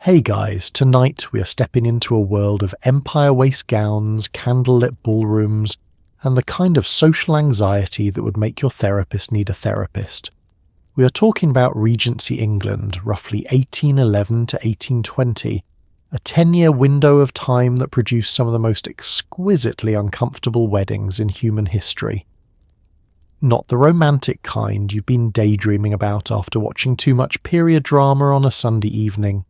Hey guys, tonight we are stepping into a world of empire waist gowns, candlelit ballrooms, and the kind of social anxiety that would make your therapist need a therapist. We are talking about Regency England, roughly 1811 to 1820, a 10-year window of time that produced some of the most exquisitely uncomfortable weddings in human history. Not the romantic kind you've been daydreaming about after watching too much period drama on a Sunday evening.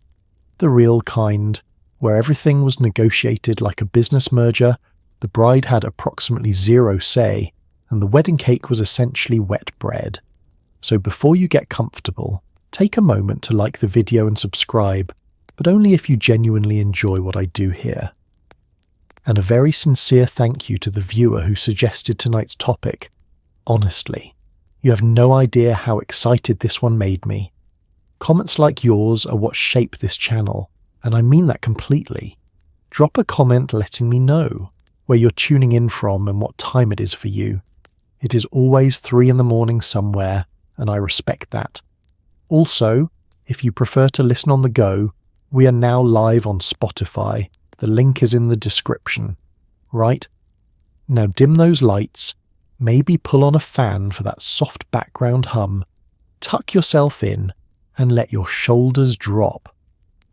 The real kind, where everything was negotiated like a business merger, the bride had approximately zero say, and the wedding cake was essentially wet bread. So before you get comfortable, take a moment to like the video and subscribe, but only if you genuinely enjoy what I do here. And a very sincere thank you to the viewer who suggested tonight's topic. Honestly, you have no idea how excited this one made me. Comments like yours are what shape this channel, and I mean that completely. Drop a comment letting me know where you're tuning in from and what time it is for you. It is always 3 a.m. somewhere, and I respect that. Also, if you prefer to listen on the go, we are now live on Spotify. The link is in the description. Right? Now dim those lights, maybe pull on a fan for that soft background hum, tuck yourself in, and let your shoulders drop.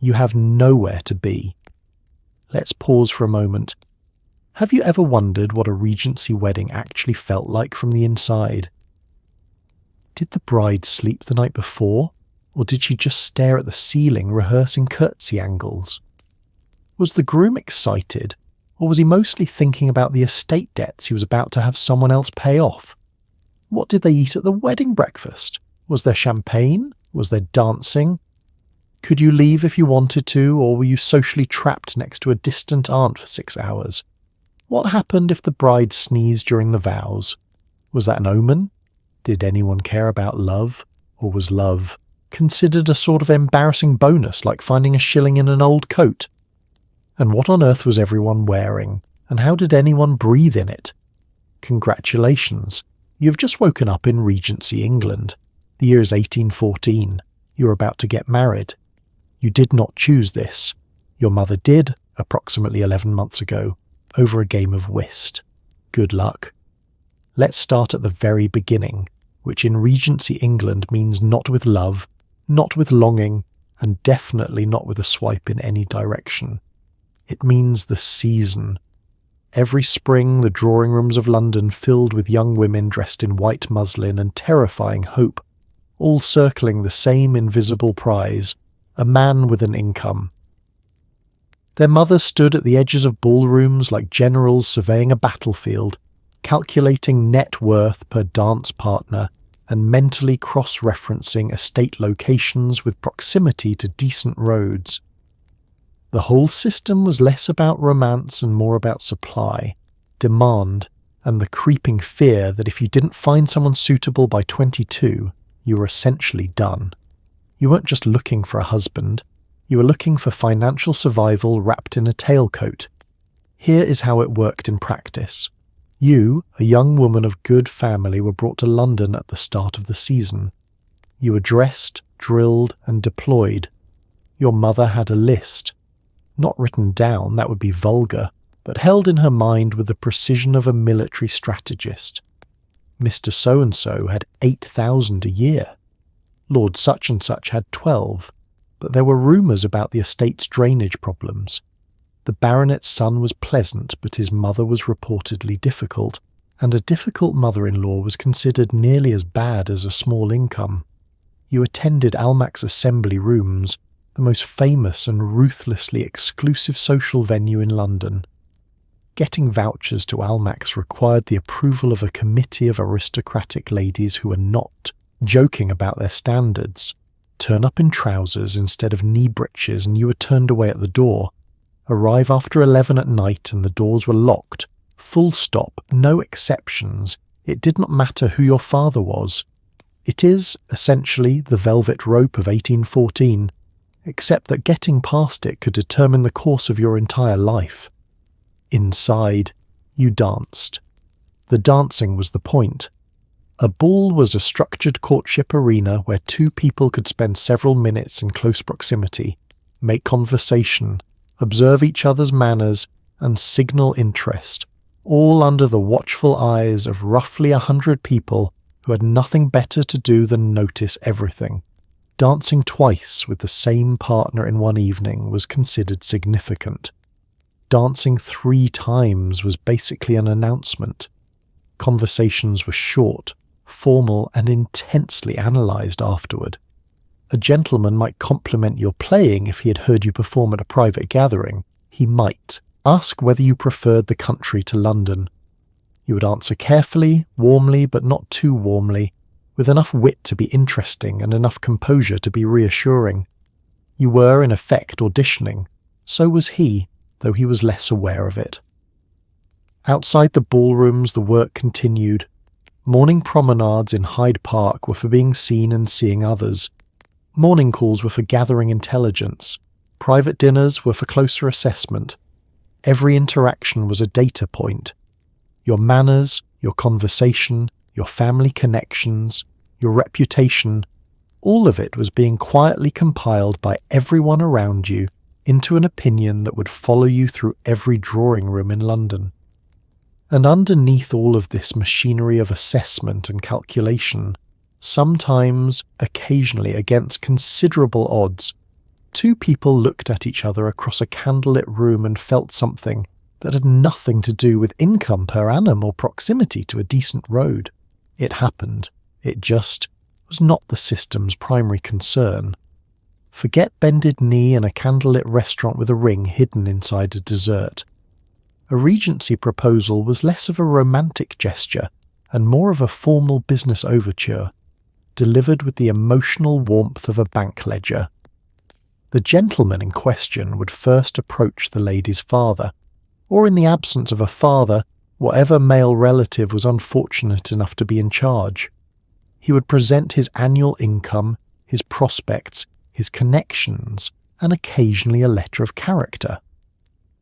You have nowhere to be. Let's pause for a moment. Have you ever wondered what a Regency wedding actually felt like from the inside? Did the bride sleep the night before, or did she just stare at the ceiling rehearsing curtsy angles? Was the groom excited, or was he mostly thinking about the estate debts he was about to have someone else pay off? What did they eat at the wedding breakfast? Was there champagne? Was there dancing? Could you leave if you wanted to, or were you socially trapped next to a distant aunt for 6 hours? What happened if the bride sneezed during the vows? Was that an omen? Did anyone care about love, or was love considered a sort of embarrassing bonus like finding a shilling in an old coat? And what on earth was everyone wearing, and how did anyone breathe in it? Congratulations, you've just woken up in Regency England. The year is 1814. You're about to get married. You did not choose this. Your mother did, approximately 11 months ago, over a game of whist. Good luck. Let's start at the very beginning, which in Regency England means not with love, not with longing, and definitely not with a swipe in any direction. It means the season. Every spring the drawing rooms of London filled with young women dressed in white muslin and terrifying hope, all circling the same invisible prize, a man with an income. Their mothers stood at the edges of ballrooms like generals surveying a battlefield, calculating net worth per dance partner and mentally cross-referencing estate locations with proximity to decent roads. The whole system was less about romance and more about supply, demand, and the creeping fear that if you didn't find someone suitable by 22, you were essentially done. You weren't just looking for a husband, you were looking for financial survival wrapped in a tailcoat. Here is how it worked in practice. You, a young woman of good family, were brought to London at the start of the season. You were dressed, drilled, and deployed. Your mother had a list. Not written down, that would be vulgar, but held in her mind with the precision of a military strategist. Mr. So-and-so had 8,000 a year. Lord such-and-such had 12, but there were rumours about the estate's drainage problems. The baronet's son was pleasant, but his mother was reportedly difficult, and a difficult mother-in-law was considered nearly as bad as a small income. You attended Almac's assembly rooms, the most famous and ruthlessly exclusive social venue in London. Getting vouchers to Almac's required the approval of a committee of aristocratic ladies who were not joking about their standards. Turn up in trousers instead of knee breeches and you were turned away at the door. Arrive after 11 at night and the doors were locked. Full stop, no exceptions. It did not matter who your father was. It is, essentially, the velvet rope of 1814, except that getting past it could determine the course of your entire life. Inside, you danced. The dancing was the point. A ball was a structured courtship arena where two people could spend several minutes in close proximity, make conversation, observe each other's manners, and signal interest, all under the watchful eyes of roughly 100 people who had nothing better to do than notice everything. Dancing twice with the same partner in one evening was considered significant. Dancing 3 times was basically an announcement. Conversations were short, formal, and intensely analysed afterward. A gentleman might compliment your playing if he had heard you perform at a private gathering. He might ask whether you preferred the country to London. You would answer carefully, warmly, but not too warmly, with enough wit to be interesting and enough composure to be reassuring. You were, in effect, auditioning. So was he, though he was less aware of it. Outside the ballrooms, the work continued. Morning promenades in Hyde Park were for being seen and seeing others. Morning calls were for gathering intelligence. Private dinners were for closer assessment. Every interaction was a data point. Your manners, your conversation, your family connections, your reputation, all of it was being quietly compiled by everyone around you into an opinion that would follow you through every drawing room in London. And underneath all of this machinery of assessment and calculation, sometimes, occasionally, against considerable odds, 2 people looked at each other across a candlelit room and felt something that had nothing to do with income per annum or proximity to a decent road. It happened. It just was not the system's primary concern. Forget bended knee in a candlelit restaurant with a ring hidden inside a dessert. A Regency proposal was less of a romantic gesture and more of a formal business overture, delivered with the emotional warmth of a bank ledger. The gentleman in question would first approach the lady's father, or in the absence of a father, whatever male relative was unfortunate enough to be in charge. He would present his annual income, his prospects, his connections, and occasionally a letter of character.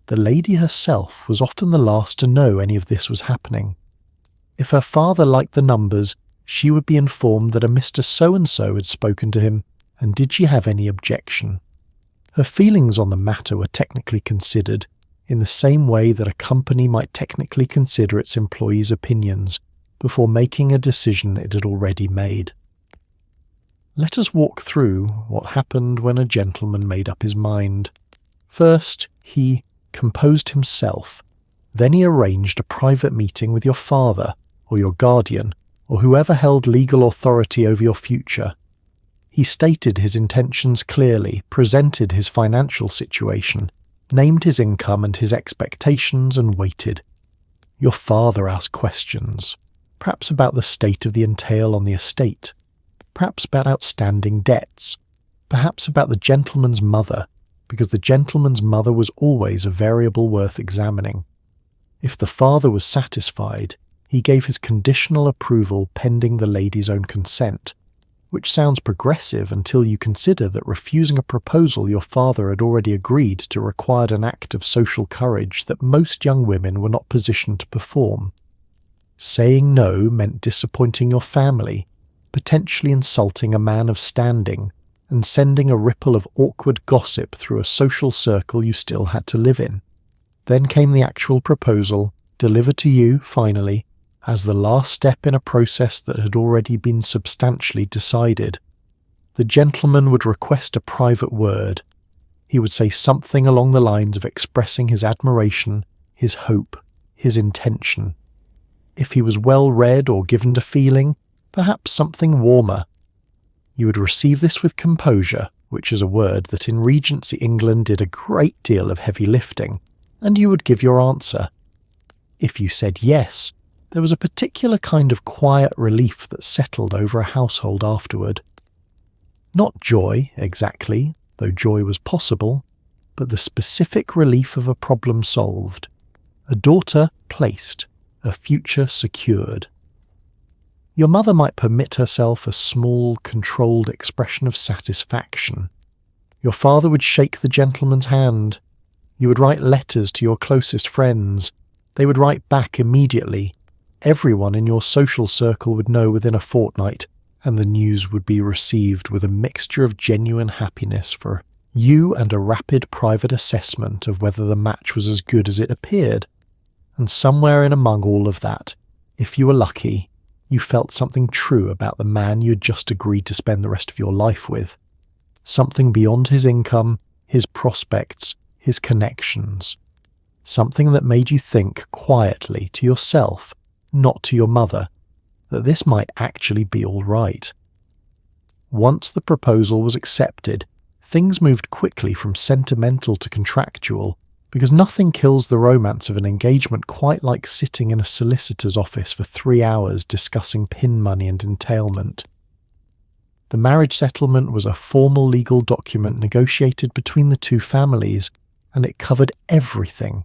The lady herself was often the last to know any of this was happening. If her father liked the numbers, she would be informed that a Mr. So-and-so had spoken to him, and did she have any objection? Her feelings on the matter were technically considered, in the same way that a company might technically consider its employees' opinions before making a decision it had already made. Let us walk through what happened when a gentleman made up his mind. First, he composed himself. Then he arranged a private meeting with your father, or your guardian, or whoever held legal authority over your future. He stated his intentions clearly, presented his financial situation, named his income and his expectations, and waited. Your father asked questions, perhaps about the state of the entail on the estate, perhaps about outstanding debts, perhaps about the gentleman's mother, because the gentleman's mother was always a variable worth examining. If the father was satisfied, he gave his conditional approval pending the lady's own consent, which sounds progressive until you consider that refusing a proposal your father had already agreed to required an act of social courage that most young women were not positioned to perform. Saying no meant disappointing your family, potentially insulting a man of standing, and sending a ripple of awkward gossip through a social circle you still had to live in. Then came the actual proposal, delivered to you, finally, as the last step in a process that had already been substantially decided. The gentleman would request a private word. He would say something along the lines of expressing his admiration, his hope, his intention. If he was well read or given to feeling, perhaps something warmer. You would receive this with composure, which is a word that in Regency England did a great deal of heavy lifting, and you would give your answer. If you said yes, there was a particular kind of quiet relief that settled over a household afterward. Not joy, exactly, though joy was possible, but the specific relief of a problem solved, a daughter placed, a future secured. Your mother might permit herself a small, controlled expression of satisfaction. Your father would shake the gentleman's hand. You would write letters to your closest friends. They would write back immediately. Everyone in your social circle would know within a fortnight, and the news would be received with a mixture of genuine happiness for You and a rapid private assessment of whether the match was as good as it appeared. And somewhere in among all of that, if you were lucky, you felt something true about the man you had just agreed to spend the rest of your life with. Something beyond his income, his prospects, his connections. Something that made you think quietly to yourself, not to your mother, that this might actually be all right. Once the proposal was accepted, things moved quickly from sentimental to contractual, because nothing kills the romance of an engagement quite like sitting in a solicitor's office for 3 hours discussing pin money and entailment. The marriage settlement was a formal legal document negotiated between the two families, and it covered everything.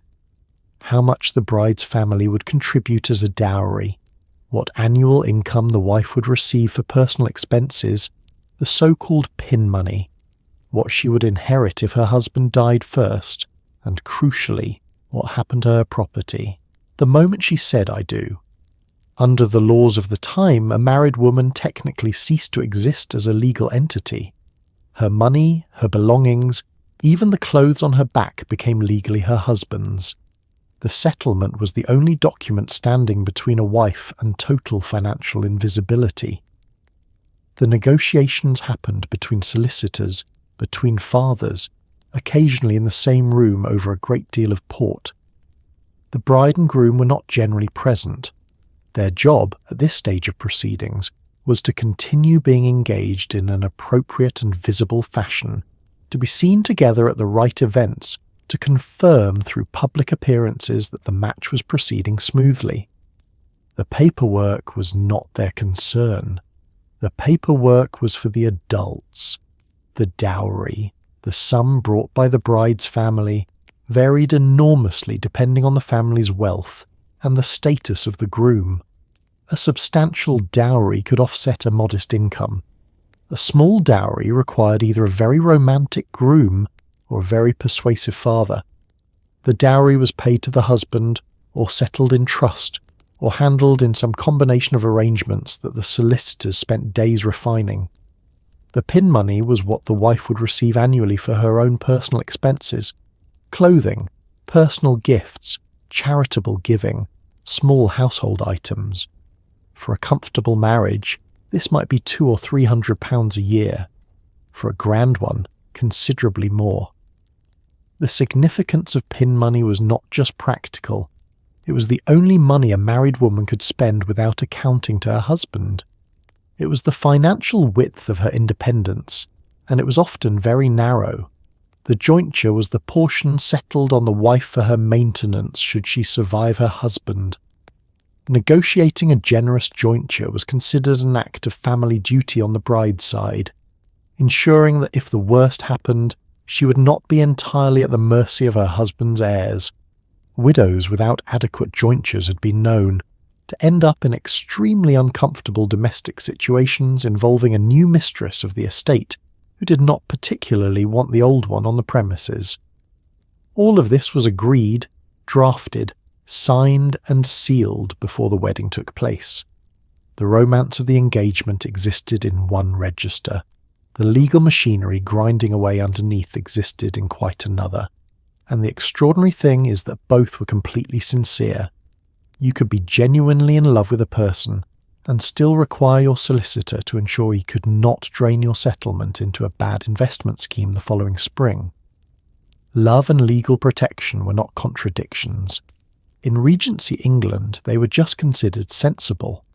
How much the bride's family would contribute as a dowry, what annual income the wife would receive for personal expenses, the so-called pin money, what she would inherit if her husband died first, and crucially, what happened to her property, the moment she said "I do." Under the laws of the time, a married woman technically ceased to exist as a legal entity. Her money, her belongings, even the clothes on her back became legally her husband's. The settlement was the only document standing between a wife and total financial invisibility. The negotiations happened between solicitors, between fathers, occasionally in the same room over a great deal of port. The bride and groom were not generally present. Their job, at this stage of proceedings, was to continue being engaged in an appropriate and visible fashion, to be seen together at the right events, to confirm through public appearances that the match was proceeding smoothly. The paperwork was not their concern. The paperwork was for the adults. The dowry, the sum brought by the bride's family, varied enormously depending on the family's wealth and the status of the groom. A substantial dowry could offset a modest income. A small dowry required either a very romantic groom or a very persuasive father. The dowry was paid to the husband, or settled in trust, or handled in some combination of arrangements that the solicitors spent days refining. The pin money was what the wife would receive annually for her own personal expenses: clothing, personal gifts, charitable giving, small household items. For a comfortable marriage, this might be £200 or £300 a year. For a grand one, considerably more. The significance of pin money was not just practical. It was the only money a married woman could spend without accounting to her husband. It was the financial width of her independence, and it was often very narrow. The jointure was the portion settled on the wife for her maintenance should she survive her husband. Negotiating a generous jointure was considered an act of family duty on the bride's side, ensuring that if the worst happened, she would not be entirely at the mercy of her husband's heirs. Widows without adequate jointures had been known to end up in extremely uncomfortable domestic situations involving a new mistress of the estate who did not particularly want the old one on the premises. All of this was agreed, drafted, signed and sealed before the wedding took place. The romance of the engagement existed in one register. The legal machinery grinding away underneath existed in quite another. And the extraordinary thing is that both were completely sincere. You could be genuinely in love with a person and still require your solicitor to ensure he could not drain your settlement into a bad investment scheme the following spring. Love and legal protection were not contradictions. In Regency England, they were just considered sensible.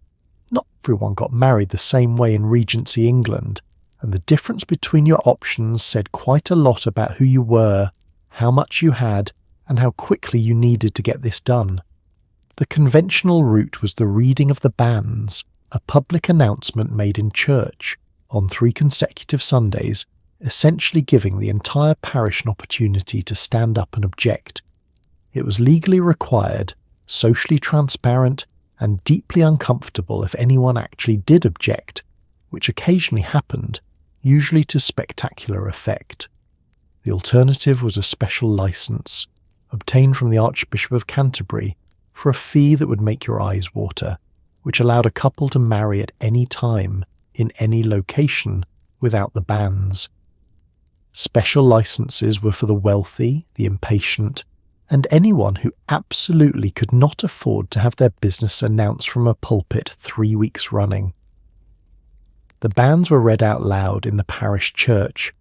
Not everyone got married the same way in Regency England, and the difference between your options said quite a lot about who you were, how much you had, and how quickly you needed to get this done. The conventional route was the reading of the banns, a public announcement made in church, on 3 consecutive Sundays, essentially giving the entire parish an opportunity to stand up and object. It was legally required, socially transparent, and deeply uncomfortable if anyone actually did object, which occasionally happened, usually to spectacular effect. The alternative was a special license, obtained from the Archbishop of Canterbury, for a fee that would make your eyes water, which allowed a couple to marry at any time, in any location, without the banns. Special licenses were for the wealthy, the impatient, and anyone who absolutely could not afford to have their business announced from a pulpit 3 weeks running. The banns were read out loud in the parish church.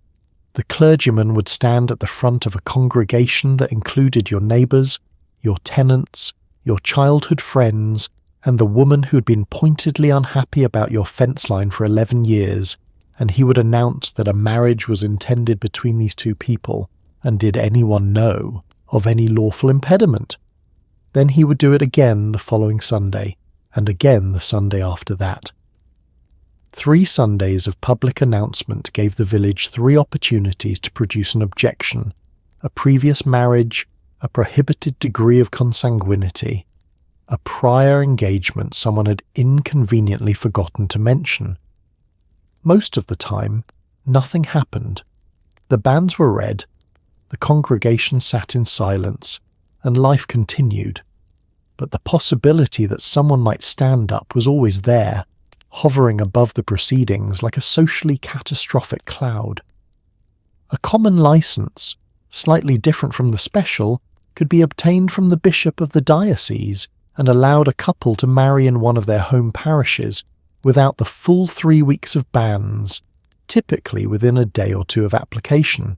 The clergyman would stand at the front of a congregation that included your neighbours, your tenants, your childhood friends, and the woman who had been pointedly unhappy about your fence line for 11 years, and he would announce that a marriage was intended between these two people, and did anyone know of any lawful impediment? Then he would do it again the following Sunday, and again the Sunday after that. 3 Sundays of public announcement gave the village 3 opportunities to produce an objection: a previous marriage, a prohibited degree of consanguinity, a prior engagement someone had inconveniently forgotten to mention. Most of the time, nothing happened. The banns were read, the congregation sat in silence, and life continued. But the possibility that someone might stand up was always there, hovering above the proceedings like a socially catastrophic cloud. A common license, slightly different from the special, could be obtained from the bishop of the diocese and allowed a couple to marry in one of their home parishes without the full 3 weeks of banns, typically within a day or 2 of application.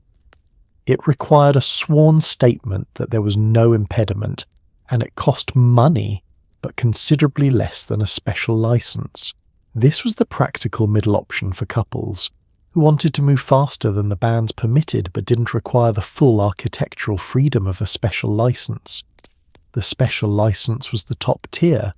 It required a sworn statement that there was no impediment, and it cost money, but considerably less than a special license. This was the practical middle option for couples who wanted to move faster than the banns permitted but didn't require the full architectural freedom of a special license. The special license was the top tier,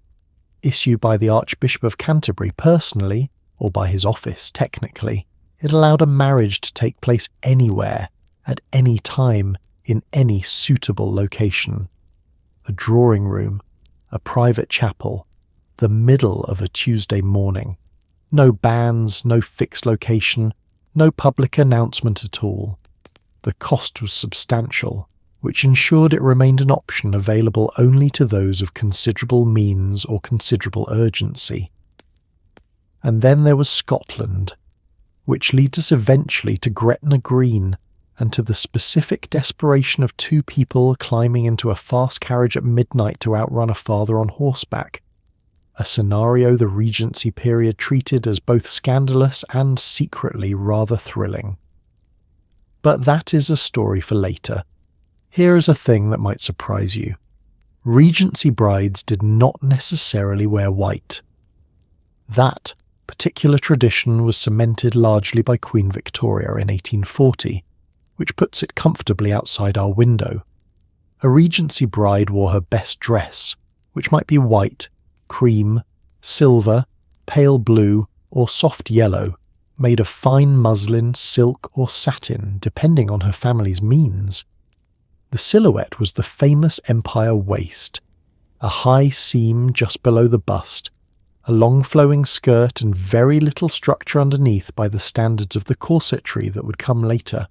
issued by the Archbishop of Canterbury personally, or by his office technically. It allowed a marriage to take place anywhere, at any time, in any suitable location. A drawing room, a private chapel, the middle of a Tuesday morning. No banns, no fixed location, no public announcement at all. The cost was substantial, which ensured it remained an option available only to those of considerable means or considerable urgency. And then there was Scotland, which leads us eventually to Gretna Green and to the specific desperation of 2 people climbing into a fast carriage at midnight to outrun a father on horseback, a scenario the Regency period treated as both scandalous and secretly rather thrilling. But that is a story for later. Here is a thing that might surprise you. Regency brides did not necessarily wear white. That particular tradition was cemented largely by Queen Victoria in 1840, which puts it comfortably outside our window. A Regency bride wore her best dress, which might be white, cream, silver, pale blue, or soft yellow, made of fine muslin, silk, or satin, depending on her family's means. The silhouette was the famous Empire waist, a high seam just below the bust, a long flowing skirt and very little structure underneath by the standards of the corsetry that would come later.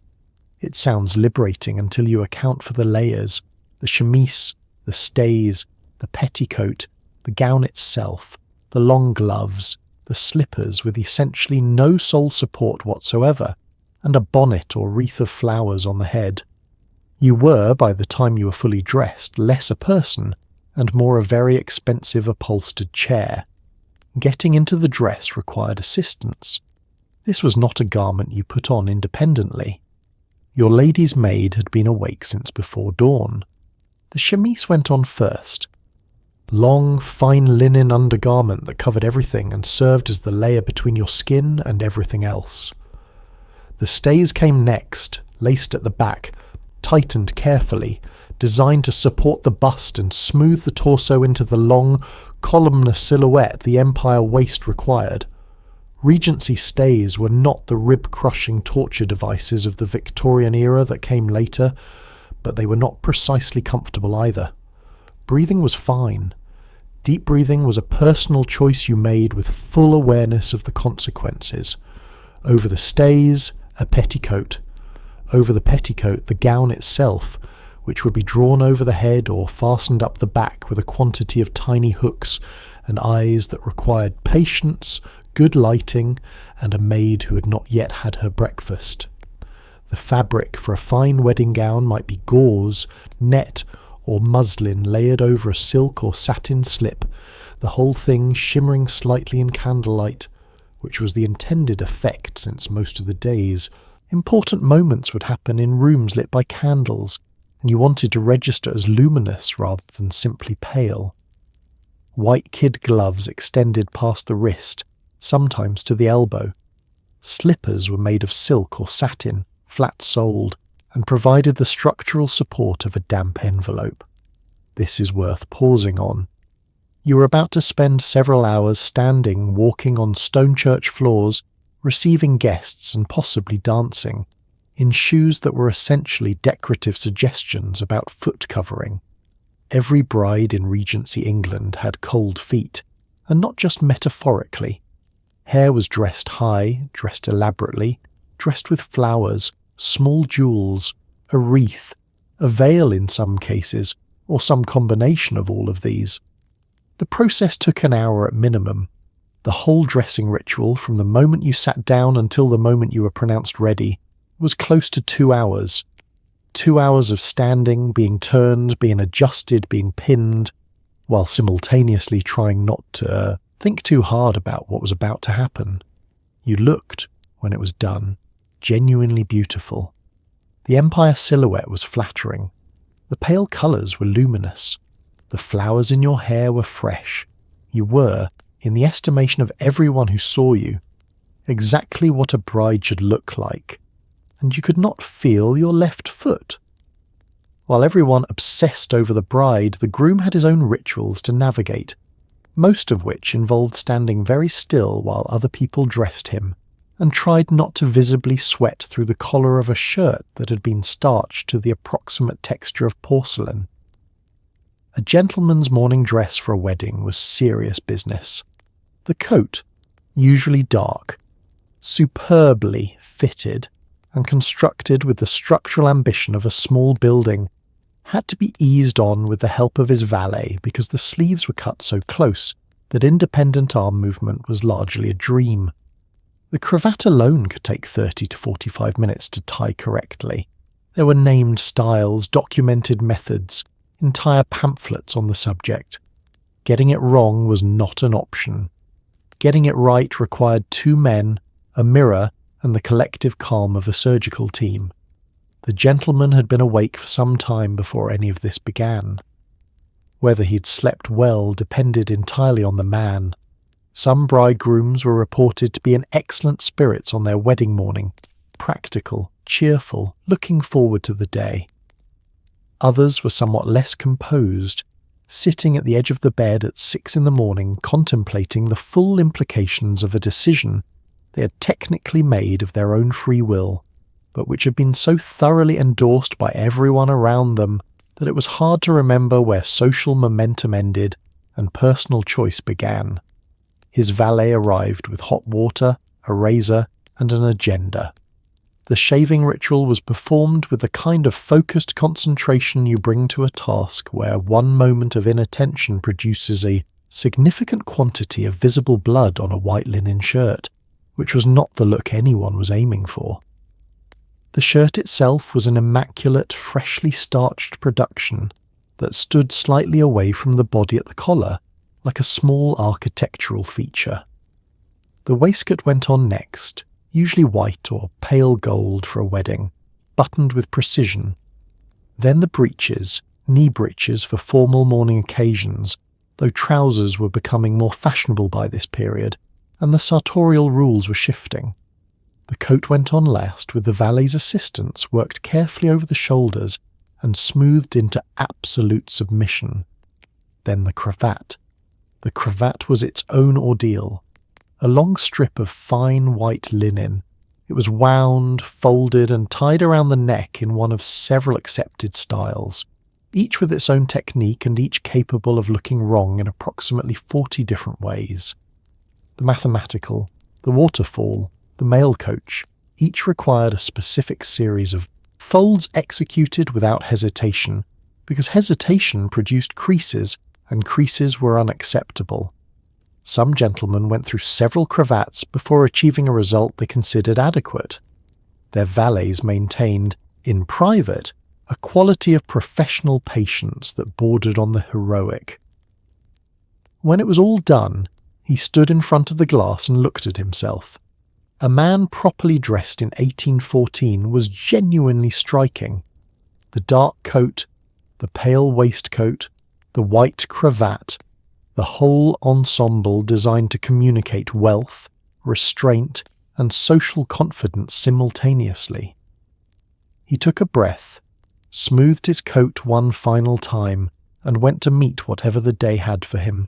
It sounds liberating until you account for the layers, the chemise, the stays, the petticoat, the gown itself, the long gloves, the slippers with essentially no sole support whatsoever, and a bonnet or wreath of flowers on the head. You were, by the time you were fully dressed, less a person, and more a very expensive upholstered chair. Getting into the dress required assistance. This was not a garment you put on independently. Your lady's maid had been awake since before dawn. The chemise went on first. Long, fine linen undergarment that covered everything and served as the layer between your skin and everything else. The stays came next, laced at the back, tightened carefully, designed to support the bust and smooth the torso into the long, columnar silhouette the Empire waist required. Regency stays were not the rib-crushing torture devices of the Victorian era that came later, but they were not precisely comfortable either. Breathing was fine. Deep breathing was a personal choice you made with full awareness of the consequences. Over the stays, a petticoat. Over the petticoat, the gown itself, which would be drawn over the head or fastened up the back with a quantity of tiny hooks and eyes that required patience, good lighting, and a maid who had not yet had her breakfast. The fabric for a fine wedding gown might be gauze, net, or muslin layered over a silk or satin slip, the whole thing shimmering slightly in candlelight, which was the intended effect since most of the days, important moments would happen in rooms lit by candles, and you wanted to register as luminous rather than simply pale. White kid gloves extended past the wrist, sometimes to the elbow. Slippers were made of silk or satin, flat-soled, and provided the structural support of a damp envelope. This is worth pausing on. You were about to spend several hours standing, walking on stone church floors, receiving guests and possibly dancing, in shoes that were essentially decorative suggestions about foot covering. Every bride in Regency England had cold feet, and not just metaphorically. Hair was dressed high, dressed elaborately, dressed with flowers, small jewels, a wreath, a veil in some cases, or some combination of all of these. The process took an hour at minimum. The whole dressing ritual, from the moment you sat down until the moment you were pronounced ready, was close to 2 hours. 2 hours of standing, being turned, being adjusted, being pinned, while simultaneously trying not to think too hard about what was about to happen. You looked, when it was done, genuinely beautiful. The empire silhouette was flattering. The pale colours were luminous. The flowers in your hair were fresh. You were, in the estimation of everyone who saw you, exactly what a bride should look like, and you could not feel your left foot. While everyone obsessed over the bride, the groom had his own rituals to navigate, most of which involved standing very still while other people dressed him, and tried not to visibly sweat through the collar of a shirt that had been starched to the approximate texture of porcelain. A gentleman's morning dress for a wedding was serious business. The coat, usually dark, superbly fitted and constructed with the structural ambition of a small building, had to be eased on with the help of his valet because the sleeves were cut so close that independent arm movement was largely a dream. The cravat alone could take 30 to 45 minutes to tie correctly. There were named styles, documented methods, entire pamphlets on the subject. Getting it wrong was not an option. Getting it right required 2 men, a mirror, and the collective calm of a surgical team. The gentleman had been awake for some time before any of this began. Whether he'd slept well depended entirely on the man. Some bridegrooms were reported to be in excellent spirits on their wedding morning, practical, cheerful, looking forward to the day. Others were somewhat less composed, sitting at the edge of the bed at 6 a.m, contemplating the full implications of a decision they had technically made of their own free will, but which had been so thoroughly endorsed by everyone around them that it was hard to remember where social momentum ended and personal choice began. His valet arrived with hot water, a razor, and an agenda. The shaving ritual was performed with the kind of focused concentration you bring to a task where one moment of inattention produces a significant quantity of visible blood on a white linen shirt, which was not the look anyone was aiming for. The shirt itself was an immaculate, freshly starched production that stood slightly away from the body at the collar, like a small architectural feature. The waistcoat went on next, usually white or pale gold for a wedding, buttoned with precision. Then the breeches, knee breeches for formal morning occasions, though trousers were becoming more fashionable by this period, and the sartorial rules were shifting. The coat went on last, with the valet's assistants worked carefully over the shoulders and smoothed into absolute submission. Then the cravat. The cravat was its own ordeal. A long strip of fine white linen. It was wound, folded, and tied around the neck in one of several accepted styles, each with its own technique and each capable of looking wrong in approximately 40 different ways. The mathematical, the waterfall, the mail coach, each required a specific series of folds executed without hesitation, because hesitation produced creases, and creases were unacceptable. Some gentlemen went through several cravats before achieving a result they considered adequate. Their valets maintained, in private, a quality of professional patience that bordered on the heroic. When it was all done, he stood in front of the glass and looked at himself. A man properly dressed in 1814 was genuinely striking. The dark coat, the pale waistcoat, the white cravat, the whole ensemble designed to communicate wealth, restraint, and social confidence simultaneously. He took a breath, smoothed his coat one final time, and went to meet whatever the day had for him.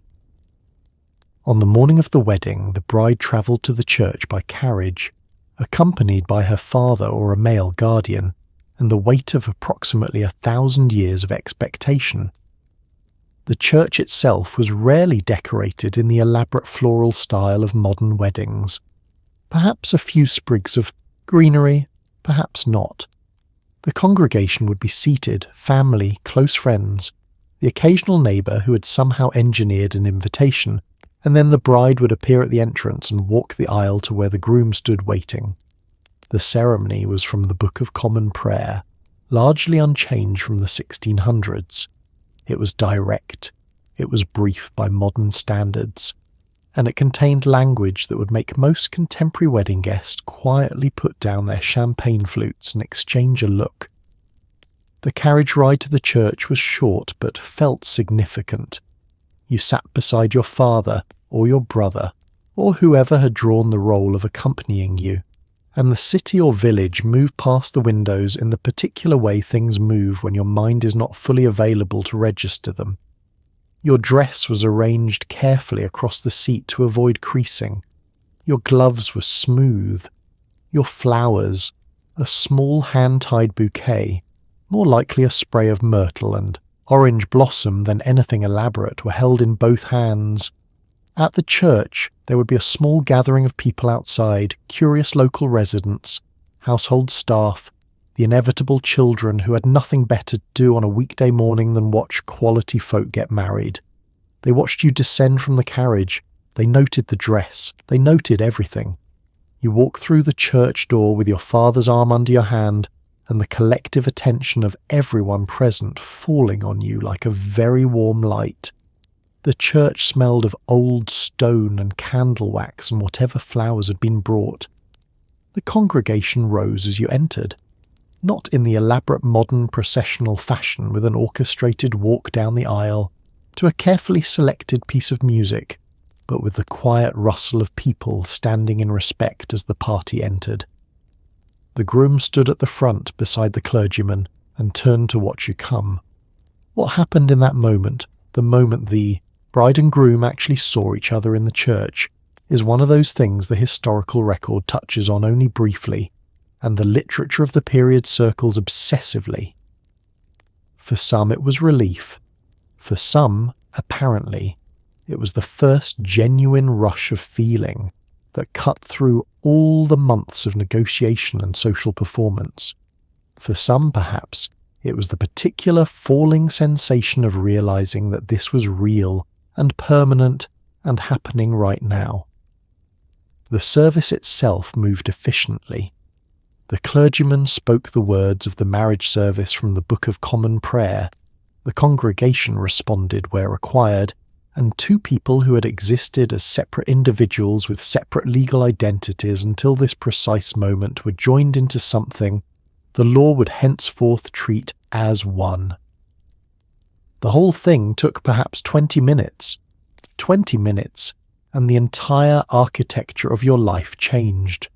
On the morning of the wedding, the bride travelled to the church by carriage, accompanied by her father or a male guardian, and the weight of approximately 1,000 years of expectation. The church itself was rarely decorated in the elaborate floral style of modern weddings. Perhaps a few sprigs of greenery, perhaps not. The congregation would be seated, family, close friends, the occasional neighbour who had somehow engineered an invitation, and then the bride would appear at the entrance and walk the aisle to where the groom stood waiting. The ceremony was from the Book of Common Prayer, largely unchanged from the 1600s. It was direct, it was brief by modern standards, and it contained language that would make most contemporary wedding guests quietly put down their champagne flutes and exchange a look. The carriage ride to the church was short but felt significant. You sat beside your father or your brother, or whoever had drawn the role of accompanying you, and the city or village moved past the windows in the particular way things move when your mind is not fully available to register them. Your dress was arranged carefully across the seat to avoid creasing. Your gloves were smooth. Your flowers, a small hand-tied bouquet, more likely a spray of myrtle and orange blossom than anything elaborate, were held in both hands. At the church, there would be a small gathering of people outside, curious local residents, household staff, the inevitable children who had nothing better to do on a weekday morning than watch quality folk get married. They watched you descend from the carriage. They noted the dress. They noted everything. You walked through the church door with your father's arm under your hand, and the collective attention of everyone present falling on you like a very warm light. The church smelled of old stone and candle wax and whatever flowers had been brought. The congregation rose as you entered, not in the elaborate modern processional fashion with an orchestrated walk down the aisle to a carefully selected piece of music, but with the quiet rustle of people standing in respect as the party entered. The groom stood at the front beside the clergyman and turned to watch you come. What happened in that moment, the moment the bride and groom actually saw each other in the church, is one of those things the historical record touches on only briefly, and the literature of the period circles obsessively. For some it was relief. For some, apparently, it was the first genuine rush of feeling that cut through all the months of negotiation and social performance. For some, perhaps, it was the particular falling sensation of realizing that this was real and permanent and happening right now. The service itself moved efficiently. The clergyman spoke the words of the marriage service from the Book of Common Prayer. The congregation responded where required, and two people who had existed as separate individuals with separate legal identities until this precise moment were joined into something the law would henceforth treat as one. The whole thing took perhaps 20 minutes. 20 minutes, and the entire architecture of your life changed.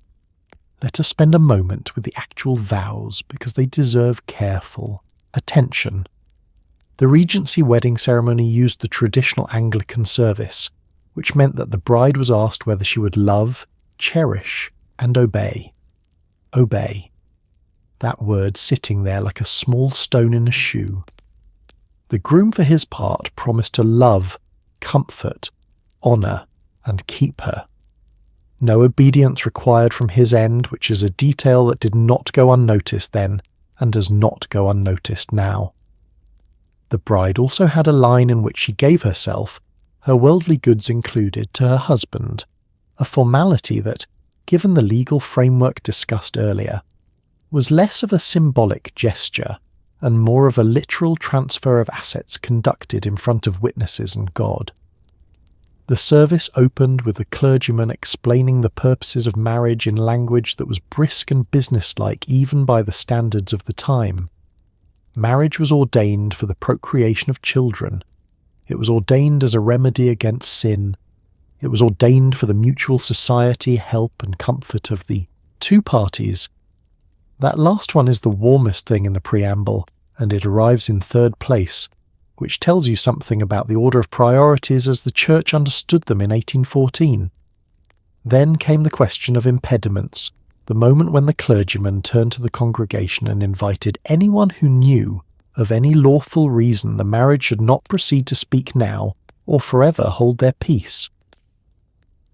Let us spend a moment with the actual vows, because they deserve careful attention. The Regency wedding ceremony used the traditional Anglican service, which meant that the bride was asked whether she would love, cherish, and obey. Obey. That word sitting there like a small stone in a shoe. The groom, for his part, promised to love, comfort, honour, and keep her. No obedience required from his end, which is a detail that did not go unnoticed then, and does not go unnoticed now. The bride also had a line in which she gave herself, her worldly goods included, to her husband, a formality that, given the legal framework discussed earlier, was less of a symbolic gesture and more of a literal transfer of assets conducted in front of witnesses and God. The service opened with the clergyman explaining the purposes of marriage in language that was brisk and businesslike even by the standards of the time. Marriage was ordained for the procreation of children. It was ordained as a remedy against sin. It was ordained for the mutual society, help and comfort of the two parties. That last one is the warmest thing in the preamble, and it arrives in third place, which tells you something about the order of priorities as the Church understood them in 1814. Then came the question of impediments, the moment when the clergyman turned to the congregation and invited anyone who knew of any lawful reason the marriage should not proceed to speak now or forever hold their peace.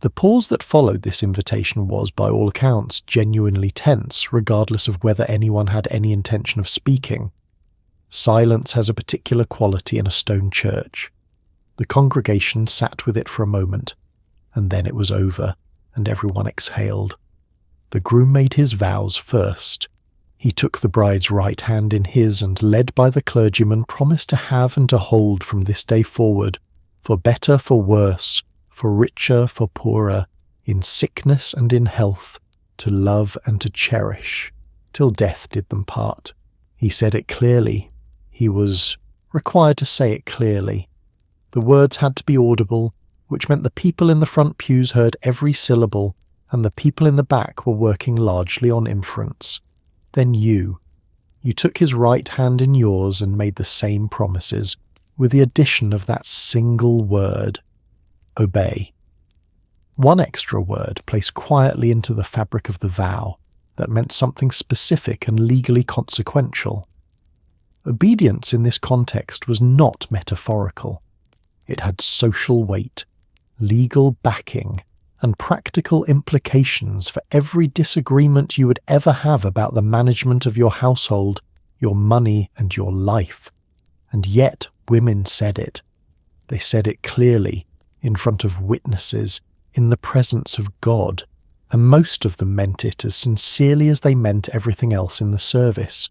The pause that followed this invitation was, by all accounts, genuinely tense, regardless of whether anyone had any intention of speaking. Silence has a particular quality in a stone church. The congregation sat with it for a moment, and then it was over, and everyone exhaled. The groom made his vows first. He took the bride's right hand in his and, led by the clergyman, promised to have and to hold from this day forward, for better, for worse, for richer, for poorer, in sickness and in health, to love and to cherish, till death did them part. He said it clearly. He was required to say it clearly. The words had to be audible, which meant the people in the front pews heard every syllable, and the people in the back were working largely on inference. Then you took his right hand in yours and made the same promises, with the addition of that single word, obey. One extra word placed quietly into the fabric of the vow that meant something specific and legally consequential. Obedience in this context was not metaphorical. It had social weight, legal backing, and practical implications for every disagreement you would ever have about the management of your household, your money, and your life. And yet women said it. They said it clearly, in front of witnesses, in the presence of God, and most of them meant it as sincerely as they meant everything else in the service.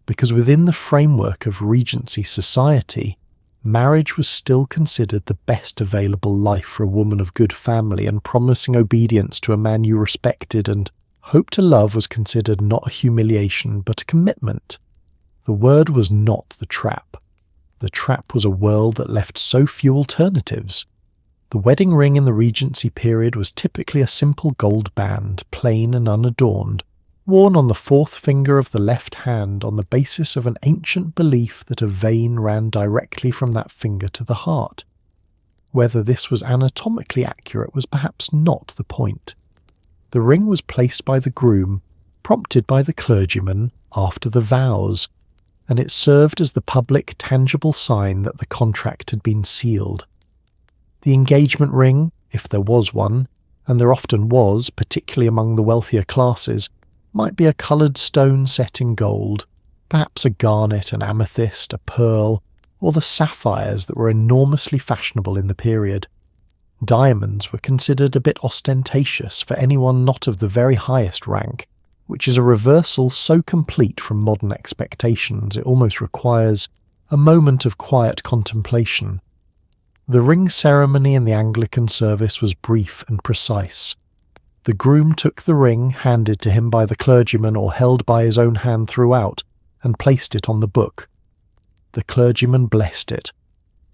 Because within the framework of Regency society, marriage was still considered the best available life for a woman of good family, and promising obedience to a man you respected and hoped to love was considered not a humiliation but a commitment. The word was not the trap. The trap was a world that left so few alternatives. The wedding ring in the Regency period was typically a simple gold band, plain and unadorned, worn on the fourth finger of the left hand on the basis of an ancient belief that a vein ran directly from that finger to the heart. Whether this was anatomically accurate was perhaps not the point. The ring was placed by the groom, prompted by the clergyman, after the vows, and it served as the public, tangible sign that the contract had been sealed. The engagement ring, if there was one, and there often was, particularly among the wealthier classes, might be a coloured stone set in gold, perhaps a garnet, an amethyst, a pearl, or the sapphires that were enormously fashionable in the period. Diamonds were considered a bit ostentatious for anyone not of the very highest rank, which is a reversal so complete from modern expectations it almost requires a moment of quiet contemplation. The ring ceremony in the Anglican service was brief and precise. The groom took the ring, handed to him by the clergyman or held by his own hand throughout, and placed it on the book. The clergyman blessed it.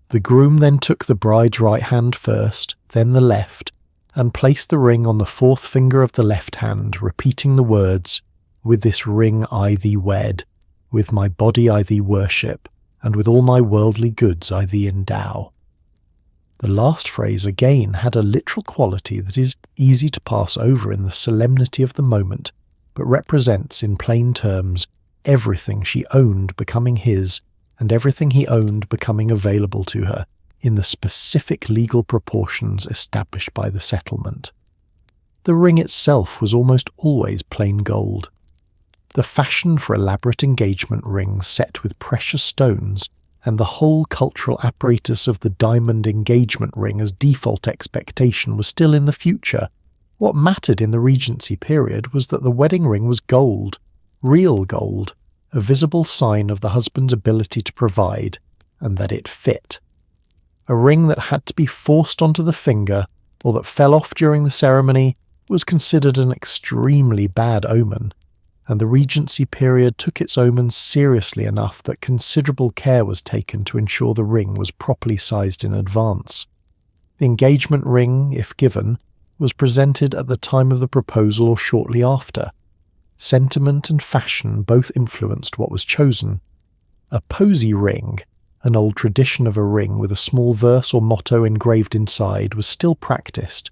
The groom then took the bride's right hand first, then the left, and placed the ring on the fourth finger of the left hand, repeating the words, "With this ring I thee wed, with my body I thee worship, and with all my worldly goods I thee endow." The last phrase again had a literal quality that is easy to pass over in the solemnity of the moment, but represents in plain terms everything she owned becoming his, and everything he owned becoming available to her, in the specific legal proportions established by the settlement. The ring itself was almost always plain gold. The fashion for elaborate engagement rings set with precious stones, and the whole cultural apparatus of the diamond engagement ring as default expectation was still in the future. What mattered in the Regency period was that the wedding ring was gold, Real gold, a visible sign of the husband's ability to provide, and that it fit. A ring that had to be forced onto the finger, or that fell off during the ceremony, was considered an extremely bad omen, and the Regency period took its omens seriously enough that considerable care was taken to ensure the ring was properly sized in advance. The engagement ring, if given, was presented at the time of the proposal or shortly after. Sentiment and fashion both influenced what was chosen. A posy ring, an old tradition of a ring with a small verse or motto engraved inside, was still practiced.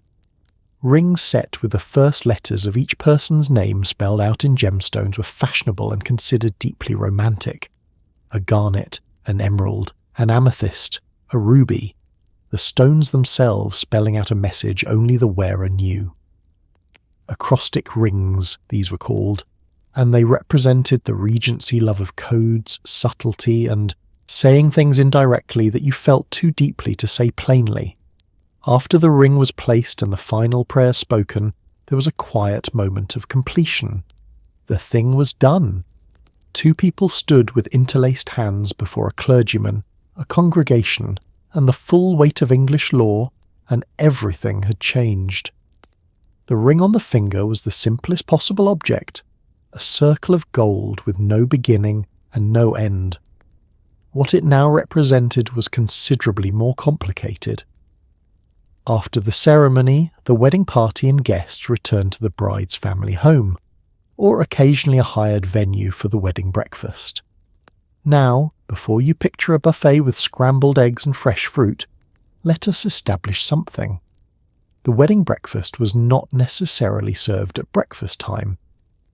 Rings set with the first letters of each person's name spelled out in gemstones were fashionable and considered deeply romantic. A garnet, an emerald, an amethyst, a ruby, the stones themselves spelling out a message only the wearer knew. Acrostic rings, these were called, and they represented the Regency love of codes, subtlety, and saying things indirectly that you felt too deeply to say plainly. After the ring was placed and the final prayer spoken, there was a quiet moment of completion. The thing was done. Two people stood with interlaced hands before a clergyman, a congregation, and the full weight of English law, and everything had changed. The ring on the finger was the simplest possible object, a circle of gold with no beginning and no end. What it now represented was considerably more complicated. After the ceremony, the wedding party and guests returned to the bride's family home, or occasionally a hired venue for the wedding breakfast. Now, before you picture a buffet with scrambled eggs and fresh fruit, let us establish something. The wedding breakfast was not necessarily served at breakfast time.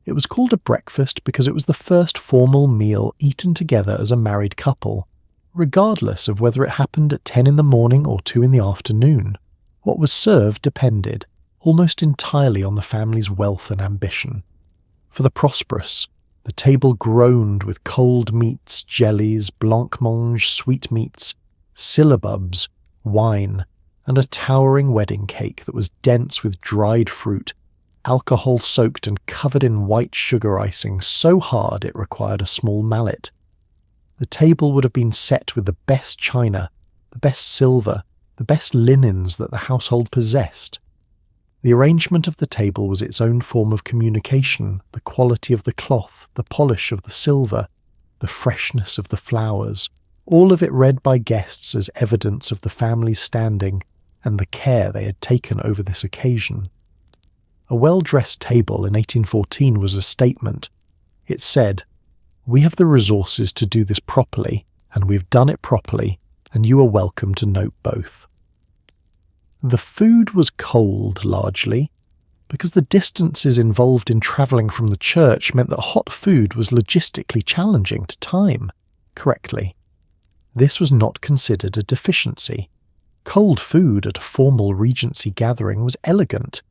It was called a breakfast because it was the first formal meal eaten together as a married couple, regardless of whether it happened at 10 in the morning or 2 in the afternoon. What was served depended, almost entirely, on the family's wealth and ambition. For the prosperous, the table groaned with cold meats, jellies, blancmange, sweetmeats, syllabubs, wine, and a towering wedding cake that was dense with dried fruit, alcohol-soaked and covered in white sugar icing so hard it required a small mallet. The table would have been set with the best china, the best silver, the best linens that the household possessed. The arrangement of the table was its own form of communication, the quality of the cloth, the polish of the silver, the freshness of the flowers, all of it read by guests as evidence of the family's standing and the care they had taken over this occasion. A well-dressed table in 1814 was a statement. It said, "We have the resources to do this properly, and we've done it properly, and you are welcome to note both." The food was cold, largely, because the distances involved in travelling from the church meant that hot food was logistically challenging to time correctly. This was not considered a deficiency. Cold food at a formal Regency gathering was elegant.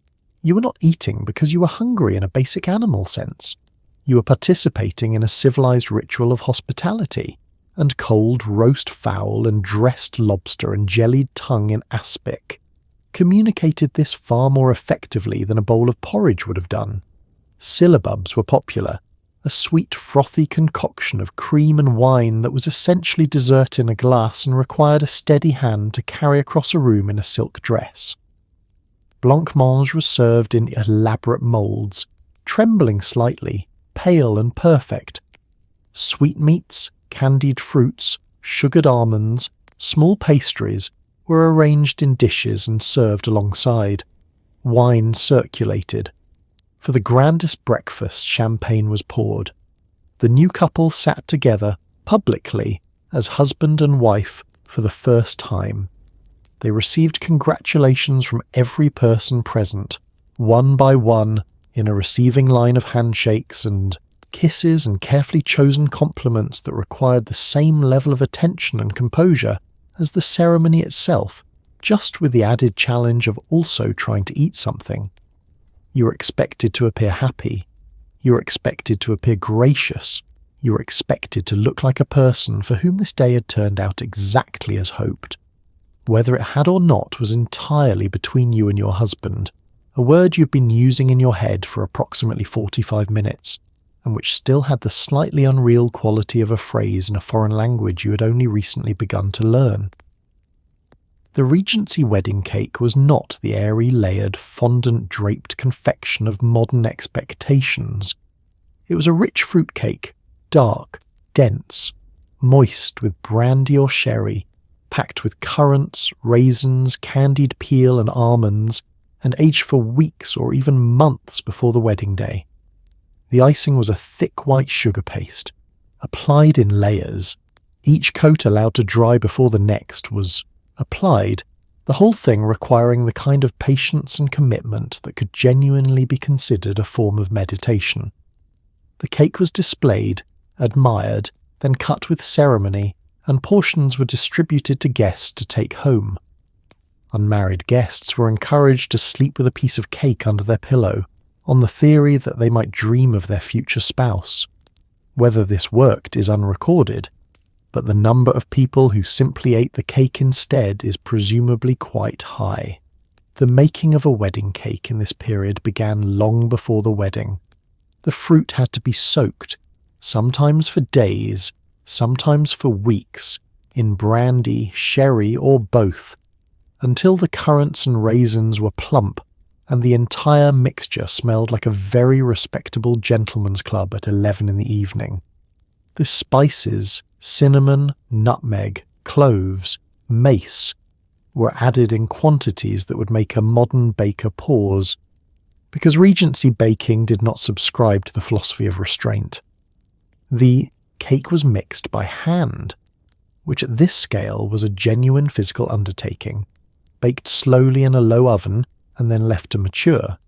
You were not eating because you were hungry in a basic animal sense. You were participating in a civilized ritual of hospitality, and cold roast fowl and dressed lobster and jellied tongue in aspic communicated this far more effectively than a bowl of porridge would have done. Syllabubs were popular, a sweet frothy concoction of cream and wine that was essentially dessert in a glass and required a steady hand to carry across a room in a silk dress. Blancmange was served in elaborate moulds, trembling slightly, pale and perfect. Sweetmeats, candied fruits, sugared almonds, small pastries were arranged in dishes and served alongside. Wine circulated. For the grandest breakfast, champagne was poured. The new couple sat together, publicly, as husband and wife, for the first time. They received congratulations from every person present, one by one, in a receiving line of handshakes and kisses and carefully chosen compliments that required the same level of attention and composure as the ceremony itself, just with the added challenge of also trying to eat something. You were expected to appear happy. You were expected to appear gracious. You were expected to look like a person for whom this day had turned out exactly as hoped. Whether it had or not was entirely between you and your husband, a word you've been using in your head for approximately 45 minutes. and which still had the slightly unreal quality of a phrase in a foreign language you had only recently begun to learn. The Regency wedding cake was not the airy, layered, fondant draped confection of modern expectations. It was a rich fruit cake, dark, dense, moist with brandy or sherry, packed with currants, raisins, candied peel and almonds, and aged for weeks or even months before the wedding day. The icing was a thick white sugar paste, applied in layers. Each coat allowed to dry before the next was applied, the whole thing requiring the kind of patience and commitment that could genuinely be considered a form of meditation. The cake was displayed, admired, then cut with ceremony, and portions were distributed to guests to take home. Unmarried guests were encouraged to sleep with a piece of cake under their pillow, on the theory that they might dream of their future spouse. Whether this worked is unrecorded, but the number of people who simply ate the cake instead is presumably quite high. The making of a wedding cake in this period began long before the wedding. The fruit had to be soaked, sometimes for days, sometimes for weeks, in brandy, sherry, or both, until the currants and raisins were plump and the entire mixture smelled like a very respectable gentleman's club at 11 in the evening. The spices, cinnamon, nutmeg, cloves, mace, were added in quantities that would make a modern baker pause, because Regency baking did not subscribe to the philosophy of restraint. The cake was mixed by hand, which at this scale was a genuine physical undertaking, baked slowly in a low oven and then left to mature.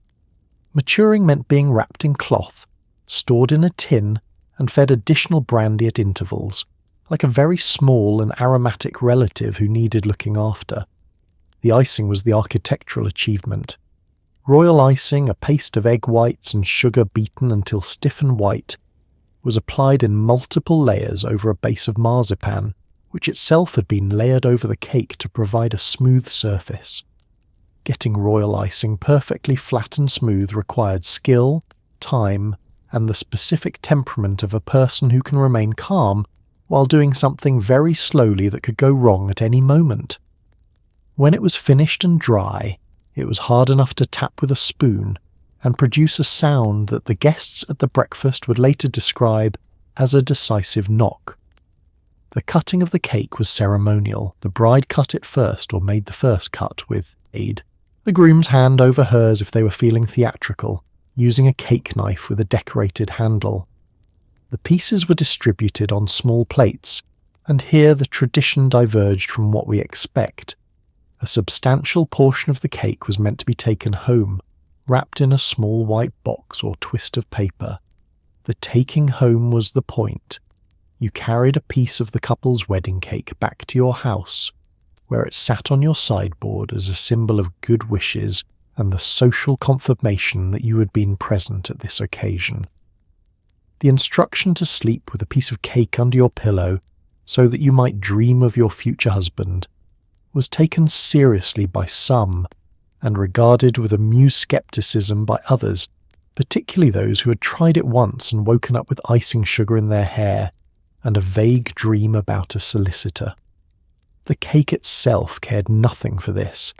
Maturing meant being wrapped in cloth, stored in a tin, and fed additional brandy at intervals, like a very small and aromatic relative who needed looking after. The icing was the architectural achievement. Royal icing, a paste of egg whites and sugar beaten until stiff and white, was applied in multiple layers over a base of marzipan, which itself had been layered over the cake to provide a smooth surface. Getting royal icing perfectly flat and smooth required skill, time, and the specific temperament of a person who can remain calm while doing something very slowly that could go wrong at any moment. When it was finished and dry, it was hard enough to tap with a spoon and produce a sound that the guests at the breakfast would later describe as a decisive knock. The cutting of the cake was ceremonial. The bride cut it first or made the first cut with aid. The groom's hand over hers if they were feeling theatrical, using a cake knife with a decorated handle. The pieces were distributed on small plates, and here the tradition diverged from what we expect. A substantial portion of the cake was meant to be taken home, wrapped in a small white box or twist of paper. The taking home was the point. You carried a piece of the couple's wedding cake back to your house, where it sat on your sideboard as a symbol of good wishes and the social confirmation that you had been present at this occasion. The instruction to sleep with a piece of cake under your pillow so that you might dream of your future husband was taken seriously by some and regarded with amused skepticism by others, particularly those who had tried it once and woken up with icing sugar in their hair and a vague dream about a solicitor. The cake itself cared nothing for this.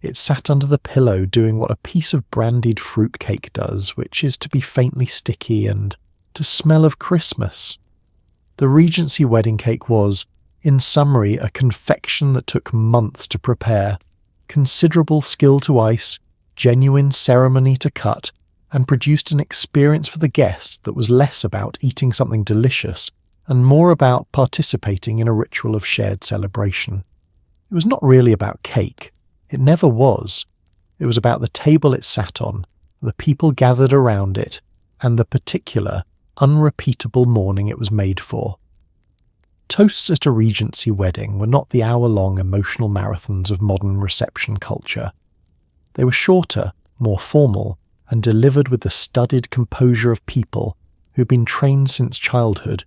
It sat under the pillow doing what a piece of brandied fruit cake does, which is to be faintly sticky and to smell of Christmas. The Regency wedding cake was, in summary, a confection that took months to prepare, considerable skill to ice, genuine ceremony to cut, and produced an experience for the guests that was less about eating something delicious and more about participating in a ritual of shared celebration. It was not really about cake. It never was. It was about the table it sat on, the people gathered around it, and the particular, unrepeatable morning it was made for. Toasts at a Regency wedding were not the hour-long emotional marathons of modern reception culture. They were shorter, more formal, and delivered with the studied composure of people who'd been trained since childhood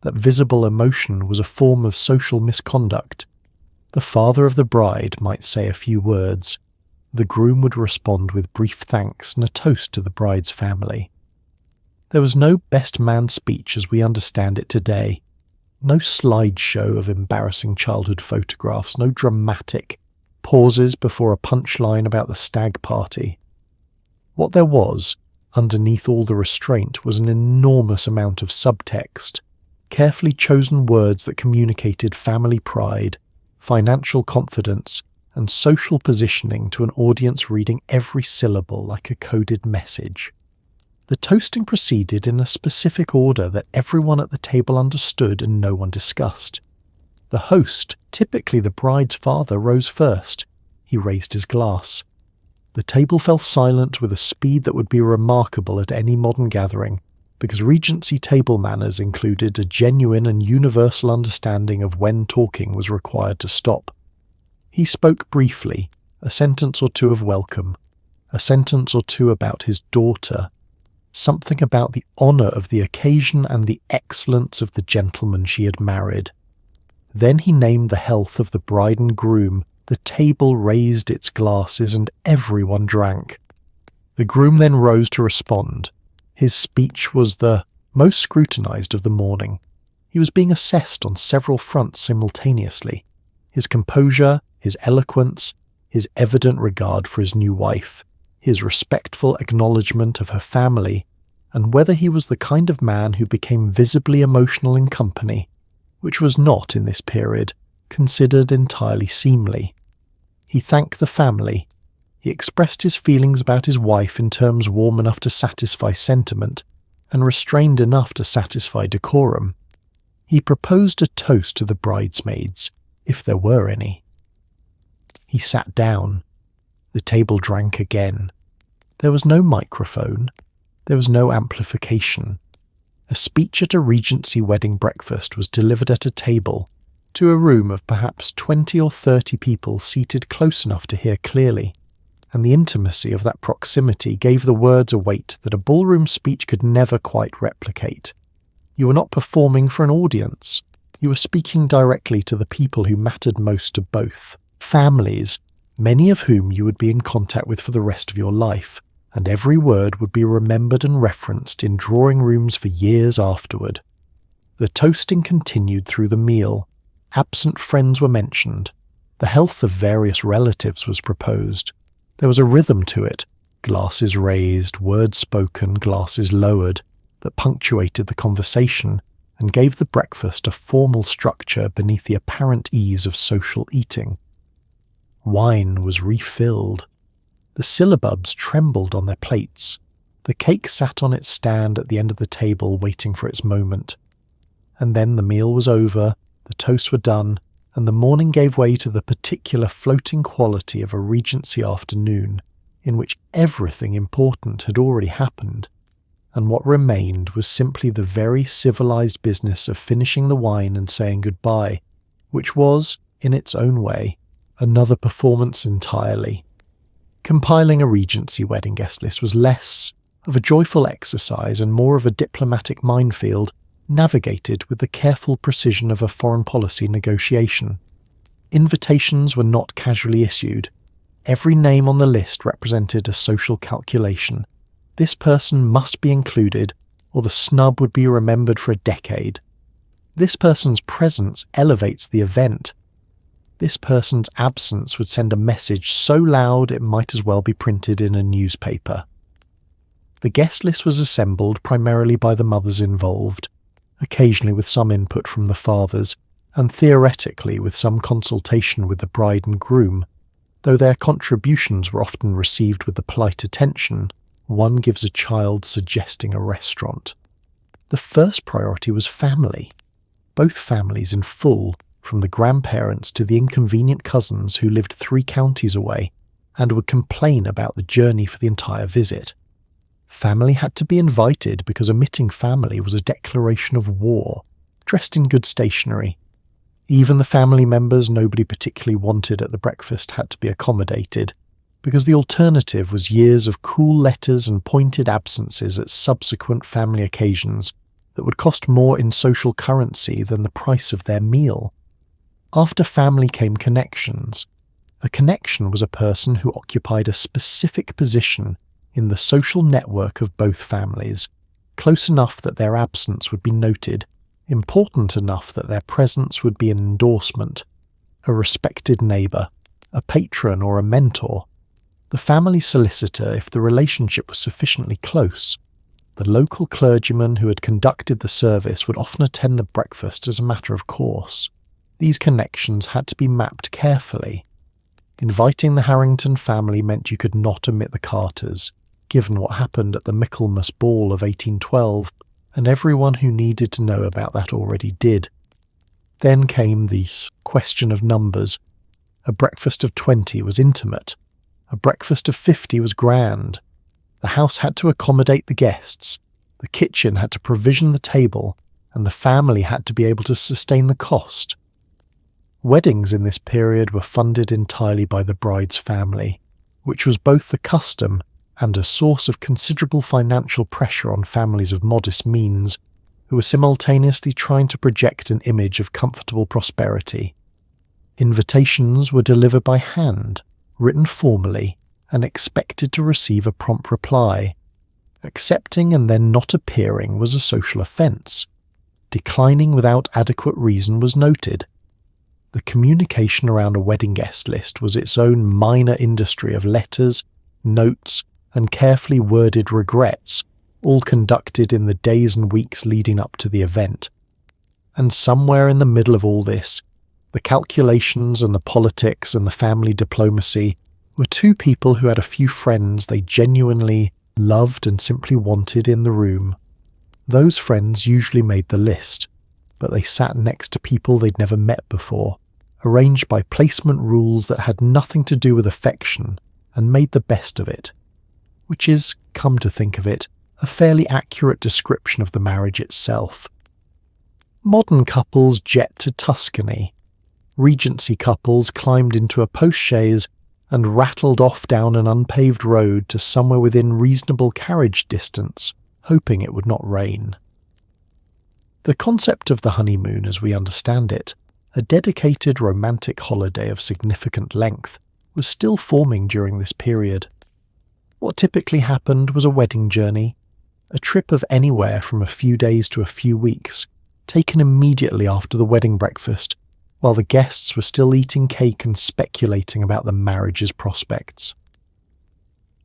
that visible emotion was a form of social misconduct. The father of the bride might say a few words. The groom would respond with brief thanks and a toast to the bride's family. There was no best man speech as we understand it today. No slideshow of embarrassing childhood photographs, no dramatic pauses before a punchline about the stag party. What there was, underneath all the restraint, was an enormous amount of subtext, carefully chosen words that communicated family pride, financial confidence, and social positioning to an audience reading every syllable like a coded message. The toasting proceeded in a specific order that everyone at the table understood and no one discussed. The host, typically the bride's father, rose first. He raised his glass. The table fell silent with a speed that would be remarkable at any modern gathering, because Regency table manners included a genuine and universal understanding of when talking was required to stop. He spoke briefly, a sentence or two of welcome, a sentence or two about his daughter, something about the honour of the occasion and the excellence of the gentleman she had married. Then he named the health of the bride and groom. The table raised its glasses and everyone drank. The groom then rose to respond. His speech was the most scrutinised of the morning. He was being assessed on several fronts simultaneously. His composure, his eloquence, his evident regard for his new wife, his respectful acknowledgement of her family, and whether he was the kind of man who became visibly emotional in company, which was not, in this period, considered entirely seemly. He thanked the family. He expressed his feelings about his wife in terms warm enough to satisfy sentiment, and restrained enough to satisfy decorum. He proposed a toast to the bridesmaids, if there were any. He sat down. The table drank again. There was no microphone. There was no amplification. A speech at a Regency wedding breakfast was delivered at a table, to a room of perhaps 20 or 30 people seated close enough to hear clearly, and the intimacy of that proximity gave the words a weight that a ballroom speech could never quite replicate. You were not performing for an audience. You were speaking directly to the people who mattered most to both. Families, many of whom you would be in contact with for the rest of your life, and every word would be remembered and referenced in drawing rooms for years afterward. The toasting continued through the meal. Absent friends were mentioned. The health of various relatives was proposed. There was a rhythm to it, glasses raised, words spoken, glasses lowered, that punctuated the conversation and gave the breakfast a formal structure beneath the apparent ease of social eating. Wine was refilled. The syllabubs trembled on their plates. The cake sat on its stand at the end of the table waiting for its moment. And then the meal was over, the toasts were done, and the morning gave way to the particular floating quality of a Regency afternoon, in which everything important had already happened, and what remained was simply the very civilized business of finishing the wine and saying goodbye, which was, in its own way, another performance entirely. Compiling a Regency wedding guest list was less of a joyful exercise and more of a diplomatic minefield, navigated with the careful precision of a foreign policy negotiation. Invitations were not casually issued. Every name on the list represented a social calculation. This person must be included, or the snub would be remembered for a decade. This person's presence elevates the event. This person's absence would send a message so loud it might as well be printed in a newspaper. The guest list was assembled primarily by the mothers involved, occasionally with some input from the fathers, and theoretically with some consultation with the bride and groom, though their contributions were often received with the polite attention one gives a child suggesting a restaurant. The first priority was family, both families in full, from the grandparents to the inconvenient cousins who lived 3 counties away and would complain about the journey for the entire visit. Family had to be invited because omitting family was a declaration of war, dressed in good stationery. Even the family members nobody particularly wanted at the breakfast had to be accommodated, because the alternative was years of cool letters and pointed absences at subsequent family occasions that would cost more in social currency than the price of their meal. After family came connections. A connection was a person who occupied a specific position in the social network of both families, close enough that their absence would be noted, important enough that their presence would be an endorsement, a respected neighbour, a patron or a mentor, the family solicitor if the relationship was sufficiently close. The local clergyman who had conducted the service would often attend the breakfast as a matter of course. These connections had to be mapped carefully. Inviting the Harrington family meant you could not omit the Carters, given what happened at the Michaelmas Ball of 1812, and everyone who needed to know about that already did. Then came the question of numbers. A breakfast of 20 was intimate. A breakfast of 50 was grand. The house had to accommodate the guests, the kitchen had to provision the table, and the family had to be able to sustain the cost. Weddings in this period were funded entirely by the bride's family, which was both the custom and a source of considerable financial pressure on families of modest means, who were simultaneously trying to project an image of comfortable prosperity. Invitations were delivered by hand, written formally, and expected to receive a prompt reply. Accepting and then not appearing was a social offence. Declining without adequate reason was noted. The communication around a wedding guest list was its own minor industry of letters, notes, and carefully worded regrets, all conducted in the days and weeks leading up to the event. And somewhere in the middle of all this, the calculations and the politics and the family diplomacy were two people who had a few friends they genuinely loved and simply wanted in the room. Those friends usually made the list, but they sat next to people they'd never met before, arranged by placement rules that had nothing to do with affection, and made the best of it. Which is, come to think of it, a fairly accurate description of the marriage itself. Modern couples jet to Tuscany. Regency couples climbed into a post-chaise and rattled off down an unpaved road to somewhere within reasonable carriage distance, hoping it would not rain. The concept of the honeymoon as we understand it, a dedicated romantic holiday of significant length, was still forming during this period. What typically happened was a wedding journey, a trip of anywhere from a few days to a few weeks, taken immediately after the wedding breakfast, while the guests were still eating cake and speculating about the marriage's prospects.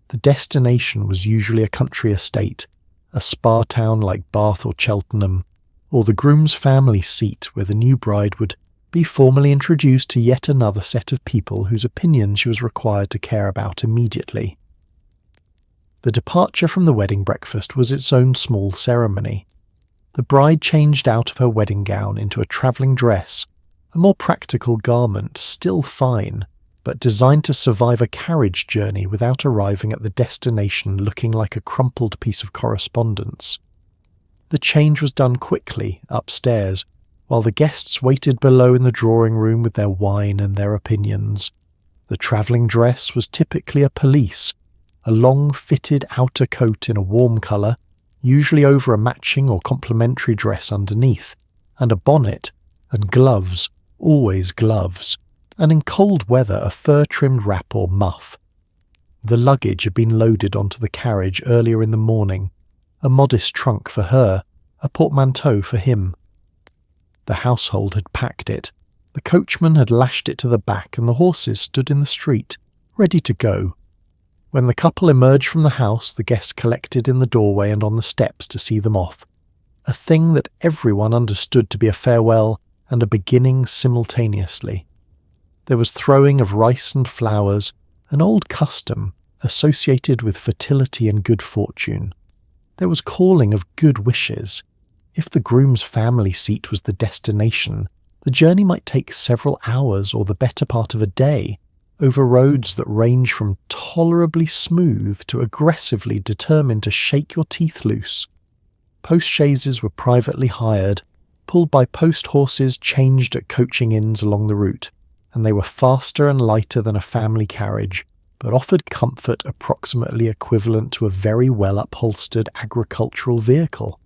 The destination was usually a country estate, a spa town like Bath or Cheltenham, or the groom's family seat where the new bride would be formally introduced to yet another set of people whose opinion she was required to care about immediately. The departure from the wedding breakfast was its own small ceremony. The bride changed out of her wedding gown into a travelling dress, a more practical garment, still fine, but designed to survive a carriage journey without arriving at the destination looking like a crumpled piece of correspondence. The change was done quickly, upstairs, while the guests waited below in the drawing room with their wine and their opinions. The travelling dress was typically a pelisse, a long fitted outer coat in a warm colour, usually over a matching or complementary dress underneath, and a bonnet, and gloves, always gloves, and in cold weather a fur-trimmed wrap or muff. The luggage had been loaded onto the carriage earlier in the morning, a modest trunk for her, a portmanteau for him. The household had packed it, the coachman had lashed it to the back, and the horses stood in the street, ready to go. When the couple emerged from the house, the guests collected in the doorway and on the steps to see them off, a thing that everyone understood to be a farewell and a beginning simultaneously. There was throwing of rice and flowers, an old custom associated with fertility and good fortune. There was calling of good wishes. If the groom's family seat was the destination, the journey might take several hours or the better part of a day, over roads that range from tolerably smooth to aggressively determined to shake your teeth loose. Post-chaises were privately hired, pulled by post horses changed at coaching inns along the route, and they were faster and lighter than a family carriage, but offered comfort approximately equivalent to a very well-upholstered agricultural vehicle.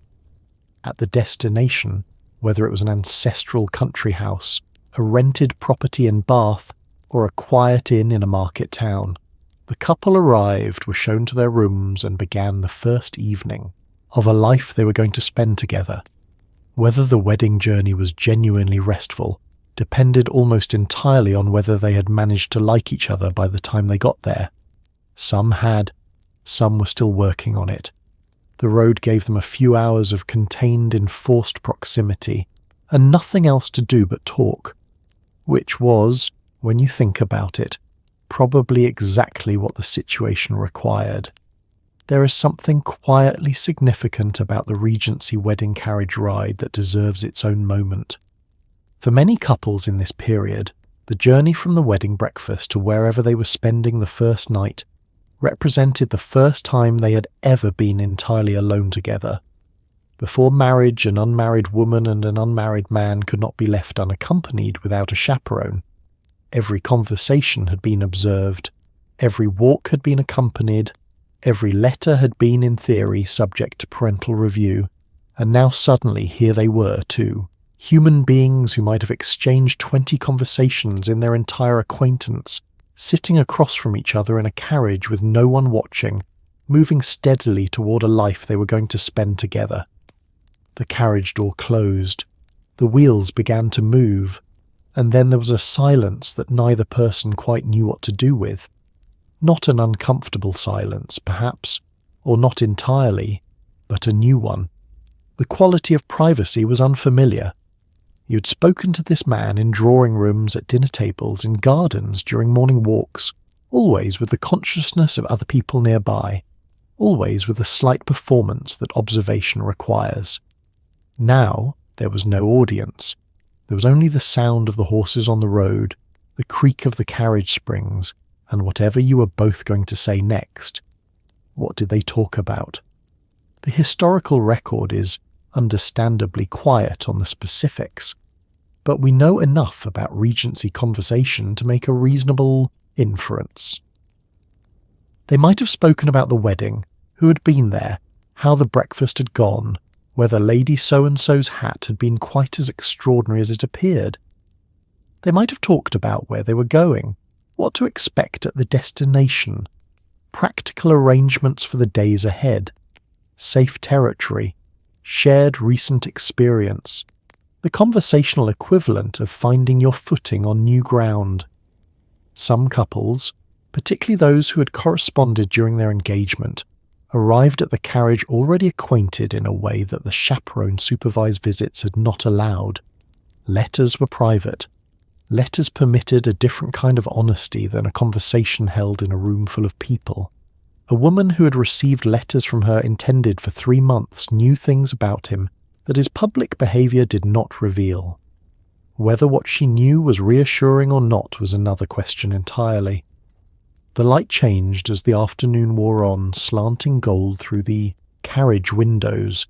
At the destination, whether it was an ancestral country house, a rented property in Bath, or a quiet inn in a market town, the couple arrived, were shown to their rooms, and began the first evening. of a life they were going to spend together. Whether the wedding journey was genuinely restful depended almost entirely on whether they had managed to like each other by the time they got there. Some had, some were still working on it. The road gave them a few hours of contained, enforced proximity, and nothing else to do but talk, which was, when you think about it, probably exactly what the situation required. There is something quietly significant about the Regency wedding carriage ride that deserves its own moment. For many couples in this period, the journey from the wedding breakfast to wherever they were spending the first night represented the first time they had ever been entirely alone together. Before marriage, an unmarried woman and an unmarried man could not be left unaccompanied without a chaperone. Every conversation had been observed, every walk had been accompanied, every letter had been, in theory, subject to parental review, and now suddenly here they were too, human beings who might have exchanged 20 conversations in their entire acquaintance, sitting across from each other in a carriage with no one watching, moving steadily toward a life they were going to spend together. The carriage door closed, the wheels began to move, and then there was a silence that neither person quite knew what to do with. Not an uncomfortable silence, perhaps, or not entirely, but a new one. The quality of privacy was unfamiliar. You had spoken to this man in drawing rooms, at dinner tables, in gardens, during morning walks, always with the consciousness of other people nearby, always with the slight performance that observation requires. Now there was no audience. There was only the sound of the horses on the road, the creak of the carriage springs, and whatever you were both going to say next. What did they talk about? The historical record is understandably quiet on the specifics, but we know enough about Regency conversation to make a reasonable inference. They might have spoken about the wedding, who had been there, how the breakfast had gone, whether Lady So-and-so's hat had been quite as extraordinary as it appeared. They might have talked about where they were going, what to expect at the destination, practical arrangements for the days ahead, safe territory, shared recent experience, the conversational equivalent of finding your footing on new ground. Some couples, particularly those who had corresponded during their engagement, arrived at the carriage already acquainted in a way that the chaperone-supervised visits had not allowed. Letters were private. Letters permitted a different kind of honesty than a conversation held in a room full of people. A woman who had received letters from her intended for 3 months knew things about him that his public behaviour did not reveal. Whether what she knew was reassuring or not was another question entirely. The light changed as the afternoon wore on, slanting gold through the carriage windows.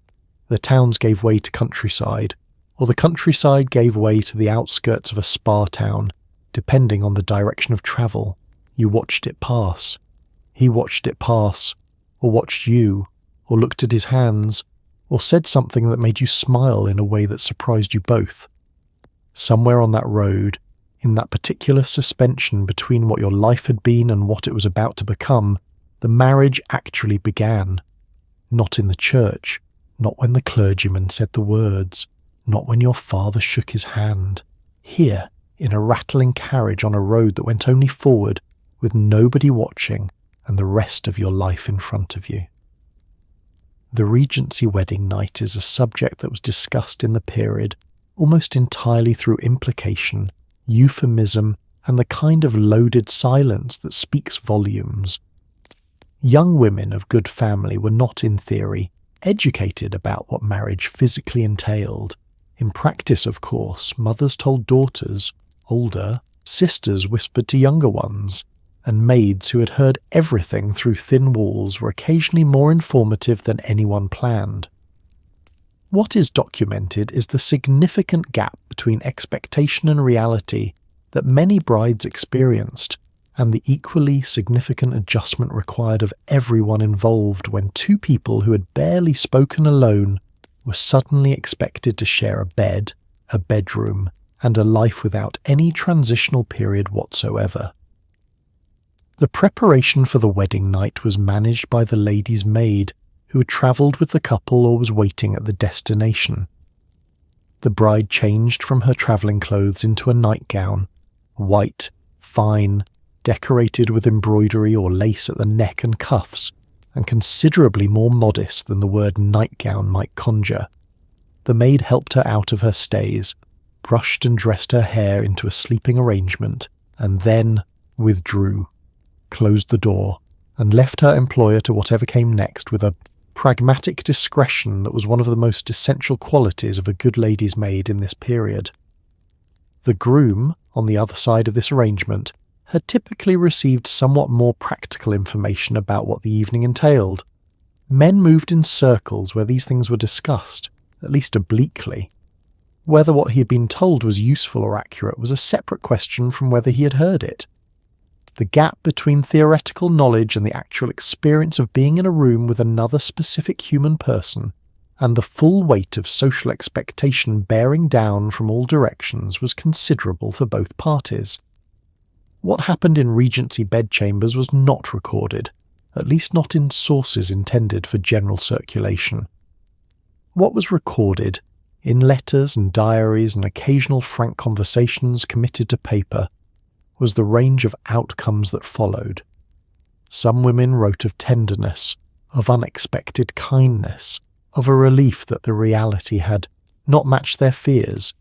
The towns gave way to countryside, or the countryside gave way to the outskirts of a spa town, depending on the direction of travel. You watched it pass. He watched it pass, or watched you, or looked at his hands, or said something that made you smile in a way that surprised you both. Somewhere on that road, in that particular suspension between what your life had been and what it was about to become, the marriage actually began. Not in the church, not when the clergyman said the words, not when your father shook his hand. Here, in a rattling carriage on a road that went only forward, with nobody watching, and the rest of your life in front of you. The Regency wedding night is a subject that was discussed in the period almost entirely through implication, euphemism, and the kind of loaded silence that speaks volumes. Young women of good family were not, in theory, educated about what marriage physically entailed. In practice, of course, mothers told daughters, older, sisters whispered to younger ones, and maids who had heard everything through thin walls were occasionally more informative than anyone planned. What is documented is the significant gap between expectation and reality that many brides experienced, and the equally significant adjustment required of everyone involved when two people who had barely spoken alone were suddenly expected to share a bed, a bedroom, and a life without any transitional period whatsoever. The preparation for the wedding night was managed by the lady's maid, who had travelled with the couple or was waiting at the destination. The bride changed from her travelling clothes into a nightgown, white, fine, decorated with embroidery or lace at the neck and cuffs, and considerably more modest than the word nightgown might conjure. The maid helped her out of her stays, brushed and dressed her hair into a sleeping arrangement, and then withdrew, closed the door, and left her employer to whatever came next with a pragmatic discretion that was one of the most essential qualities of a good lady's maid in this period. The groom, on the other side of this arrangement, had typically received somewhat more practical information about what the evening entailed. Men moved in circles where these things were discussed, at least obliquely. Whether what he had been told was useful or accurate was a separate question from whether he had heard it. The gap between theoretical knowledge and the actual experience of being in a room with another specific human person, and the full weight of social expectation bearing down from all directions, was considerable for both parties. What happened in Regency bedchambers was not recorded, at least not in sources intended for general circulation. What was recorded, in letters and diaries and occasional frank conversations committed to paper, was the range of outcomes that followed. Some women wrote of tenderness, of unexpected kindness, of a relief that the reality had not matched their fears.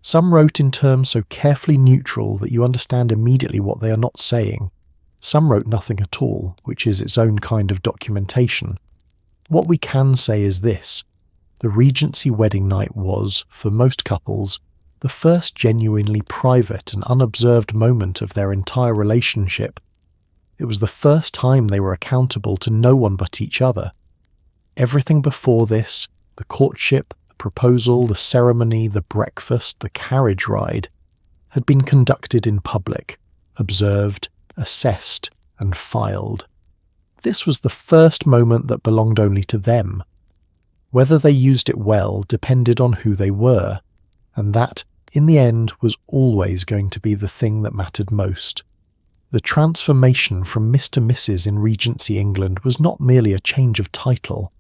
Some wrote in terms so carefully neutral that you understand immediately what they are not saying. Some wrote nothing at all, which is its own kind of documentation. What we can say is this: the Regency wedding night was, for most couples, the first genuinely private and unobserved moment of their entire relationship. It was the first time they were accountable to no one but each other. Everything before this, the courtship, the proposal, the ceremony, the breakfast, the carriage ride, had been conducted in public, observed, assessed, and filed. This was the first moment that belonged only to them. Whether they used it well depended on who they were, and that, in the end, was always going to be the thing that mattered most. The transformation from Mr. to Mrs. in Regency England was not merely a change of title.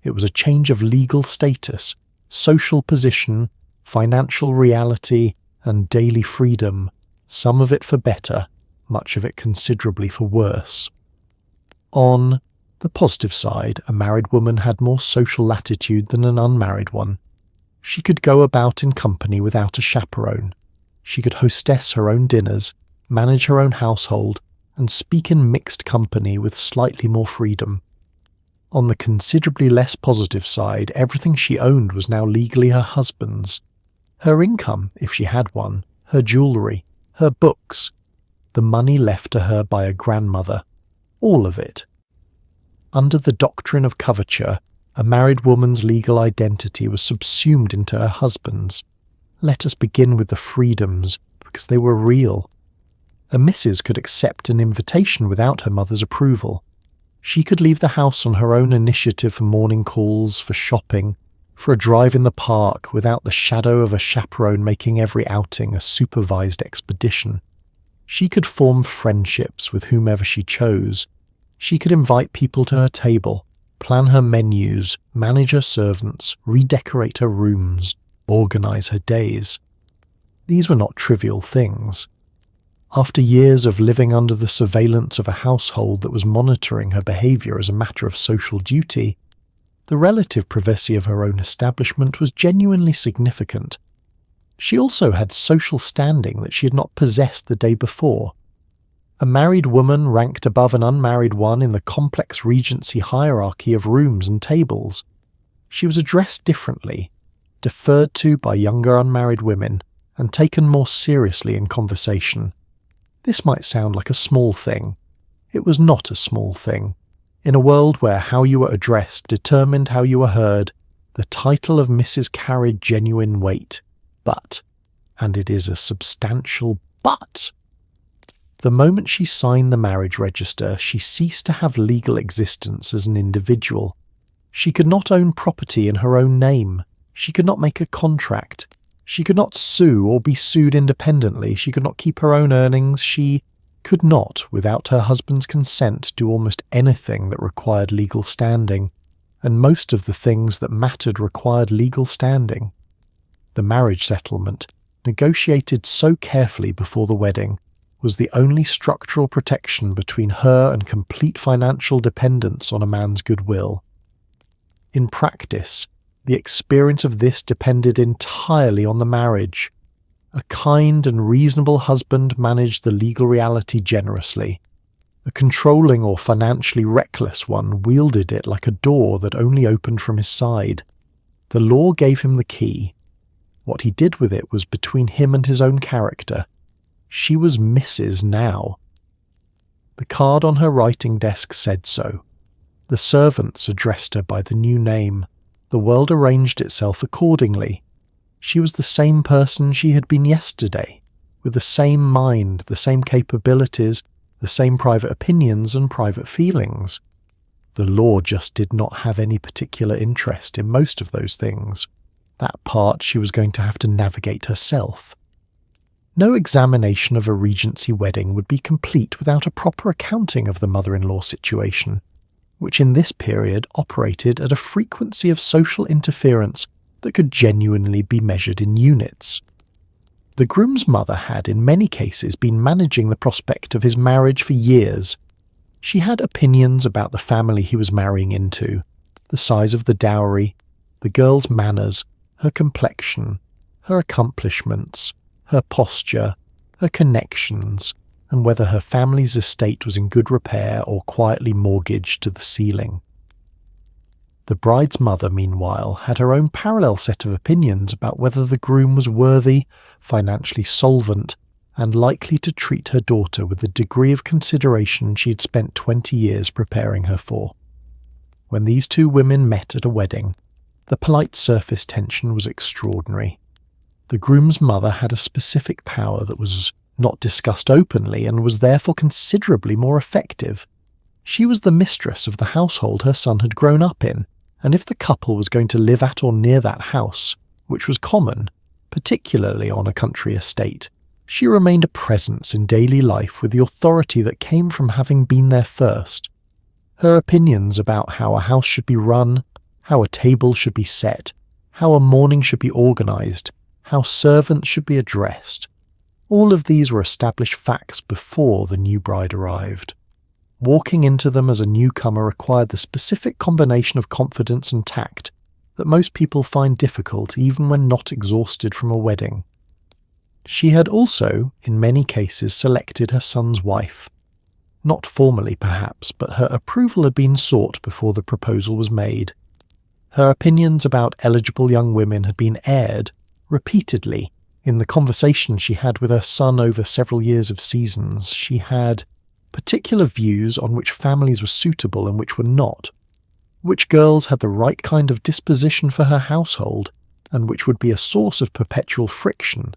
It was a change of legal status, social position, financial reality, and daily freedom, some of it for better, much of it considerably for worse. On the positive side, a married woman had more social latitude than an unmarried one. She could go about in company without a chaperone. She could hostess her own dinners, manage her own household, and speak in mixed company with slightly more freedom. On the considerably less positive side, everything she owned was now legally her husband's. Her income, if she had one, her jewellery, her books, the money left to her by a grandmother, all of it. Under the doctrine of coverture, a married woman's legal identity was subsumed into her husband's. Let us begin with the freedoms, because they were real. A Mrs. could accept an invitation without her mother's approval. She could leave the house on her own initiative for morning calls, for shopping, for a drive in the park, without the shadow of a chaperone making every outing a supervised expedition. She could form friendships with whomever she chose. She could invite people to her table, plan her menus, manage her servants, redecorate her rooms, organise her days. These were not trivial things. After years of living under the surveillance of a household that was monitoring her behaviour as a matter of social duty, the relative privacy of her own establishment was genuinely significant. She also had social standing that she had not possessed the day before. A married woman ranked above an unmarried one in the complex Regency hierarchy of rooms and tables. She was addressed differently, deferred to by younger unmarried women, and taken more seriously in conversation. This might sound like a small thing. It was not a small thing. In a world where how you were addressed determined how you were heard, the title of Mrs. carried genuine weight. But, and it is a substantial but, the moment she signed the marriage register, she ceased to have legal existence as an individual. She could not own property in her own name. She could not make a contract. She could not sue or be sued independently. She could not keep her own earnings. She could not, without her husband's consent, do almost anything that required legal standing. and most of the things that mattered required legal standing. The marriage settlement, negotiated so carefully before the wedding, was the only structural protection between her and complete financial dependence on a man's goodwill. In practice, the experience of this depended entirely on the marriage. A kind and reasonable husband managed the legal reality generously. A controlling or financially reckless one wielded it like a door that only opened from his side. The law gave him the key. What he did with it was between him and his own character. She was Mrs. now. The card on her writing desk said so. The servants addressed her by the new name. The world arranged itself accordingly. She was the same person she had been yesterday, with the same mind, the same capabilities, the same private opinions and private feelings. The law just did not have any particular interest in most of those things. That part she was going to have to navigate herself. No examination of a Regency wedding would be complete without a proper accounting of the mother-in-law situation, which in this period operated at a frequency of social interference that could genuinely be measured in units. The groom's mother had, in many cases, been managing the prospect of his marriage for years. She had opinions about the family he was marrying into, the size of the dowry, the girl's manners, her complexion, her accomplishments, her posture, her connections, and whether her family's estate was in good repair or quietly mortgaged to the ceiling. The bride's mother, meanwhile, had her own parallel set of opinions about whether the groom was worthy, financially solvent, and likely to treat her daughter with the degree of consideration she had spent 20 years preparing her for. When these two women met at a wedding, the polite surface tension was extraordinary. The groom's mother had a specific power that was not discussed openly and was therefore considerably more effective. She was the mistress of the household her son had grown up in, and if the couple was going to live at or near that house, which was common, particularly on a country estate, she remained a presence in daily life with the authority that came from having been there first. Her opinions about how a house should be run, how a table should be set, how a morning should be organised, how servants should be addressed, all of these were established facts before the new bride arrived. Walking into them as a newcomer required the specific combination of confidence and tact that most people find difficult even when not exhausted from a wedding. She had also, in many cases, selected her son's wife. Not formally, perhaps, but her approval had been sought before the proposal was made. Her opinions about eligible young women had been aired, repeatedly, in the conversation she had with her son over several years of seasons. She had particular views on which families were suitable and which were not, which girls had the right kind of disposition for her household, and which would be a source of perpetual friction.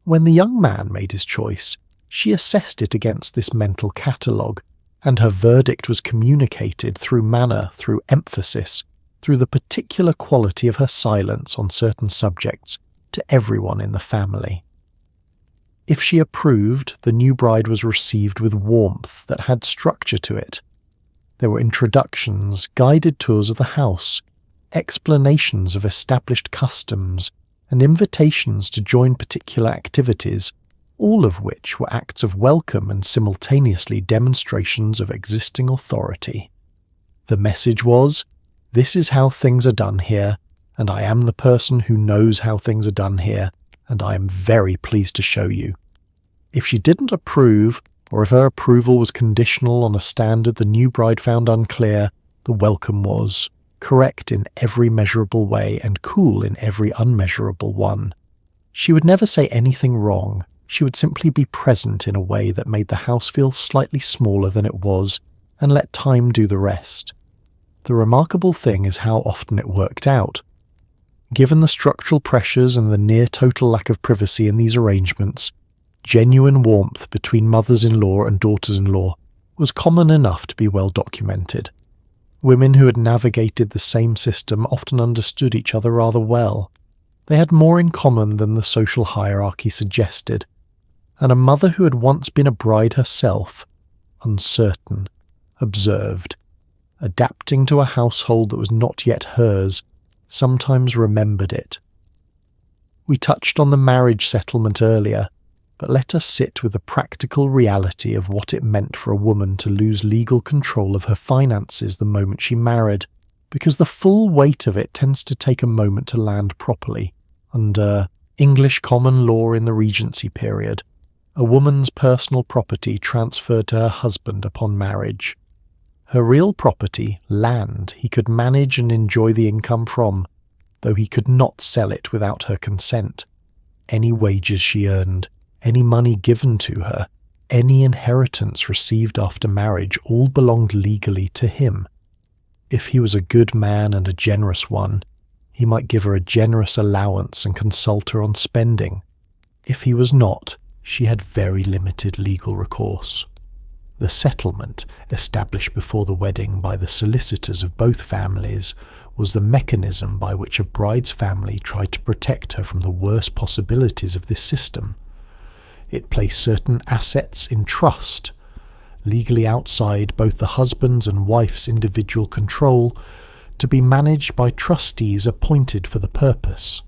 When the young man made his choice, she assessed it against this mental catalogue, and her verdict was communicated through manner, through emphasis, through the particular quality of her silence on certain subjects to everyone in the family. If she approved, the new bride was received with warmth that had structure to it. There were introductions, guided tours of the house, explanations of established customs, and invitations to join particular activities, all of which were acts of welcome and simultaneously demonstrations of existing authority. The message was, "This is how things are done here, and I am the person who knows how things are done here, and I am very pleased to show you." If she didn't approve, or if her approval was conditional on a standard the new bride found unclear, the welcome was correct in every measurable way and cool in every unmeasurable one. She would never say anything wrong. She would simply be present in a way that made the house feel slightly smaller than it was, and let time do the rest. The remarkable thing is how often it worked out. Given the structural pressures and the near-total lack of privacy in these arrangements, genuine warmth between mothers-in-law and daughters-in-law was common enough to be well documented. Women who had navigated the same system often understood each other rather well. They had more in common than the social hierarchy suggested, and a mother who had once been a bride herself, uncertain, observed, adapting to a household that was not yet hers, sometimes remembered it. We touched on the marriage settlement earlier, but let us sit with the practical reality of what it meant for a woman to lose legal control of her finances the moment she married, because the full weight of it tends to take a moment to land properly. Under English common law in the Regency period, a woman's personal property transferred to her husband upon marriage. Her real property, land, he could manage and enjoy the income from, though he could not sell it without her consent. Any wages she earned, any money given to her, any inheritance received after marriage all belonged legally to him. If he was a good man and a generous one, he might give her a generous allowance and consult her on spending. If he was not, she had very limited legal recourse. The settlement, established before the wedding by the solicitors of both families, was the mechanism by which a bride's family tried to protect her from the worst possibilities of this system. It placed certain assets in trust, legally outside both the husband's and wife's individual control, to be managed by trustees appointed for the purpose.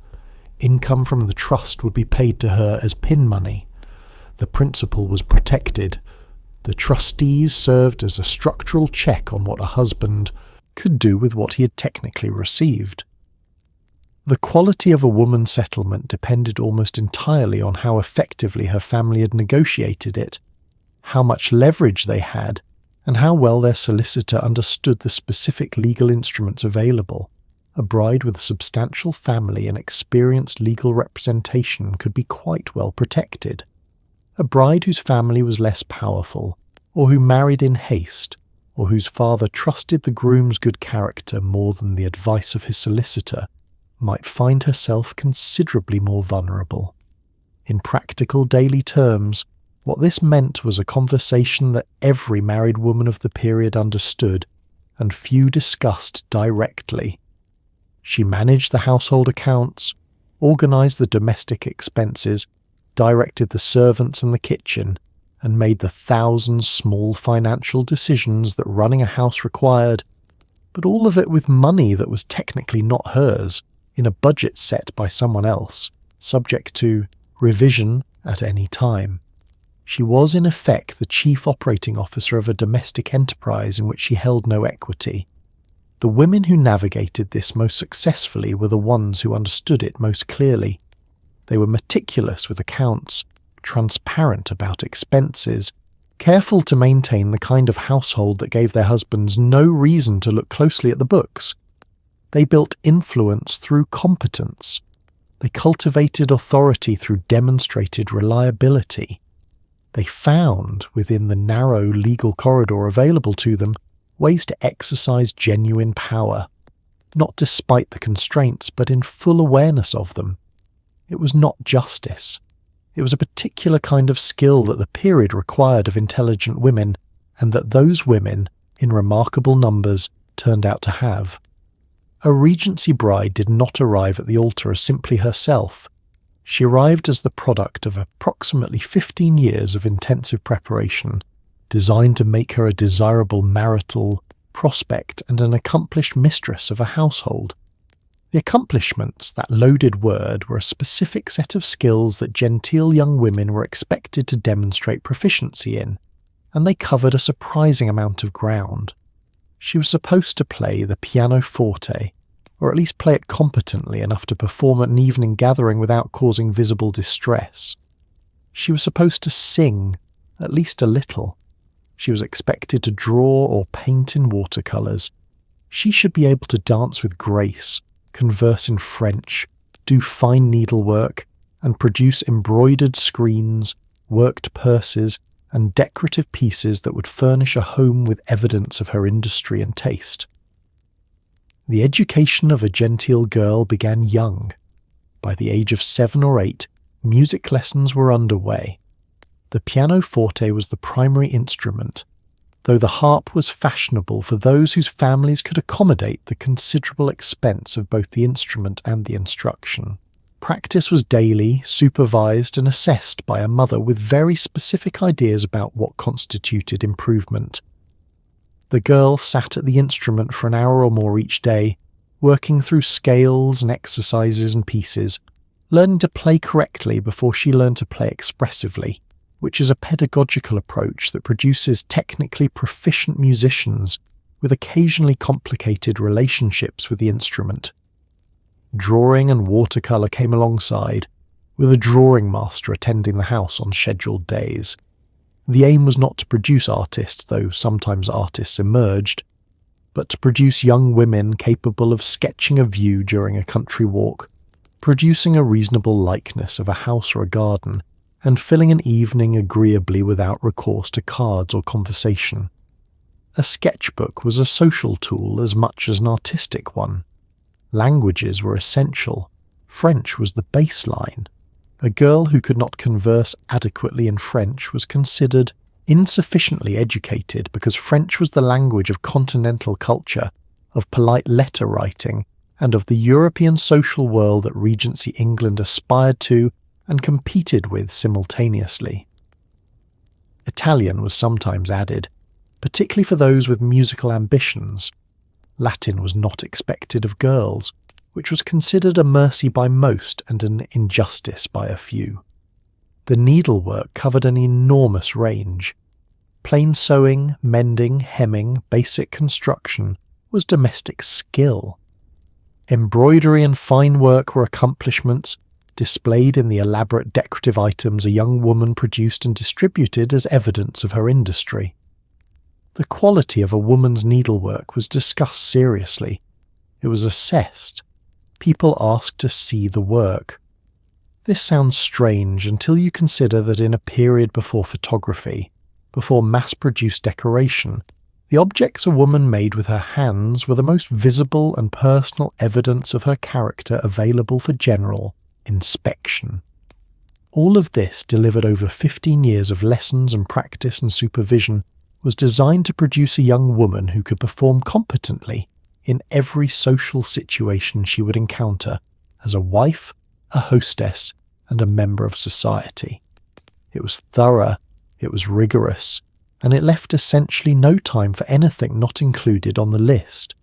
Income from the trust would be paid to her as pin money. The principal was protected. The trustees served as a structural check on what a husband could do with what he had technically received. The quality of a woman's settlement depended almost entirely on how effectively her family had negotiated it, how much leverage they had, and how well their solicitor understood the specific legal instruments available. A bride with a substantial family and experienced legal representation could be quite well protected. A bride whose family was less powerful, or who married in haste, or whose father trusted the groom's good character more than the advice of his solicitor, might find herself considerably more vulnerable. In practical daily terms, what this meant was a conversation that every married woman of the period understood, and few discussed directly. She managed the household accounts, organised the domestic expenses, directed the servants and the kitchen, and made the thousand small financial decisions that running a house required, but all of it with money that was technically not hers, in a budget set by someone else, subject to revision at any time. She was in effect the chief operating officer of a domestic enterprise in which she held no equity. The women who navigated this most successfully were the ones who understood it most clearly. They were meticulous with accounts, transparent about expenses, careful to maintain the kind of household that gave their husbands no reason to look closely at the books. They built influence through competence. They cultivated authority through demonstrated reliability. They found, within the narrow legal corridor available to them, ways to exercise genuine power, not despite the constraints, but in full awareness of them. It was not justice. It was a particular kind of skill that the period required of intelligent women, and that those women, in remarkable numbers, turned out to have. A Regency bride did not arrive at the altar as simply herself. She arrived as the product of approximately 15 years of intensive preparation, designed to make her a desirable marital prospect and an accomplished mistress of a household. The accomplishments, that loaded word, were a specific set of skills that genteel young women were expected to demonstrate proficiency in, and they covered a surprising amount of ground. She was supposed to play the pianoforte, or at least play it competently enough to perform at an evening gathering without causing visible distress. She was supposed to sing, at least a little. She was expected to draw or paint in watercolours. She should be able to dance with grace, converse in French, do fine needlework, and produce embroidered screens, worked purses, and decorative pieces that would furnish a home with evidence of her industry and taste. The education of a genteel girl began young. By the age of 7 or 8, music lessons were underway. The pianoforte was the primary instrument, though the harp was fashionable for those whose families could accommodate the considerable expense of both the instrument and the instruction. Practice was daily, supervised and assessed by a mother with very specific ideas about what constituted improvement. The girl sat at the instrument for an hour or more each day, working through scales and exercises and pieces, learning to play correctly before she learned to play expressively, which is a pedagogical approach that produces technically proficient musicians with occasionally complicated relationships with the instrument. Drawing and watercolour came alongside, with a drawing master attending the house on scheduled days. The aim was not to produce artists, though sometimes artists emerged, but to produce young women capable of sketching a view during a country walk, producing a reasonable likeness of a house or a garden, and filling an evening agreeably without recourse to cards or conversation. A sketchbook was a social tool as much as an artistic one. Languages were essential. French was the baseline. A girl who could not converse adequately in French was considered insufficiently educated because French was the language of continental culture, of polite letter writing, and of the European social world that Regency England aspired to and competed with simultaneously. Italian was sometimes added, particularly for those with musical ambitions. Latin was not expected of girls, which was considered a mercy by most and an injustice by a few. The needlework covered an enormous range. Plain sewing, mending, hemming, basic construction was domestic skill. Embroidery and fine work were accomplishments displayed in the elaborate decorative items a young woman produced and distributed as evidence of her industry. The quality of a woman's needlework was discussed seriously. It was assessed. People asked to see the work. This sounds strange until you consider that in a period before photography, before mass-produced decoration, the objects a woman made with her hands were the most visible and personal evidence of her character available for general inspection. All of this, delivered over 15 years of lessons and practice and supervision, was designed to produce a young woman who could perform competently in every social situation she would encounter as a wife, a hostess, and a member of society. It was thorough, it was rigorous, and it left essentially no time for anything not included on the list.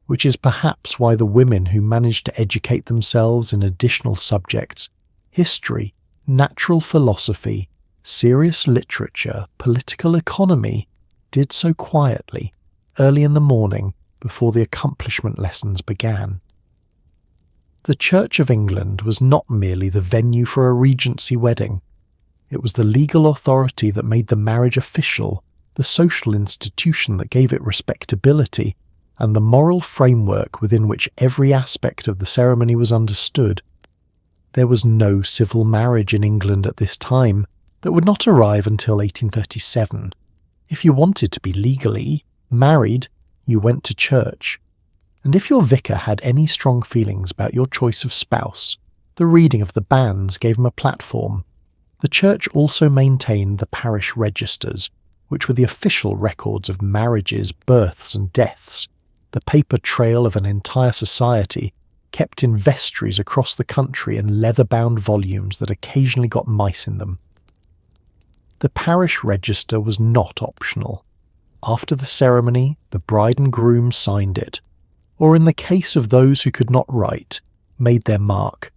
Which is perhaps why the women who managed to educate themselves in additional subjects, history, natural philosophy, serious literature, political economy, did so quietly, early in the morning, before the accomplishment lessons began. The Church of England was not merely the venue for a Regency wedding. It was the legal authority that made the marriage official, the social institution that gave it respectability, and the moral framework within which every aspect of the ceremony was understood. There was no civil marriage in England at this time that would not arrive until 1837. If you wanted to be legally married, you went to church. And if your vicar had any strong feelings about your choice of spouse, the reading of the banns gave him a platform. The church also maintained the parish registers, which were the official records of marriages, births and deaths, the paper trail of an entire society, kept in vestries across the country in leather-bound volumes that occasionally got mice in them. The parish register was not optional. After the ceremony, the bride and groom signed it, or in the case of those who could not write, made their mark.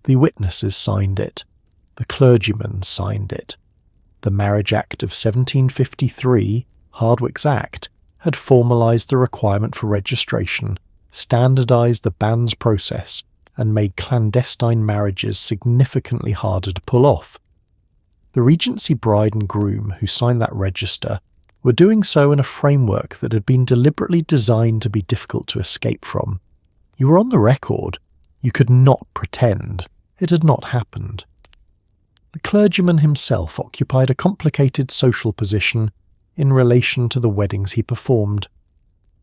The witnesses signed it. The clergyman signed it. The Marriage Act of 1753, Hardwicke's Act, had formalised the requirement for registration, standardised the banns process, and made clandestine marriages significantly harder to pull off. The Regency bride and groom who signed that register were doing so in a framework that had been deliberately designed to be difficult to escape from. You were on the record. You could not pretend. It had not happened. The clergyman himself occupied a complicated social position in relation to the weddings he performed.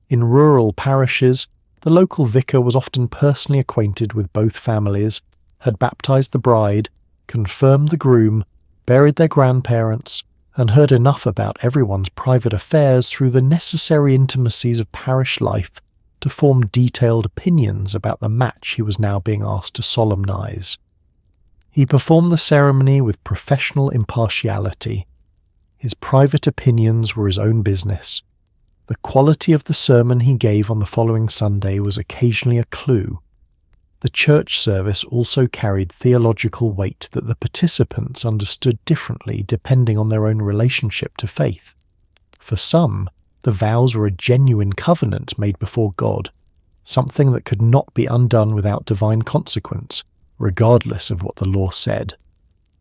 In rural parishes, the local vicar was often personally acquainted with both families, had baptised the bride, confirmed the groom, buried their grandparents, and heard enough about everyone's private affairs through the necessary intimacies of parish life to form detailed opinions about the match he was now being asked to solemnise. He performed the ceremony with professional impartiality. His private opinions were his own business. The quality of the sermon he gave on the following Sunday was occasionally a clue. The church service also carried theological weight that the participants understood differently depending on their own relationship to faith. For some, the vows were a genuine covenant made before God, something that could not be undone without divine consequence, regardless of what the law said.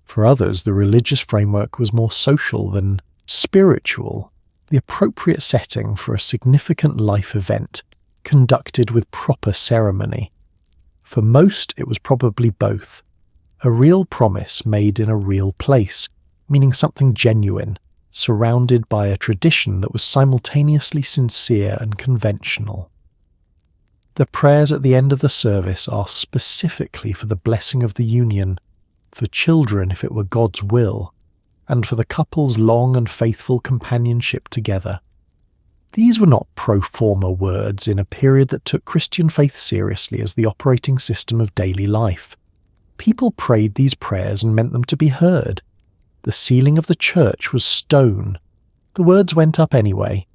For others, the religious framework was more social than spiritual, the appropriate setting for a significant life event, conducted with proper ceremony. For most, it was probably both. A real promise made in a real place, meaning something genuine, surrounded by a tradition that was simultaneously sincere and conventional. The prayers at the end of the service asked specifically for the blessing of the union, for children if it were God's will, and for the couple's long and faithful companionship together. These were not pro forma words in a period that took Christian faith seriously as the operating system of daily life. People prayed these prayers and meant them to be heard. The ceiling of the church was stone. The words went up anyway.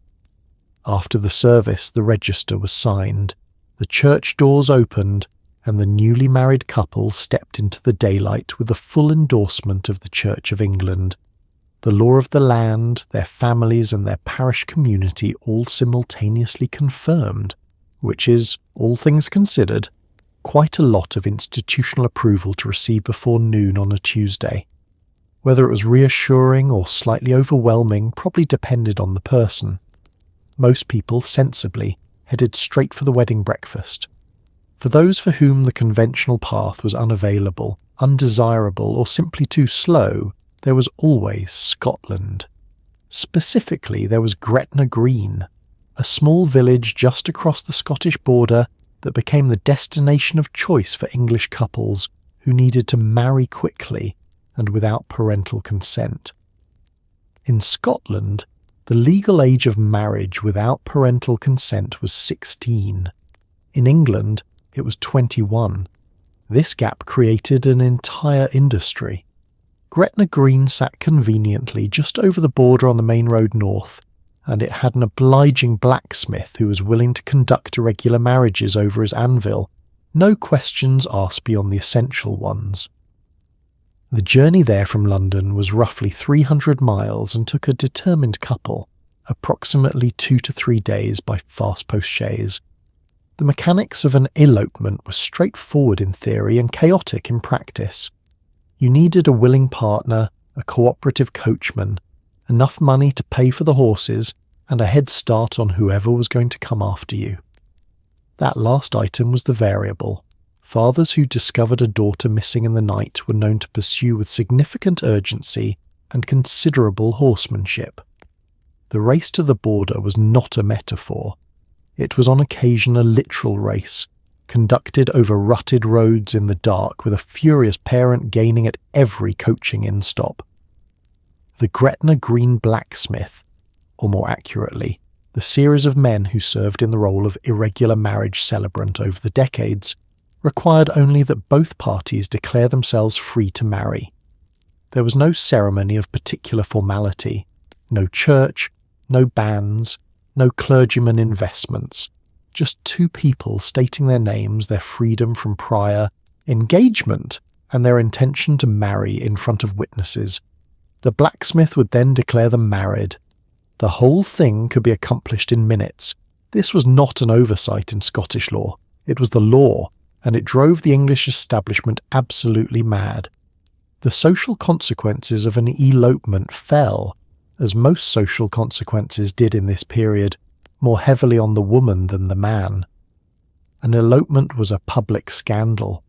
After the service, the register was signed, the church doors opened, and the newly married couple stepped into the daylight with the full endorsement of the Church of England. The law of the land, their families and their parish community all simultaneously confirmed, which is, all things considered, quite a lot of institutional approval to receive before noon on a Tuesday. Whether it was reassuring or slightly overwhelming probably depended on the person. Most people, sensibly, headed straight for the wedding breakfast. For those for whom the conventional path was unavailable, undesirable, or simply too slow, there was always Scotland. Specifically, there was Gretna Green, a small village just across the Scottish border that became the destination of choice for English couples who needed to marry quickly and without parental consent. In Scotland, the legal age of marriage without parental consent was 16. In England, it was 21. This gap created an entire industry. Gretna Green sat conveniently just over the border on the main road north, and it had an obliging blacksmith who was willing to conduct irregular marriages over his anvil, no questions asked beyond the essential ones. The journey there from London was roughly 300 miles and took a determined couple, approximately 2 to 3 days by fast post-chaise. The mechanics of an elopement were straightforward in theory and chaotic in practice. You needed a willing partner, a cooperative coachman, enough money to pay for the horses, and a head start on whoever was going to come after you. That last item was the variable. Fathers who discovered a daughter missing in the night were known to pursue with significant urgency and considerable horsemanship. The race to the border was not a metaphor. It was on occasion a literal race, conducted over rutted roads in the dark with a furious parent gaining at every coaching-in stop. The Gretna Green blacksmith, or more accurately, the series of men who served in the role of irregular marriage celebrant over the decades, required only that both parties declare themselves free to marry. There was no ceremony of particular formality, no church, no banns, no clergyman investments, just two people stating their names, their freedom from prior engagement, and their intention to marry in front of witnesses. The blacksmith would then declare them married. The whole thing could be accomplished in minutes. This was not an oversight in Scottish law. It was the law, and it drove the English establishment absolutely mad. The social consequences of an elopement fell, as most social consequences did in this period, more heavily on the woman than the man. An elopement was a public scandal.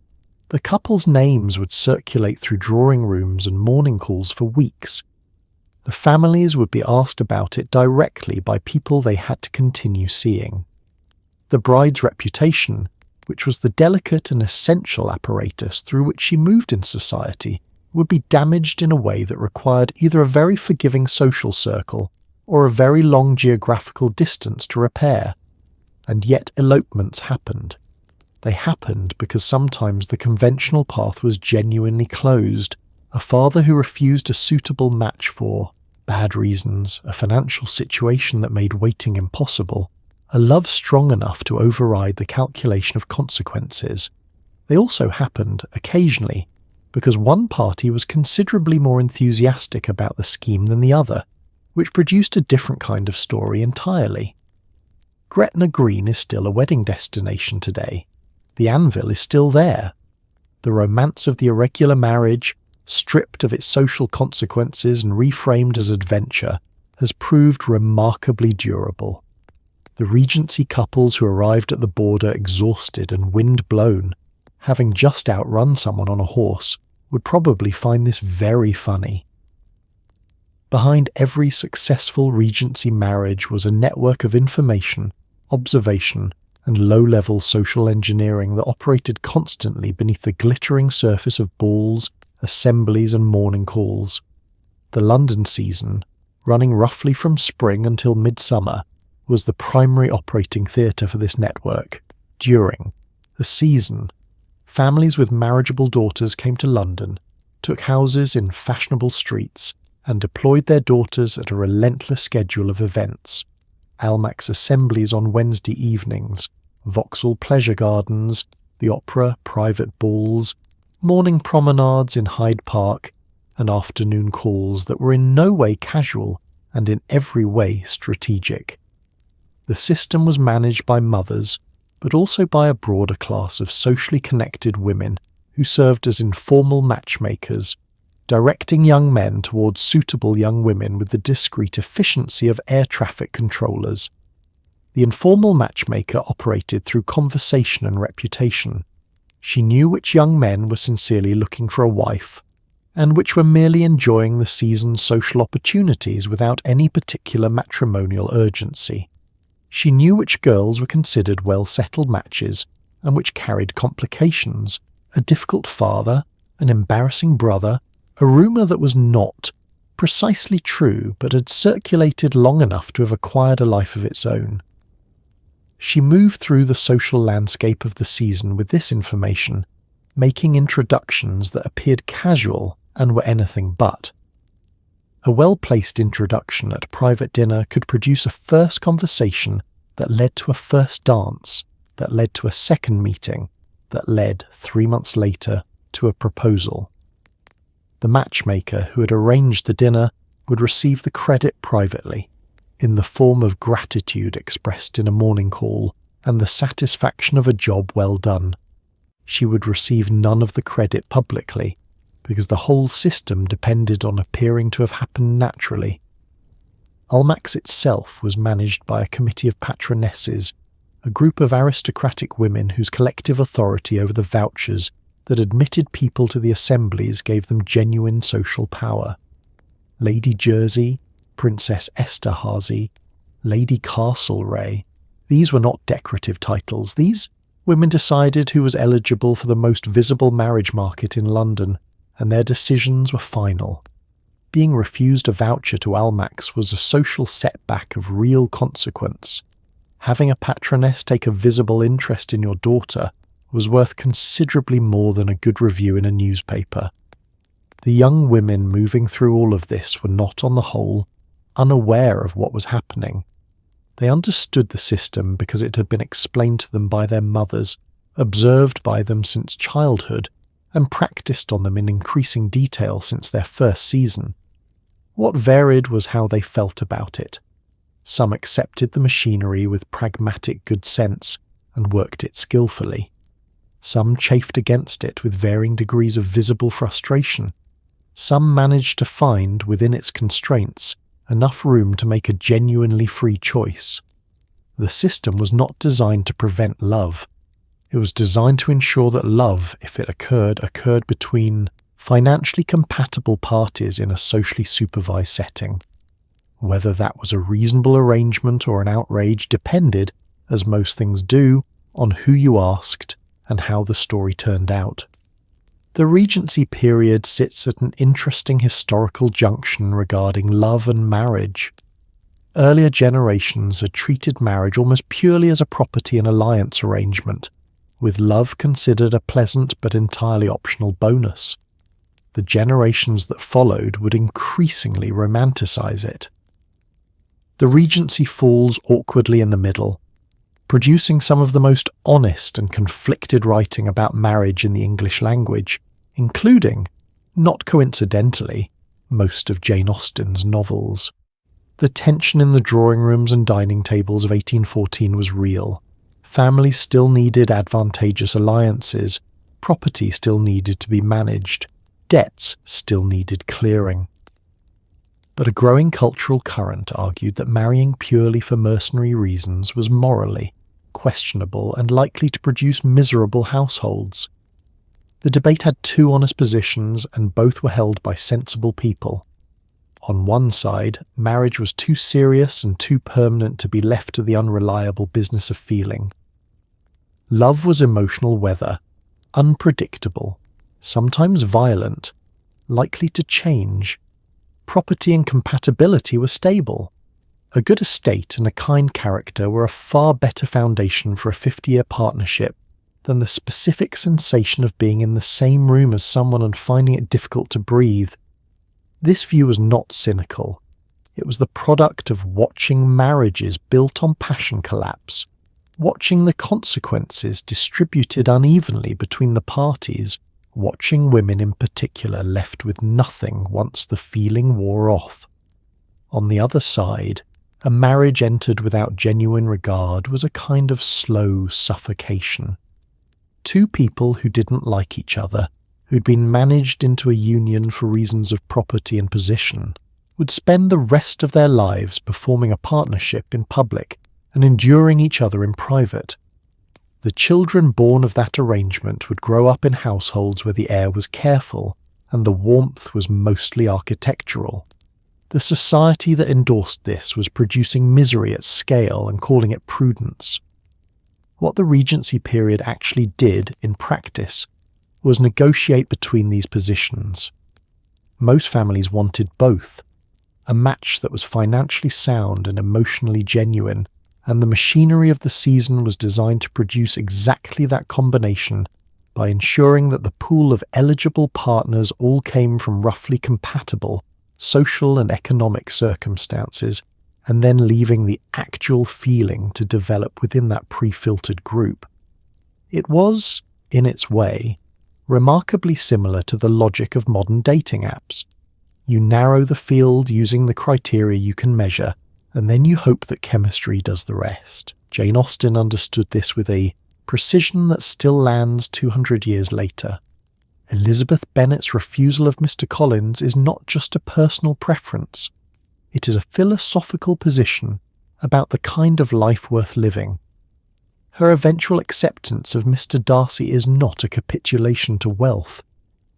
The couple's names would circulate through drawing rooms and morning calls for weeks. The families would be asked about it directly by people they had to continue seeing. The bride's reputation, which was the delicate and essential apparatus through which she moved in society, would be damaged in a way that required either a very forgiving social circle or a very long geographical distance to repair. And yet elopements happened. They happened because sometimes the conventional path was genuinely closed, a father who refused a suitable match for, bad reasons, a financial situation that made waiting impossible, a love strong enough to override the calculation of consequences. They also happened, occasionally, because one party was considerably more enthusiastic about the scheme than the other, which produced a different kind of story entirely. Gretna Green is still a wedding destination today. The anvil is still there. The romance of the irregular marriage, stripped of its social consequences and reframed as adventure, has proved remarkably durable. The Regency couples who arrived at the border exhausted and wind-blown, having just outrun someone on a horse, would probably find this very funny. Behind every successful Regency marriage was a network of information, observation, and low-level social engineering that operated constantly beneath the glittering surface of balls, assemblies, and morning calls. The London season, running roughly from spring until midsummer, was the primary operating theatre for this network. During the season, families with marriageable daughters came to London, took houses in fashionable streets, and deployed their daughters at a relentless schedule of events. Almack's assemblies on Wednesday evenings, Vauxhall pleasure gardens, the opera, private balls, morning promenades in Hyde Park, and afternoon calls that were in no way casual and in every way strategic. The system was managed by mothers, but also by a broader class of socially connected women who served as informal matchmakers, directing young men towards suitable young women with the discreet efficiency of air traffic controllers. The informal matchmaker operated through conversation and reputation. She knew which young men were sincerely looking for a wife, and which were merely enjoying the season's social opportunities without any particular matrimonial urgency. She knew which girls were considered well-settled matches, and which carried complications, a difficult father, an embarrassing brother, a rumour that was not precisely true but had circulated long enough to have acquired a life of its own. She moved through the social landscape of the season with this information, making introductions that appeared casual and were anything but. A well-placed introduction at a private dinner could produce a first conversation that led to a first dance, that led to a second meeting, that led, 3 months later, to a proposal. The matchmaker who had arranged the dinner would receive the credit privately, in the form of gratitude expressed in a morning call and the satisfaction of a job well done. She would receive none of the credit publicly, because the whole system depended on appearing to have happened naturally. Almack's itself was managed by a committee of patronesses, a group of aristocratic women whose collective authority over the vouchers that admitted people to the assemblies gave them genuine social power. Lady Jersey, Princess Esterhazy, Lady Castlereagh, these were not decorative titles. These women decided who was eligible for the most visible marriage market in London, and their decisions were final. Being refused a voucher to Almack's was a social setback of real consequence. Having a patroness take a visible interest in your daughter was worth considerably more than a good review in a newspaper. The young women moving through all of this were not, on the whole, unaware of what was happening. They understood the system because it had been explained to them by their mothers, observed by them since childhood, and practiced on them in increasing detail since their first season. What varied was how they felt about it. Some accepted the machinery with pragmatic good sense and worked it skillfully. Some chafed against it with varying degrees of visible frustration. Some managed to find, within its constraints, enough room to make a genuinely free choice. The system was not designed to prevent love. It was designed to ensure that love, if it occurred between financially compatible parties in a socially supervised setting. Whether that was a reasonable arrangement or an outrage depended, as most things do, on who you asked and how the story turned out. The Regency period sits at an interesting historical junction regarding love and marriage. Earlier generations had treated marriage almost purely as a property and alliance arrangement, with love considered a pleasant but entirely optional bonus. the generations that followed would increasingly romanticize it. The Regency falls awkwardly in the middle, producing some of the most honest and conflicted writing about marriage in the English language, including, not coincidentally, most of Jane Austen's novels. The tension in the drawing rooms and dining tables of 1814 was real. Families still needed advantageous alliances, property still needed to be managed, debts still needed clearing. But a growing cultural current argued that marrying purely for mercenary reasons was morally questionable and likely to produce miserable households. The debate had two honest positions, and both were held by sensible people. On one side, marriage was too serious and too permanent to be left to the unreliable business of feeling. Love was emotional weather, unpredictable, sometimes violent, likely to change. Property and compatibility were stable. A good estate and a kind character were a far better foundation for a 50-year partnership than the specific sensation of being in the same room as someone and finding it difficult to breathe. This view was not cynical. It was the product of watching marriages built on passion collapse, watching the consequences distributed unevenly between the parties, watching women in particular left with nothing once the feeling wore off. On the other side, a marriage entered without genuine regard was a kind of slow suffocation. Two people who didn't like each other, who'd been managed into a union for reasons of property and position, would spend the rest of their lives performing a partnership in public and enduring each other in private. The children born of that arrangement would grow up in households where the air was careful and the warmth was mostly architectural. The society that endorsed this was producing misery at scale and calling it prudence. What the Regency period actually did, in practice, was negotiate between these positions. Most families wanted both, a match that was financially sound and emotionally genuine, and the machinery of the season was designed to produce exactly that combination by ensuring that the pool of eligible partners all came from roughly compatible social and economic circumstances, and then leaving the actual feeling to develop within that pre-filtered group. It was, in its way, remarkably similar to the logic of modern dating apps. You narrow the field using the criteria you can measure, and then you hope that chemistry does the rest. Jane Austen understood this with a precision that still lands 200 years later. Elizabeth Bennet's refusal of Mr. Collins is not just a personal preference. It is a philosophical position about the kind of life worth living. Her eventual acceptance of Mr. Darcy is not a capitulation to wealth.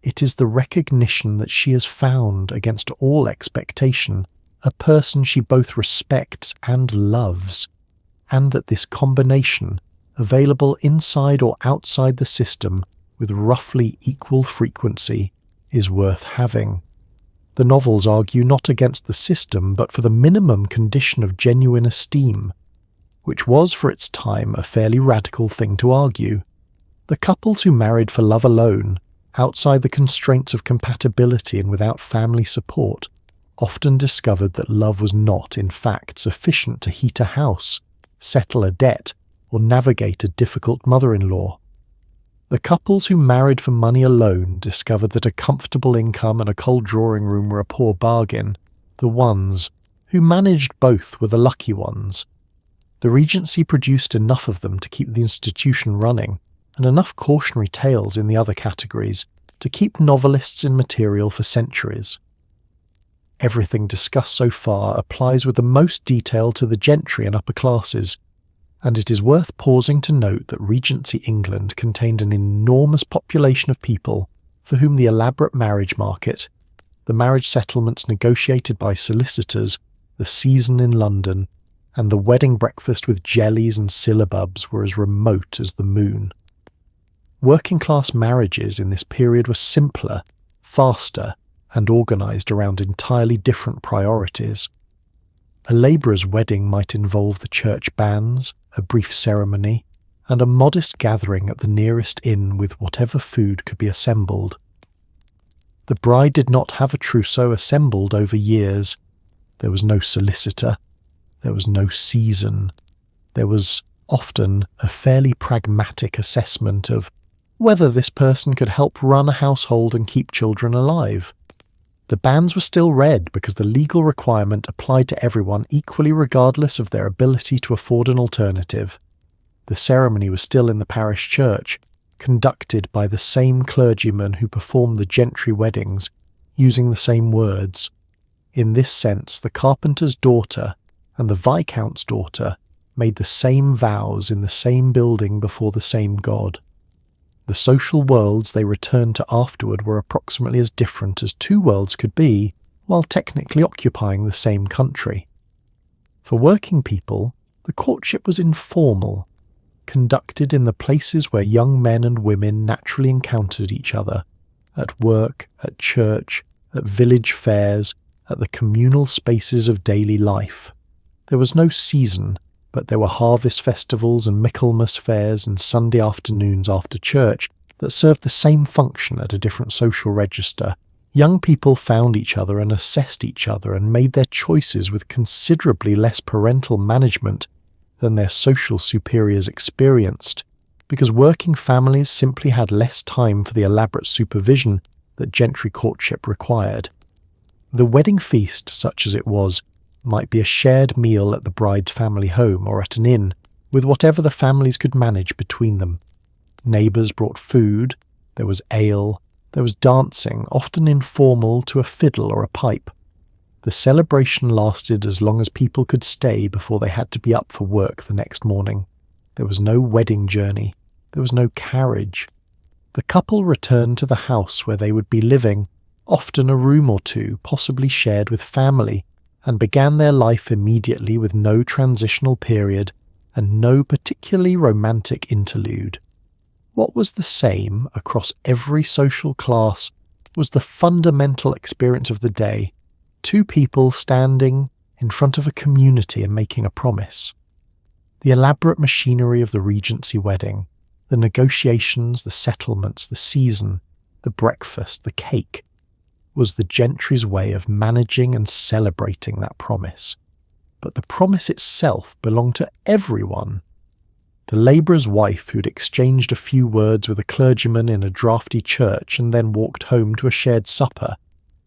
It is the recognition that she has found, against all expectation, a person she both respects and loves, and that this combination, available inside or outside the system with roughly equal frequency, is worth having. The novels argue not against the system, but for the minimum condition of genuine esteem, which was for its time a fairly radical thing to argue. The couples who married for love alone, outside the constraints of compatibility and without family support, often discovered that love was not, in fact, sufficient to heat a house, settle a debt, or navigate a difficult mother-in-law. The couples who married for money alone discovered that a comfortable income and a cold drawing room were a poor bargain. The ones who managed both were the lucky ones. The Regency produced enough of them to keep the institution running, and enough cautionary tales in the other categories to keep novelists in material for centuries. Everything discussed so far applies with the most detail to the gentry and upper classes, and it is worth pausing to note that Regency England contained an enormous population of people for whom the elaborate marriage market, the marriage settlements negotiated by solicitors, the season in London, and the wedding breakfast with jellies and syllabubs were as remote as the moon. Working-class marriages in this period were simpler, faster, and organised around entirely different priorities. A labourer's wedding might involve the church banns, a brief ceremony, and a modest gathering at the nearest inn with whatever food could be assembled. The bride did not have a trousseau assembled over years. There was no solicitor. There was no season. There was often a fairly pragmatic assessment of whether this person could help run a household and keep children alive. The banns were still read because the legal requirement applied to everyone equally regardless of their ability to afford an alternative. The ceremony was still in the parish church, conducted by the same clergyman who performed the gentry weddings, using the same words. In this sense, the carpenter's daughter and the viscount's daughter made the same vows in the same building before the same God. The social worlds they returned to afterward were approximately as different as two worlds could be, while technically occupying the same country. For working people, the courtship was informal, conducted in the places where young men and women naturally encountered each other, at work, at church, at village fairs, at the communal spaces of daily life. There was no season, but there were harvest festivals and Michaelmas fairs and Sunday afternoons after church that served the same function at a different social register. Young people found each other and assessed each other and made their choices with considerably less parental management than their social superiors experienced, because working families simply had less time for the elaborate supervision that gentry courtship required. The wedding feast, such as it was, might be a shared meal at the bride's family home or at an inn, with whatever the families could manage between them. Neighbours brought food, there was ale, there was dancing, often informal to a fiddle or a pipe. The celebration lasted as long as people could stay before they had to be up for work the next morning. There was no wedding journey, there was no carriage. The couple returned to the house where they would be living, often a room or two, possibly shared with family, and began their life immediately with no transitional period and no particularly romantic interlude. What was the same across every social class was the fundamental experience of the day, two people standing in front of a community and making a promise. The elaborate machinery of the Regency wedding, the negotiations, the settlements, the season, the breakfast, the cake, was the gentry's way of managing and celebrating that promise. But the promise itself belonged to everyone. The labourer's wife, who'd exchanged a few words with a clergyman in a draughty church and then walked home to a shared supper,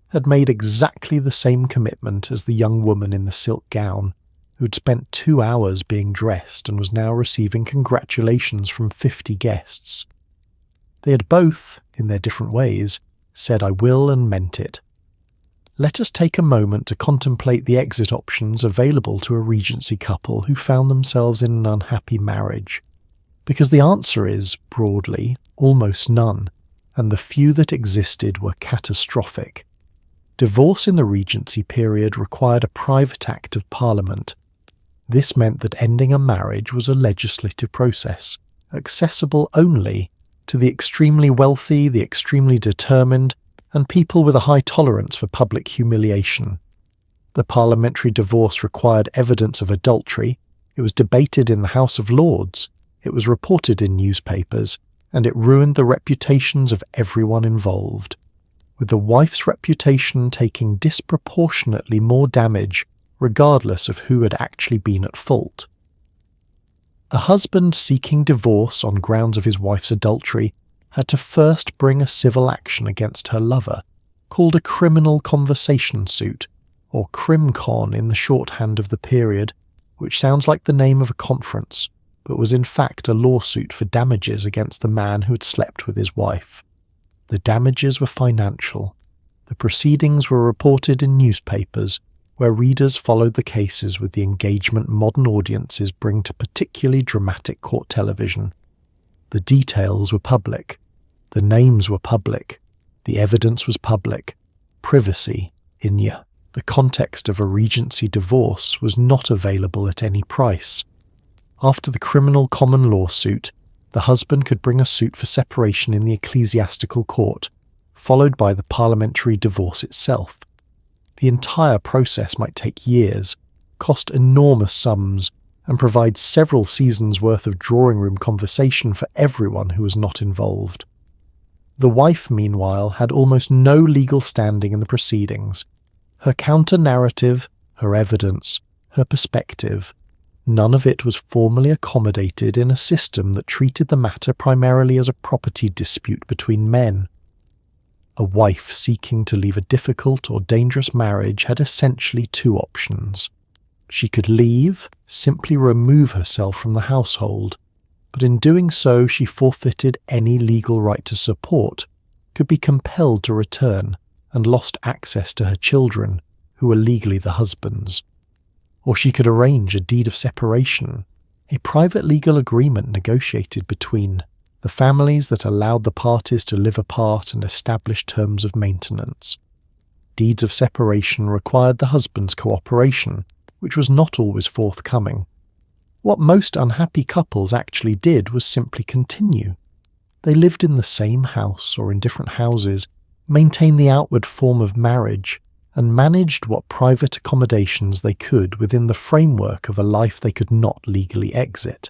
had made exactly the same commitment as the young woman in the silk gown, who'd spent 2 hours being dressed and was now receiving congratulations from 50 guests. They had both, in their different ways, said "I will" and meant it. Let us take a moment to contemplate the exit options available to a Regency couple who found themselves in an unhappy marriage, because the answer is, broadly, almost none, and the few that existed were catastrophic. Divorce in the Regency period required a private act of Parliament. This meant that ending a marriage was a legislative process, accessible only to the extremely wealthy, the extremely determined, and people with a high tolerance for public humiliation. The parliamentary divorce required evidence of adultery, it was debated in the House of Lords, it was reported in newspapers, and it ruined the reputations of everyone involved, with the wife's reputation taking disproportionately more damage regardless of who had actually been at fault. A husband seeking divorce on grounds of his wife's adultery had to first bring a civil action against her lover, called a criminal conversation suit, or crimcon in the shorthand of the period, which sounds like the name of a conference, but was in fact a lawsuit for damages against the man who had slept with his wife. The damages were financial. The proceedings were reported in newspapers, where readers followed the cases with the engagement modern audiences bring to particularly dramatic court television. The details were public. The names were public. The evidence was public. Privacy, inya. The context of a Regency divorce was not available at any price. After the criminal common law suit, the husband could bring a suit for separation in the ecclesiastical court, followed by the parliamentary divorce itself. The entire process might take years, cost enormous sums, and provide several seasons' worth of drawing room conversation for everyone who was not involved. The wife, meanwhile, had almost no legal standing in the proceedings. Her counter-narrative, her evidence, her perspective, none of it was formally accommodated in a system that treated the matter primarily as a property dispute between men. A wife seeking to leave a difficult or dangerous marriage had essentially two options. She could leave, simply remove herself from the household, but in doing so she forfeited any legal right to support, could be compelled to return, and lost access to her children, who were legally the husband's. Or she could arrange a deed of separation, a private legal agreement negotiated between the families that allowed the parties to live apart and establish terms of maintenance. Deeds of separation required the husband's cooperation, which was not always forthcoming. What most unhappy couples actually did was simply continue. They lived in the same house or in different houses, maintained the outward form of marriage, and managed what private accommodations they could within the framework of a life they could not legally exit.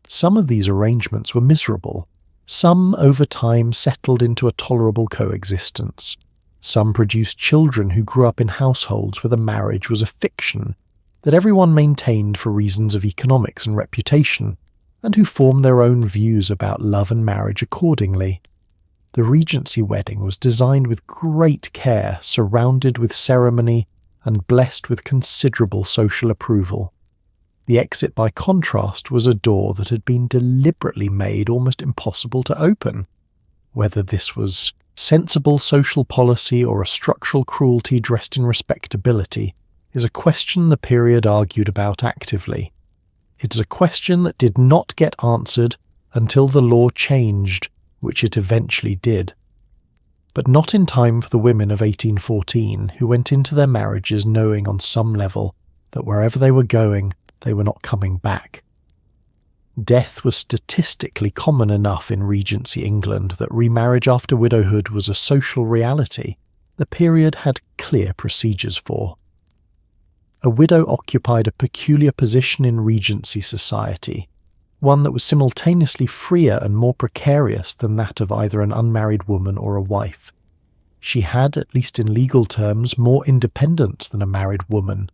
Some of these arrangements were miserable. Some, over time, settled into a tolerable coexistence. Some produced children who grew up in households where the marriage was a fiction that everyone maintained for reasons of economics and reputation, and who formed their own views about love and marriage accordingly. The Regency wedding was designed with great care, surrounded with ceremony, and blessed with considerable social approval. The exit, by contrast, was a door that had been deliberately made almost impossible to open. Whether this was sensible social policy or a structural cruelty dressed in respectability is a question the period argued about actively. It is a question that did not get answered until the law changed, which it eventually did. But not in time for the women of 1814 who went into their marriages knowing on some level that wherever they were going, they were not coming back. Death was statistically common enough in Regency England that remarriage after widowhood was a social reality the period had clear procedures for. A widow occupied a peculiar position in Regency society, one that was simultaneously freer and more precarious than that of either an unmarried woman or a wife. She had, at least in legal terms, more independence than a married woman.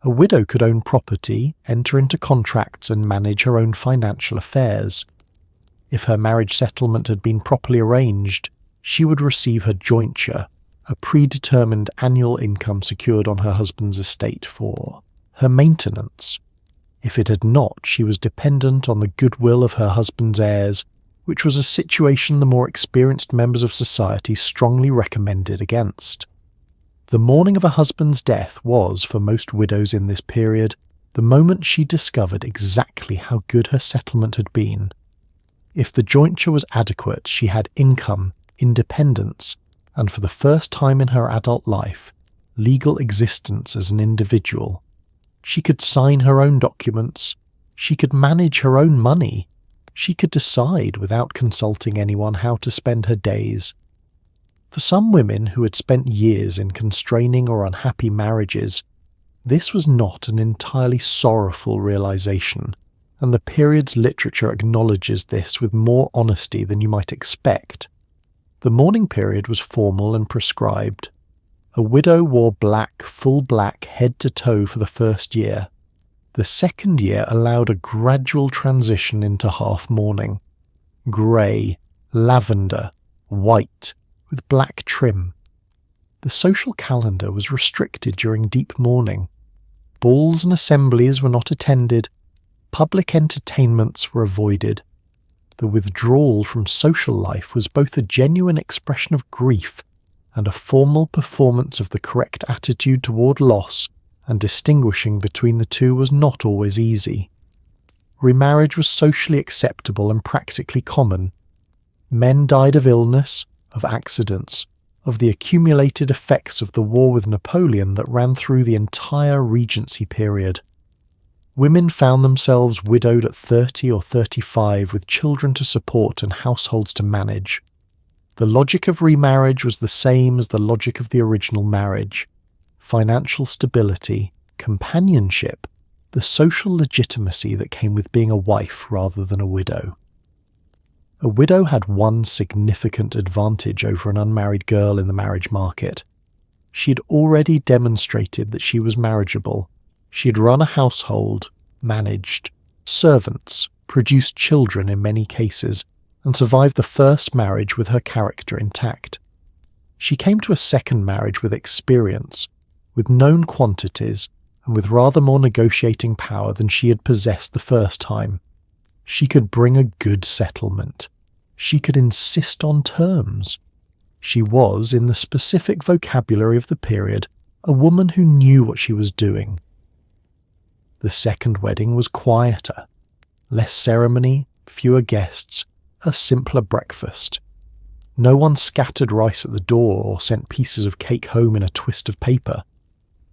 A widow could own property, enter into contracts, and manage her own financial affairs. If her marriage settlement had been properly arranged, she would receive her jointure, a predetermined annual income secured on her husband's estate for her maintenance. If it had not, she was dependent on the goodwill of her husband's heirs, which was a situation the more experienced members of society strongly recommended against. The mourning of a husband's death was, for most widows in this period, the moment she discovered exactly how good her settlement had been. If the jointure was adequate, she had income, independence, and for the first time in her adult life, legal existence as an individual. She could sign her own documents. She could manage her own money. She could decide without consulting anyone how to spend her days. For some women who had spent years in constraining or unhappy marriages, this was not an entirely sorrowful realization, and the period's literature acknowledges this with more honesty than you might expect. The mourning period was formal and prescribed. A widow wore black, full black, head to toe for the first year. The second year allowed a gradual transition into half mourning. Grey, lavender, white, with black trim. The social calendar was restricted during deep mourning. Balls and assemblies were not attended. Public entertainments were avoided. The withdrawal from social life was both a genuine expression of grief and a formal performance of the correct attitude toward loss, and distinguishing between the two was not always easy. Remarriage was socially acceptable and practically common. Men died of illness, of accidents, of the accumulated effects of the war with Napoleon that ran through the entire Regency period. Women found themselves widowed at 30 or 35 with children to support and households to manage. The logic of remarriage was the same as the logic of the original marriage. Financial stability, companionship, the social legitimacy that came with being a wife rather than a widow. A widow had one significant advantage over an unmarried girl in the marriage market. She had already demonstrated that she was marriageable. She had run a household, managed servants, produced children in many cases, and survived the first marriage with her character intact. She came to a second marriage with experience, with known quantities, and with rather more negotiating power than she had possessed the first time. She could bring a good settlement. She could insist on terms. She was, in the specific vocabulary of the period, a woman who knew what she was doing. The second wedding was quieter. Less ceremony, fewer guests, a simpler breakfast. No one scattered rice at the door or sent pieces of cake home in a twist of paper.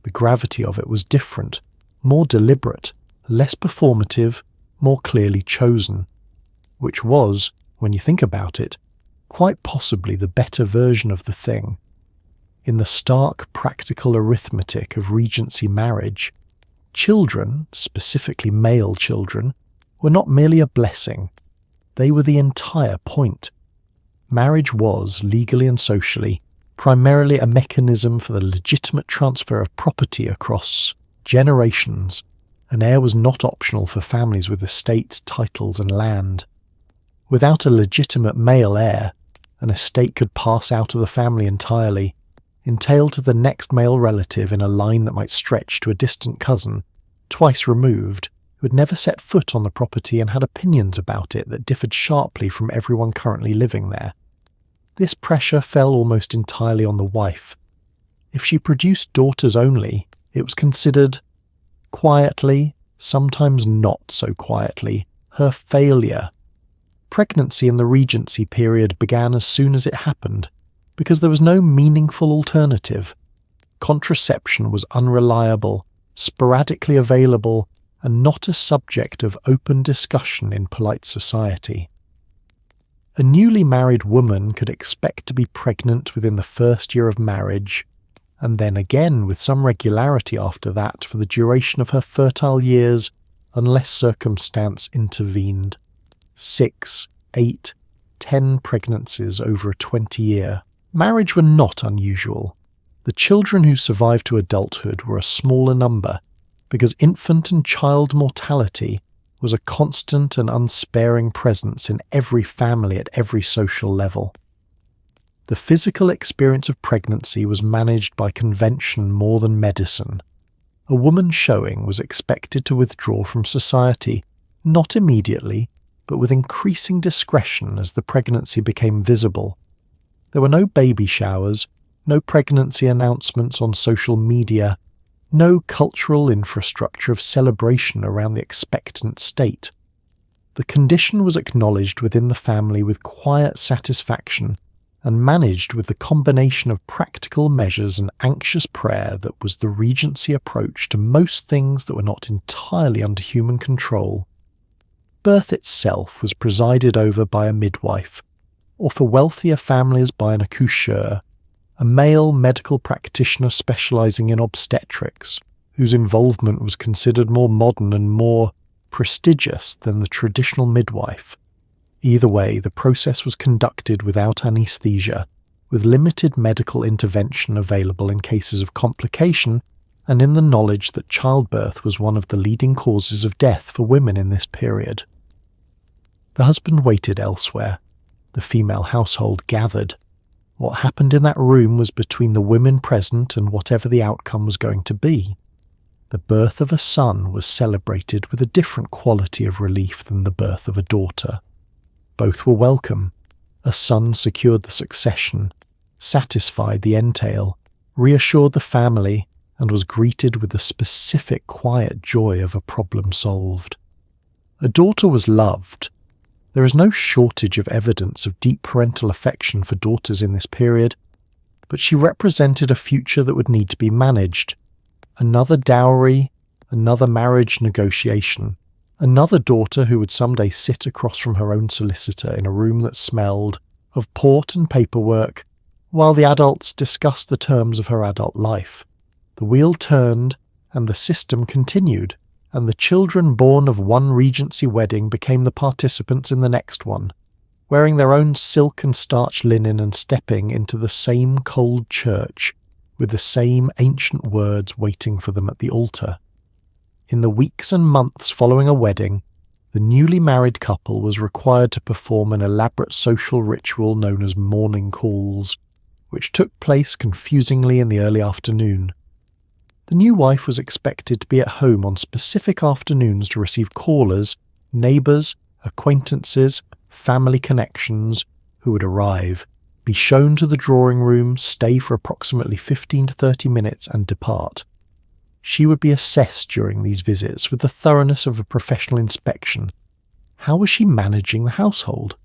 The gravity of it was different, more deliberate, less performative, more clearly chosen, which was, when you think about it, quite possibly the better version of the thing. In the stark practical arithmetic of Regency marriage, children, specifically male children, were not merely a blessing, they were the entire point. Marriage was, legally and socially, primarily a mechanism for the legitimate transfer of property across generations. An heir was not optional for families with estates, titles and land. Without a legitimate male heir, an estate could pass out of the family entirely, entail to the next male relative in a line that might stretch to a distant cousin, twice removed, who had never set foot on the property and had opinions about it that differed sharply from everyone currently living there. This pressure fell almost entirely on the wife. If she produced daughters only, it was considered, quietly, sometimes not so quietly, her failure. Pregnancy in the Regency period began as soon as it happened, because there was no meaningful alternative. Contraception was unreliable, sporadically available, and not a subject of open discussion in polite society. A newly married woman could expect to be pregnant within the first year of marriage, and then again with some regularity after that for the duration of her fertile years, unless circumstance intervened. 6, 8, 10 pregnancies over a 20-year. Marriage were not unusual. The children who survived to adulthood were a smaller number, because infant and child mortality was a constant and unsparing presence in every family at every social level. The physical experience of pregnancy was managed by convention more than medicine. A woman showing was expected to withdraw from society, not immediately, but with increasing discretion as the pregnancy became visible. There were no baby showers, no pregnancy announcements on social media, no cultural infrastructure of celebration around the expectant state. The condition was acknowledged within the family with quiet satisfaction and managed with the combination of practical measures and anxious prayer that was the Regency approach to most things that were not entirely under human control. Birth itself was presided over by a midwife, or for wealthier families by an accoucheur, a male medical practitioner specializing in obstetrics, whose involvement was considered more modern and more prestigious than the traditional midwife. Either way, the process was conducted without anesthesia, with limited medical intervention available in cases of complication, and in the knowledge that childbirth was one of the leading causes of death for women in this period. The husband waited elsewhere. The female household gathered. What happened in that room was between the women present and whatever the outcome was going to be. The birth of a son was celebrated with a different quality of relief than the birth of a daughter. Both were welcome. A son secured the succession, satisfied the entail, reassured the family, and was greeted with the specific quiet joy of a problem solved. A daughter was loved. There is no shortage of evidence of deep parental affection for daughters in this period, but she represented a future that would need to be managed. Another dowry, another marriage negotiation, another daughter who would someday sit across from her own solicitor in a room that smelled of port and paperwork, while the adults discussed the terms of her adult life. The wheel turned, and the system continued, and the children born of one Regency wedding became the participants in the next one. wearing their own silk and starched linen and stepping into the same cold church with the same ancient words waiting for them at the altar. In the weeks and months following a wedding, the newly married couple was required to perform an elaborate social ritual known as morning calls, which took place confusingly in the early afternoon. The new wife was expected to be at home on specific afternoons to receive callers, neighbours, acquaintances, family connections who would arrive, be shown to the drawing room, stay for approximately 15 to 30 minutes and depart. She would be assessed during these visits with the thoroughness of a professional inspection. How was she managing the household?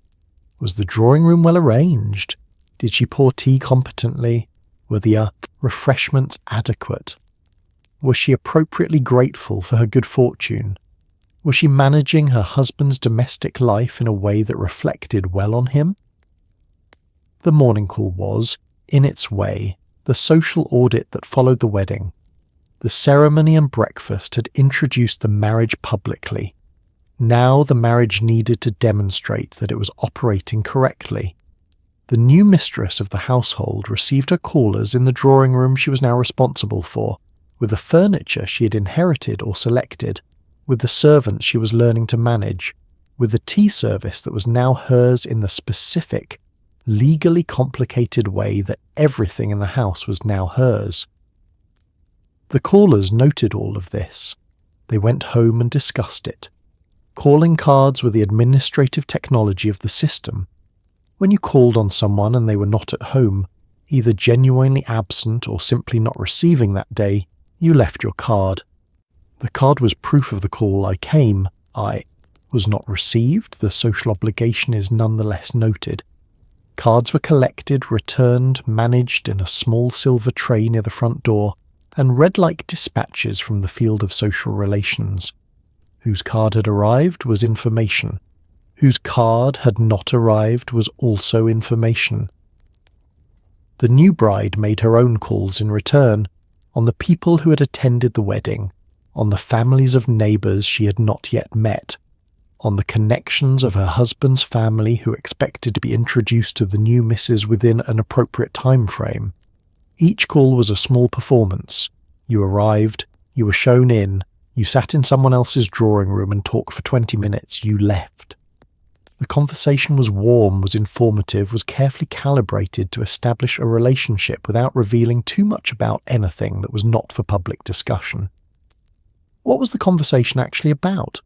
Was the drawing room well arranged? Did she pour tea competently? Were the refreshments adequate? Was she appropriately grateful for her good fortune? Was she managing her husband's domestic life in a way that reflected well on him? The morning call was, in its way, the social audit that followed the wedding. The ceremony and breakfast had introduced the marriage publicly. Now the marriage needed to demonstrate that it was operating correctly. The new mistress of the household received her callers in the drawing room she was now responsible for, with the furniture she had inherited or selected, with the servants she was learning to manage, with the tea service that was now hers in the specific, legally complicated way that everything in the house was now hers. The callers noted all of this. They went home and discussed it. Calling cards were the administrative technology of the system. When you called on someone and they were not at home, either genuinely absent or simply not receiving that day, you left your card. The card was proof of the call. I came. I was not received. The social obligation is nonetheless noted. Cards were collected, returned, managed in a small silver tray near the front door, and read like dispatches from the field of social relations. Whose card had arrived was information. Whose card had not arrived was also information. The new bride made her own calls in return, on the people who had attended the wedding, on the families of neighbours she had not yet met, on the connections of her husband's family who expected to be introduced to the new missus within an appropriate time frame. Each call was a small performance. You arrived, you were shown in, you sat in someone else's drawing room and talked for 20 minutes, you left. The conversation was warm, was informative, was carefully calibrated to establish a relationship without revealing too much about anything that was not for public discussion. What was the conversation actually about?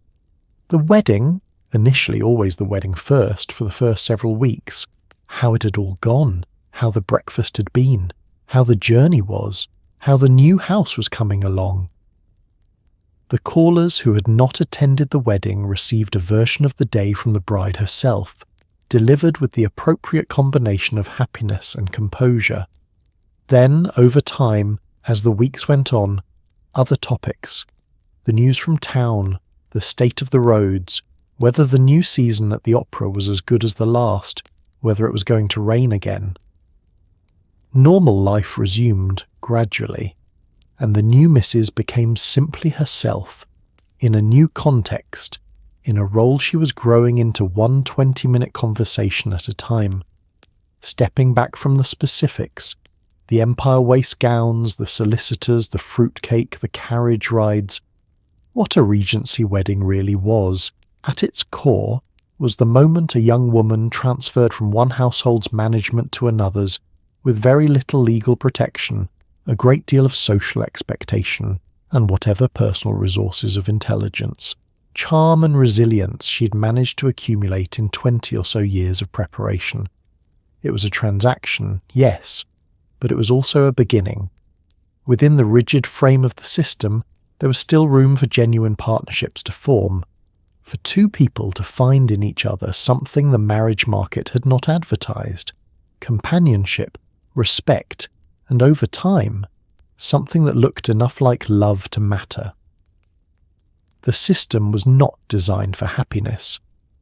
The wedding, initially always the wedding first for the first several weeks, how it had all gone, how the breakfast had been, how the journey was, how the new house was coming along. The callers who had not attended the wedding received a version of the day from the bride herself, delivered with the appropriate combination of happiness and composure. Then, over time, as the weeks went on, other topics. The news from town, the state of the roads, whether the new season at the opera was as good as the last, whether it was going to rain again. Normal life resumed, gradually, and the new missus became simply herself, in a new context, in a role she was growing into one 20-minute conversation at a time, stepping back from the specifics, the empire waist gowns, the solicitors, the fruitcake, the carriage rides. What a Regency wedding really was, at its core, was the moment a young woman transferred from one household's management to another's, with very little legal protection, a great deal of social expectation, and whatever personal resources of intelligence, charm and resilience she'd managed to accumulate in 20 or so years of preparation. It was a transaction, yes, but it was also a beginning. Within the rigid frame of the system, there was still room for genuine partnerships to form, for two people to find in each other something the marriage market had not advertised: companionship, respect, and over time, something that looked enough like love to matter. The system was not designed for happiness.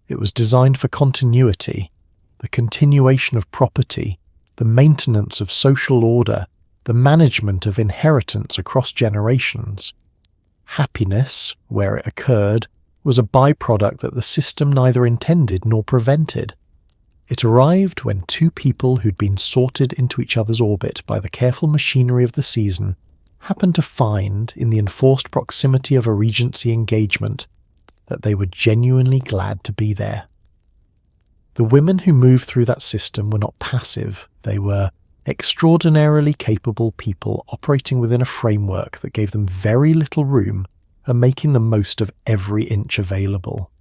It was designed for continuity, the continuation of property, the maintenance of social order, the management of inheritance across generations. Happiness, where it occurred, was a byproduct that the system neither intended nor prevented. It arrived when two people who'd been sorted into each other's orbit by the careful machinery of the season happened to find, in the enforced proximity of a Regency engagement, that they were genuinely glad to be there. The women who moved through that system were not passive. They were extraordinarily capable people operating within a framework that gave them very little room and making the most of every inch available.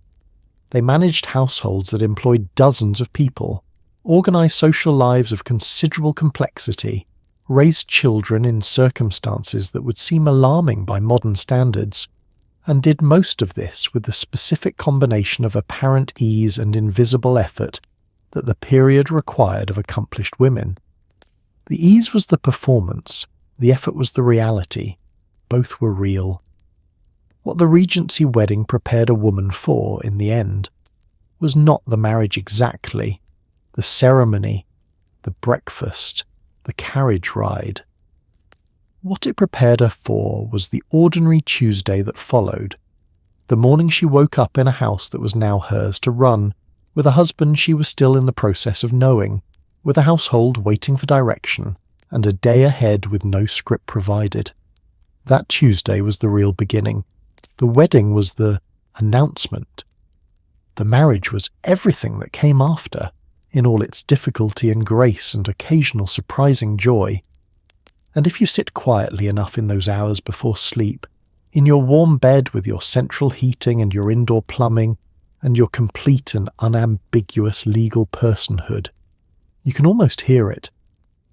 They managed households that employed dozens of people, organised social lives of considerable complexity, raised children in circumstances that would seem alarming by modern standards, and did most of this with the specific combination of apparent ease and invisible effort that the period required of accomplished women. The ease was the performance, the effort was the reality. Both were real. What the Regency wedding prepared a woman for, in the end, was not the marriage exactly, the ceremony, the breakfast, the carriage ride. What it prepared her for was the ordinary Tuesday that followed, the morning she woke up in a house that was now hers to run, with a husband she was still in the process of knowing, with a household waiting for direction, and a day ahead with no script provided. That Tuesday was the real beginning. The wedding was the announcement. The marriage was everything that came after, in all its difficulty and grace and occasional surprising joy. And if you sit quietly enough in those hours before sleep, in your warm bed with your central heating and your indoor plumbing, and your complete and unambiguous legal personhood, you can almost hear it.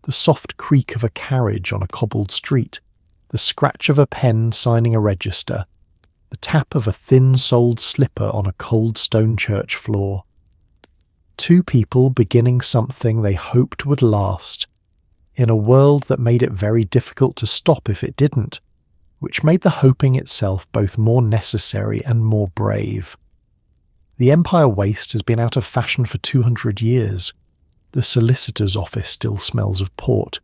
The soft creak of a carriage on a cobbled street, the scratch of a pen signing a register, the tap of a thin-soled slipper on a cold stone church floor. Two people beginning something they hoped would last, in a world that made it very difficult to stop if it didn't, which made the hoping itself both more necessary and more brave. The Empire waist has been out of fashion for 200 years. The solicitor's office still smells of port,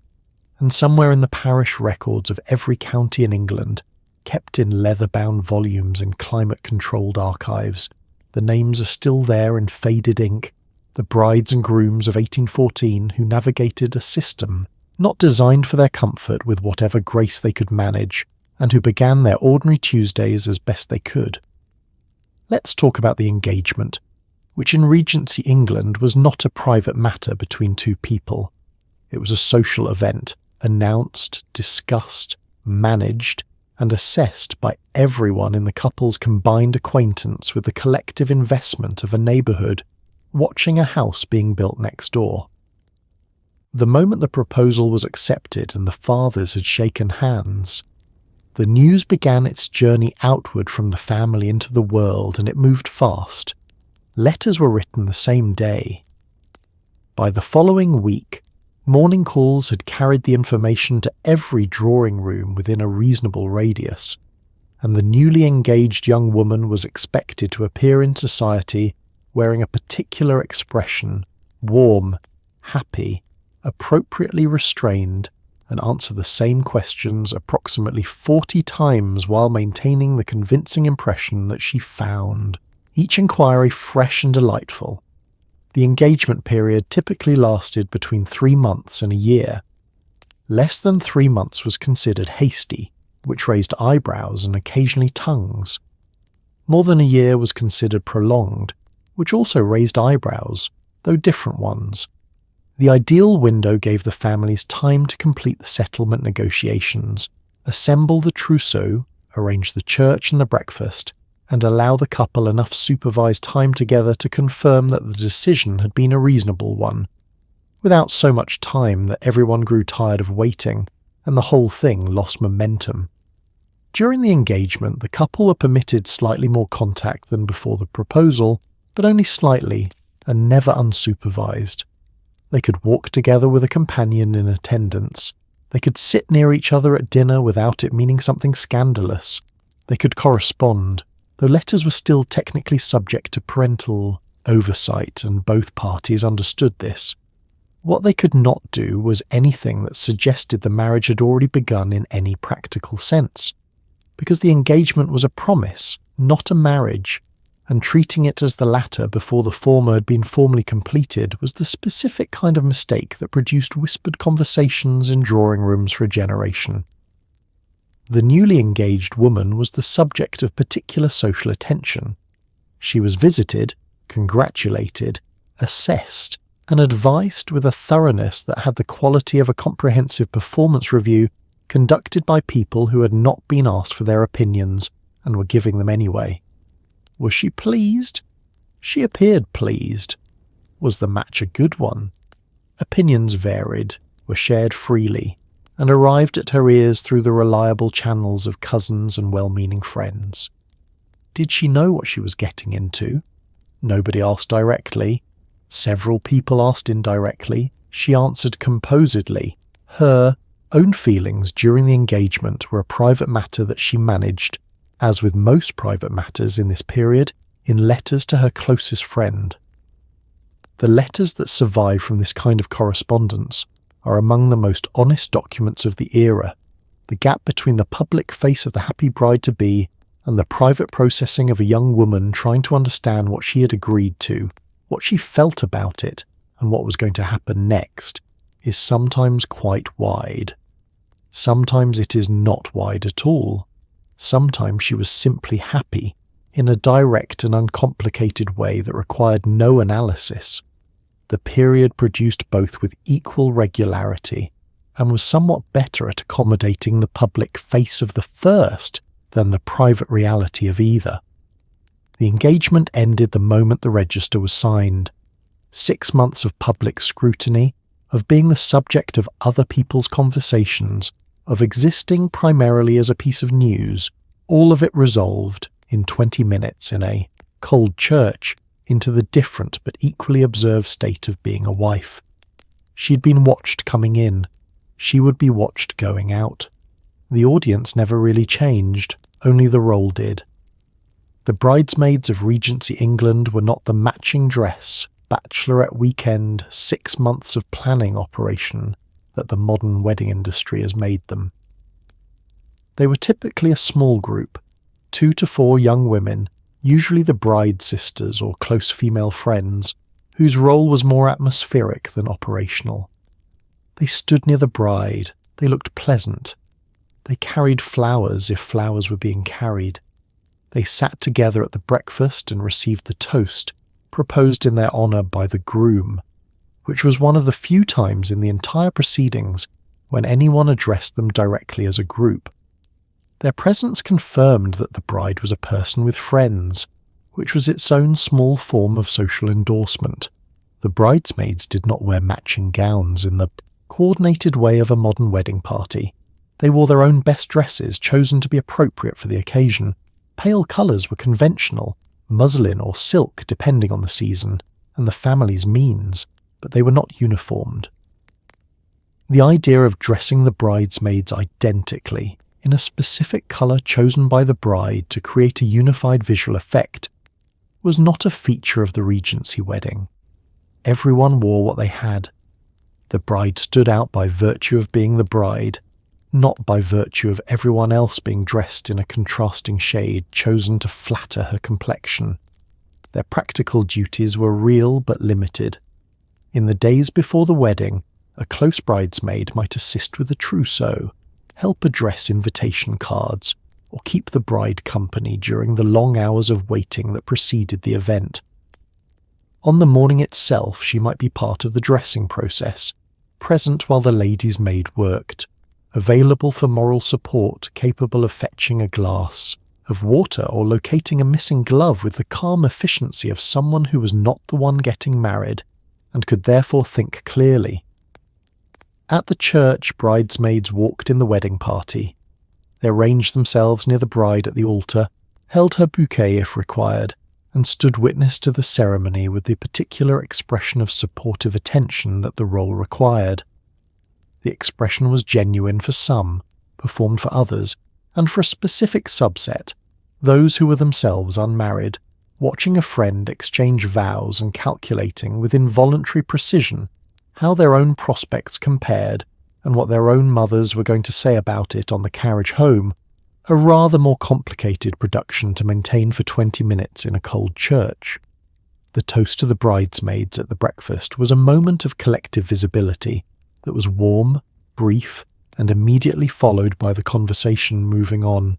and somewhere in the parish records of every county in England, kept in leather-bound volumes and climate-controlled archives, the names are still there in faded ink, the brides and grooms of 1814 who navigated a system not designed for their comfort with whatever grace they could manage, and who began their ordinary Tuesdays as best they could. Let's talk about the engagement, which in Regency England was not a private matter between two people. It was a social event, announced, discussed, managed, and assessed by everyone in the couple's combined acquaintance with the collective investment of a neighbourhood, watching a house being built next door. The moment the proposal was accepted and the fathers had shaken hands, the news began its journey outward from the family into the world, and it moved fast. Letters were written the same day. By the following week, morning calls had carried the information to every drawing room within a reasonable radius, and the newly engaged young woman was expected to appear in society wearing a particular expression, warm, happy, appropriately restrained, and answer the same questions approximately 40 times while maintaining the convincing impression that she found each inquiry fresh and delightful. The engagement period typically lasted between 3 months and a year. Less than 3 months was considered hasty, which raised eyebrows and occasionally tongues. More than a year was considered prolonged, which also raised eyebrows, though different ones. The ideal window gave the families time to complete the settlement negotiations, assemble the trousseau, arrange the church and the breakfast, and allow the couple enough supervised time together to confirm that the decision had been a reasonable one, without so much time that everyone grew tired of waiting and the whole thing lost momentum. During the engagement, the couple were permitted slightly more contact than before the proposal, but only slightly, and never unsupervised. They could walk together with a companion in attendance. They could sit near each other at dinner without it meaning something scandalous. They could correspond, though letters were still technically subject to parental oversight, and both parties understood this. What they could not do was anything that suggested the marriage had already begun in any practical sense, because the engagement was a promise, not a marriage, and treating it as the latter before the former had been formally completed was the specific kind of mistake that produced whispered conversations in drawing rooms for a generation. The newly engaged woman was the subject of particular social attention. She was visited, congratulated, assessed, and advised with a thoroughness that had the quality of a comprehensive performance review conducted by people who had not been asked for their opinions and were giving them anyway. Was she pleased? She appeared pleased. Was the match a good one? Opinions varied, were shared freely, and arrived at her ears through the reliable channels of cousins and well-meaning friends. Did she know what she was getting into? Nobody asked directly. Several people asked indirectly. She answered composedly. Her own feelings during the engagement were a private matter that she managed, as with most private matters in this period, in letters to her closest friend. The letters that survive from this kind of correspondence are among the most honest documents of the era. The gap between the public face of the happy bride-to-be and the private processing of a young woman trying to understand what she had agreed to, what she felt about it, and what was going to happen next, is sometimes quite wide. Sometimes it is not wide at all. Sometimes she was simply happy, in a direct and uncomplicated way that required no analysis. The period produced both with equal regularity, and was somewhat better at accommodating the public face of the first than the private reality of either. The engagement ended the moment the register was signed. 6 months of public scrutiny, of being the subject of other people's conversations, of existing primarily as a piece of news, all of it resolved in 20 minutes in a cold church into the different but equally observed state of being a wife. She'd been watched coming in. She would be watched going out. The audience never really changed, only the role did. The bridesmaids of Regency England were not the matching dress, bachelorette weekend, 6 months of planning operation that the modern wedding industry has made them. They were typically a small group, 2 to 4 young women, usually the bride sisters or close female friends, whose role was more atmospheric than operational. They stood near the bride, they looked pleasant. They carried flowers if flowers were being carried. They sat together at the breakfast and received the toast, proposed in their honour by the groom, which was one of the few times in the entire proceedings when anyone addressed them directly as a group. Their presence confirmed that the bride was a person with friends, which was its own small form of social endorsement. The bridesmaids did not wear matching gowns in the coordinated way of a modern wedding party. They wore their own best dresses chosen to be appropriate for the occasion. Pale colours were conventional, muslin or silk depending on the season and the family's means, but they were not uniformed. The idea of dressing the bridesmaids identically in a specific colour chosen by the bride to create a unified visual effect was not a feature of the Regency wedding. Everyone wore what they had. The bride stood out by virtue of being the bride, not by virtue of everyone else being dressed in a contrasting shade chosen to flatter her complexion. Their practical duties were real but limited. In the days before the wedding, a close bridesmaid might assist with the trousseau, help address invitation cards, or keep the bride company during the long hours of waiting that preceded the event. On the morning itself, she might be part of the dressing process, present while the lady's maid worked, available for moral support, capable of fetching a glass of water or locating a missing glove with the calm efficiency of someone who was not the one getting married and could therefore think clearly. At the church, bridesmaids walked in the wedding party. They arranged themselves near the bride at the altar, held her bouquet if required, and stood witness to the ceremony with the particular expression of supportive attention that the role required. The expression was genuine for some, performed for others, and for a specific subset, those who were themselves unmarried, watching a friend exchange vows and calculating with involuntary precision how their own prospects compared and what their own mothers were going to say about it on the carriage home, a rather more complicated production to maintain for 20 minutes in a cold church. The toast to the bridesmaids at the breakfast was a moment of collective visibility that was warm, brief, and immediately followed by the conversation moving on.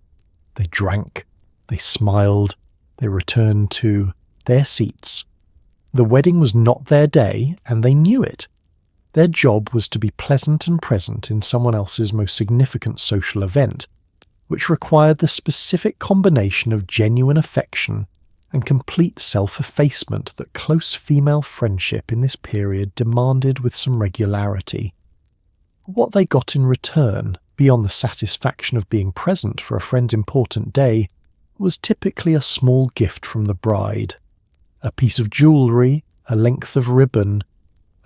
They drank, they smiled, they returned to their seats. The wedding was not their day, and they knew it. Their job was to be pleasant and present in someone else's most significant social event, which required the specific combination of genuine affection and complete self-effacement that close female friendship in this period demanded with some regularity. What they got in return, beyond the satisfaction of being present for a friend's important day, was typically a small gift from the bride. A piece of jewellery, a length of ribbon,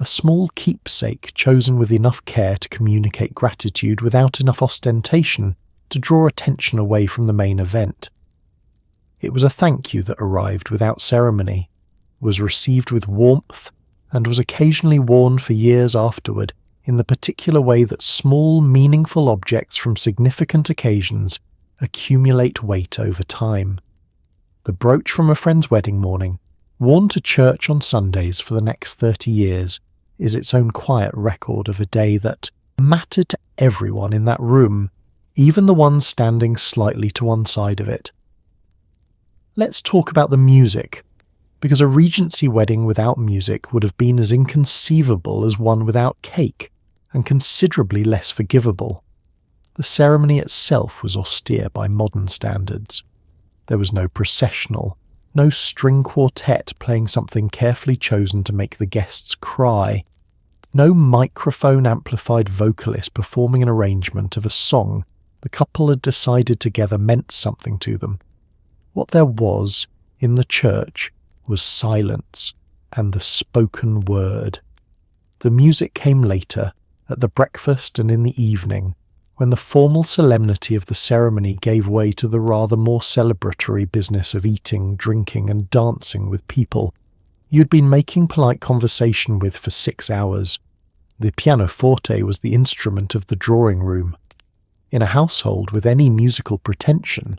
a small keepsake chosen with enough care to communicate gratitude without enough ostentation to draw attention away from the main event. It was a thank you that arrived without ceremony, was received with warmth, and was occasionally worn for years afterward in the particular way that small, meaningful objects from significant occasions accumulate weight over time. The brooch from a friend's wedding morning, worn to church on Sundays for the next 30 years, is its own quiet record of a day that mattered to everyone in that room, even the ones standing slightly to one side of it. Let's talk about the music, because a Regency wedding without music would have been as inconceivable as one without cake, and considerably less forgivable. The ceremony itself was austere by modern standards. There was no processional, no string quartet playing something carefully chosen to make the guests cry, no microphone-amplified vocalist performing an arrangement of a song the couple had decided together meant something to them. What there was, in the church, was silence and the spoken word. The music came later, at the breakfast and in the evening, when the formal solemnity of the ceremony gave way to the rather more celebratory business of eating, drinking, and dancing with people you'd been making polite conversation with for 6 hours. The pianoforte was the instrument of the drawing room. In a household with any musical pretension,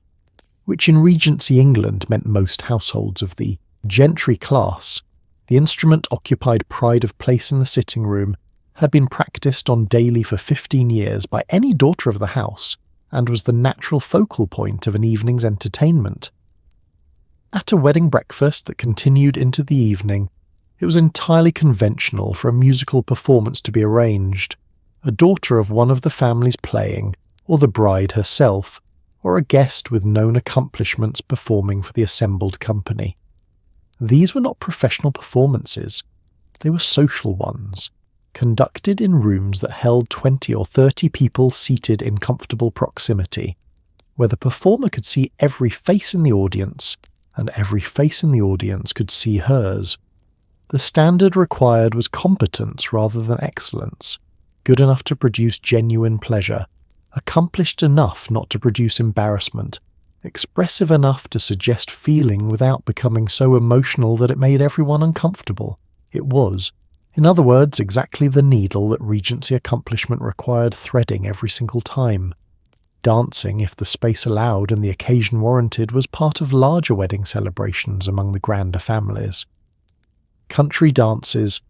which in Regency England meant most households of the gentry class, the instrument occupied pride of place in the sitting room, had been practised on daily for 15 years by any daughter of the house, and was the natural focal point of an evening's entertainment. At a wedding breakfast that continued into the evening, it was entirely conventional for a musical performance to be arranged, a daughter of one of the families playing, or the bride herself, or a guest with known accomplishments performing for the assembled company. These were not professional performances, they were social ones, conducted in rooms that held 20 or 30 people seated in comfortable proximity, where the performer could see every face in the audience, and every face in the audience could see hers. The standard required was competence rather than excellence, good enough to produce genuine pleasure, accomplished enough not to produce embarrassment, expressive enough to suggest feeling without becoming so emotional that it made everyone uncomfortable. It was, in other words, exactly the needle that Regency accomplishment required threading every single time. Dancing, if the space allowed and the occasion warranted, was part of larger wedding celebrations among the grander families. Country dances,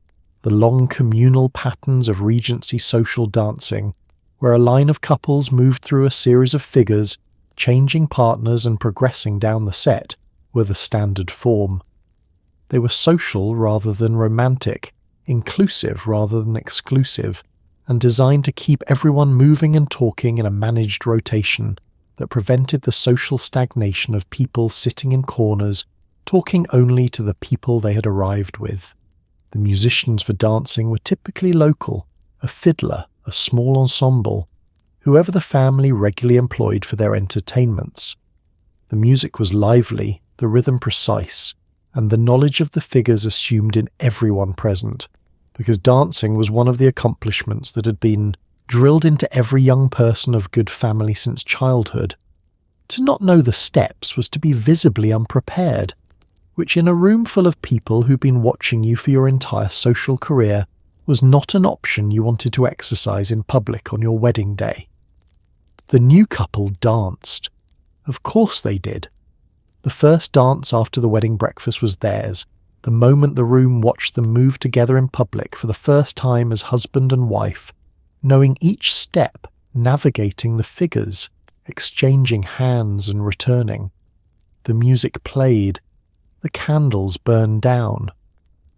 the long communal patterns of Regency social dancing, where a line of couples moved through a series of figures, changing partners and progressing down the set, were the standard form. They were social rather than romantic, inclusive rather than exclusive, and designed to keep everyone moving and talking in a managed rotation that prevented the social stagnation of people sitting in corners, talking only to the people they had arrived with. The musicians for dancing were typically local, a fiddler, a small ensemble, whoever the family regularly employed for their entertainments. The music was lively, the rhythm precise, and the knowledge of the figures assumed in everyone present, because dancing was one of the accomplishments that had been drilled into every young person of good family since childhood. To not know the steps was to be visibly unprepared, which in a room full of people who'd been watching you for your entire social career was not an option you wanted to exercise in public on your wedding day. The new couple danced, Of course they did. The first dance after the wedding breakfast was theirs, the moment the groom watched them move together in public for the first time as husband and wife, knowing each step, navigating the figures, exchanging hands and returning. The music played, the candles burned down,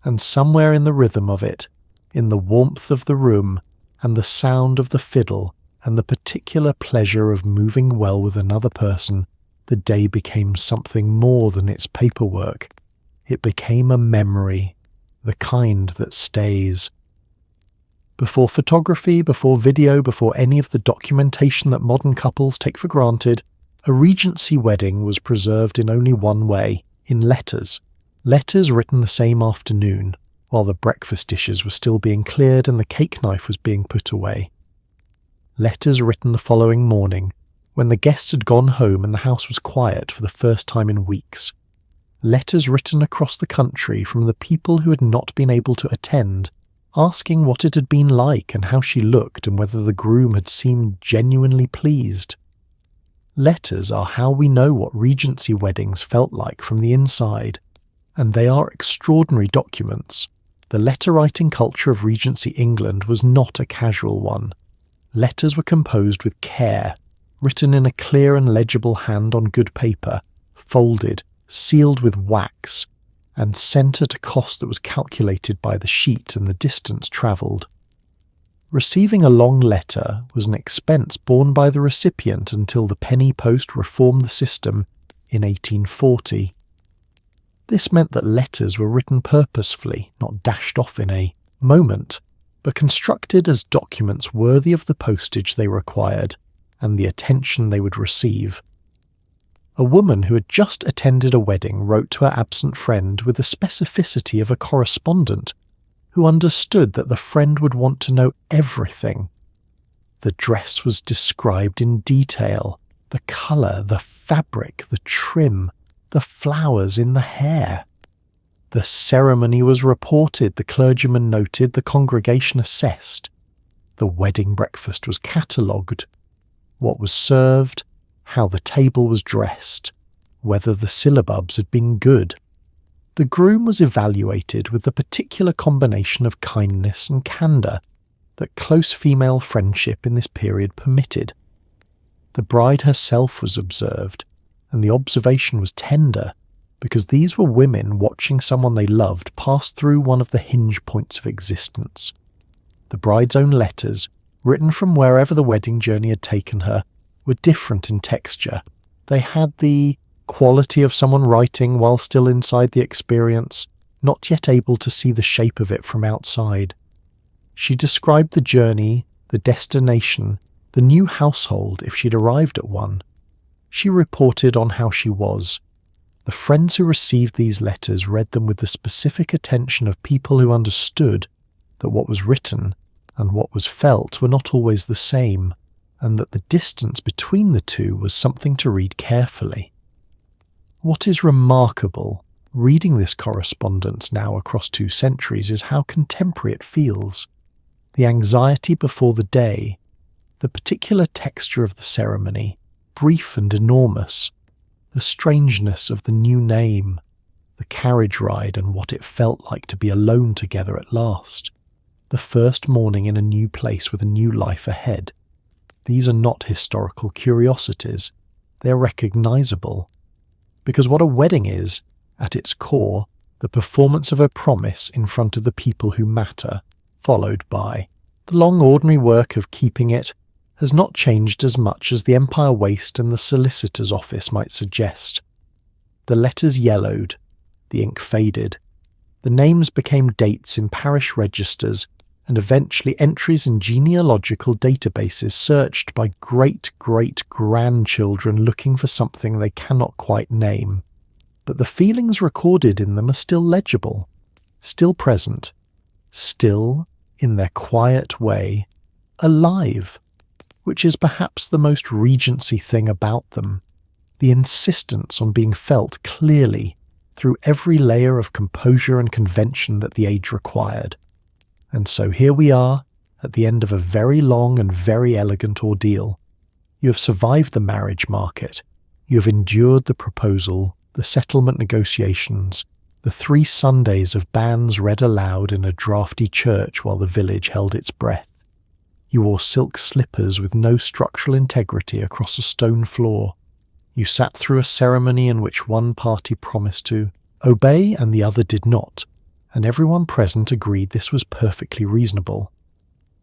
and somewhere in the rhythm of it, in the warmth of the room and the sound of the fiddle and the particular pleasure of moving well with another person, the day became something more than its paperwork. It became a memory, the kind that stays. Before photography, before video, before any of the documentation that modern couples take for granted, a Regency wedding was preserved in only one way, in letters. Letters written the same afternoon, while the breakfast dishes were still being cleared and the cake knife was being put away. Letters written the following morning, when the guests had gone home and the house was quiet for the first time in weeks. Letters written across the country from the people who had not been able to attend, asking what it had been like and how she looked and whether the groom had seemed genuinely pleased. Letters are how we know what Regency weddings felt like from the inside, and they are extraordinary documents. The letter-writing culture of Regency England was not a casual one. Letters were composed with care, written in a clear and legible hand on good paper, folded, sealed with wax, and sent at a cost that was calculated by the sheet and the distance travelled. Receiving a long letter was an expense borne by the recipient until the penny post reformed the system in 1840. This meant that letters were written purposefully, not dashed off in a moment, but constructed as documents worthy of the postage they required and the attention they would receive. A woman who had just attended a wedding wrote to her absent friend with the specificity of a correspondent who understood that the friend would want to know everything. The dress was described in detail, the colour, the fabric, the trim, the flowers in the hair. The ceremony was reported, the clergyman noted, the congregation assessed. The wedding breakfast was catalogued. What was served, how the table was dressed, whether the syllabubs had been good. The groom was evaluated with the particular combination of kindness and candour that close female friendship in this period permitted. The bride herself was observed, and the observation was tender, because these were women watching someone they loved pass through one of the hinge points of existence. The bride's own letters, written from wherever the wedding journey had taken her, were different in texture. They had the quality of someone writing while still inside the experience, not yet able to see the shape of it from outside. She described the journey, the destination, the new household if she'd arrived at one. She reported on how she was. The friends who received these letters read them with the specific attention of people who understood that what was written and what was felt were not always the same, and that the distance between the two was something to read carefully. What is remarkable, reading this correspondence now across 2 centuries, is how contemporary it feels. The anxiety before the day, the particular texture of the ceremony, brief and enormous, the strangeness of the new name, the carriage ride and what it felt like to be alone together at last, the first morning in a new place with a new life ahead. These are not historical curiosities, they are recognisable. Because what a wedding is, at its core, the performance of a promise in front of the people who matter, followed by the long ordinary work of keeping it, has not changed as much as the Empire Waste and the solicitor's office might suggest. The letters yellowed, the ink faded, the names became dates in parish registers and eventually entries in genealogical databases searched by great-great-grandchildren looking for something they cannot quite name. But the feelings recorded in them are still legible, still present, still, in their quiet way, alive, which is perhaps the most Regency thing about them, the insistence on being felt clearly through every layer of composure and convention that the age required. And so here we are, at the end of a very long and very elegant ordeal. You have survived the marriage market. You have endured the proposal, the settlement negotiations, the 3 Sundays of banns read aloud in a draughty church while the village held its breath. You wore silk slippers with no structural integrity across a stone floor. You sat through a ceremony in which one party promised to obey and the other did not, and everyone present agreed this was perfectly reasonable.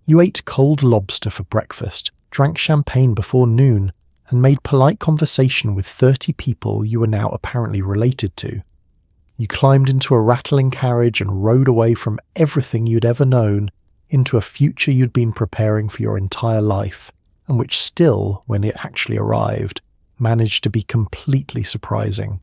You ate cold lobster for breakfast, drank champagne before noon, and made polite conversation with 30 people you were now apparently related to. You climbed into a rattling carriage and rode away from everything you'd ever known into a future you'd been preparing for your entire life, and which still, when it actually arrived, managed to be completely surprising.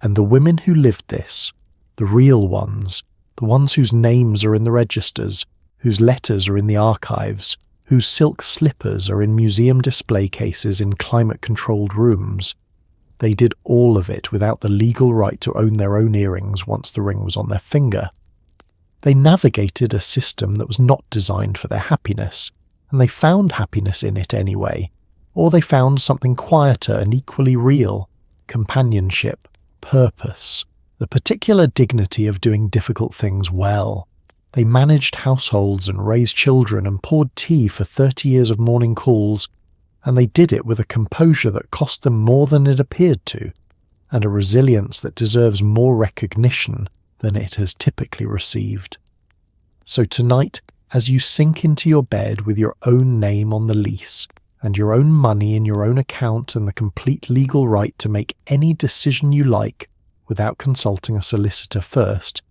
And the women who lived this, the real ones, the ones whose names are in the registers, whose letters are in the archives, whose silk slippers are in museum display cases in climate-controlled rooms, they did all of it without the legal right to own their own earrings once the ring was on their finger. They navigated a system that was not designed for their happiness, and they found happiness in it anyway, or they found something quieter and equally real: companionship, purpose, the particular dignity of doing difficult things well. They managed households and raised children and poured tea for 30 years of morning calls, and they did it with a composure that cost them more than it appeared to, and a resilience that deserves more recognition than it has typically received. So tonight, as you sink into your bed with your own name on the lease, and your own money in your own account and the complete legal right to make any decision you like without consulting a solicitor first,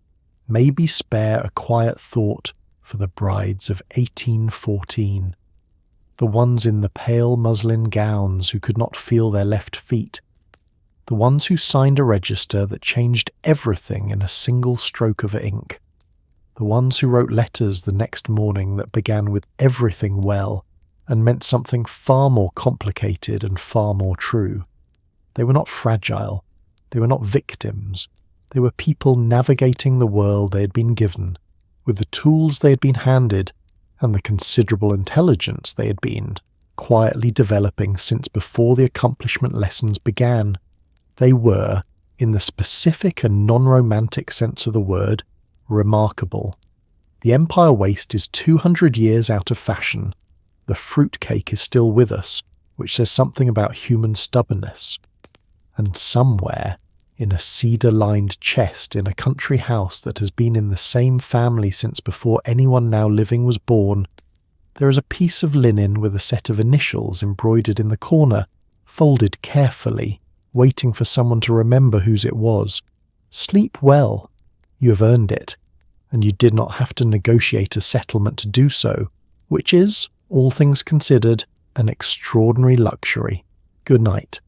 maybe spare a quiet thought for the brides of 1814, the ones in the pale muslin gowns who could not feel their left feet, the ones who signed a register that changed everything in a single stroke of ink, the ones who wrote letters the next morning that began with everything well and meant something far more complicated and far more true. They were not fragile, they were not victims, they were people navigating the world they had been given, with the tools they had been handed and the considerable intelligence they had been quietly developing since before the accomplishment lessons began. They were, in the specific and non-romantic sense of the word, remarkable. The Empire Waist is 200 years out of fashion. The fruitcake is still with us, which says something about human stubbornness. And somewhere, in a cedar-lined chest in a country house that has been in the same family since before anyone now living was born, there is a piece of linen with a set of initials embroidered in the corner, folded carefully, waiting for someone to remember whose it was. Sleep well. You have earned it, and you did not have to negotiate a settlement to do so, which is, all things considered, an extraordinary luxury. Good night.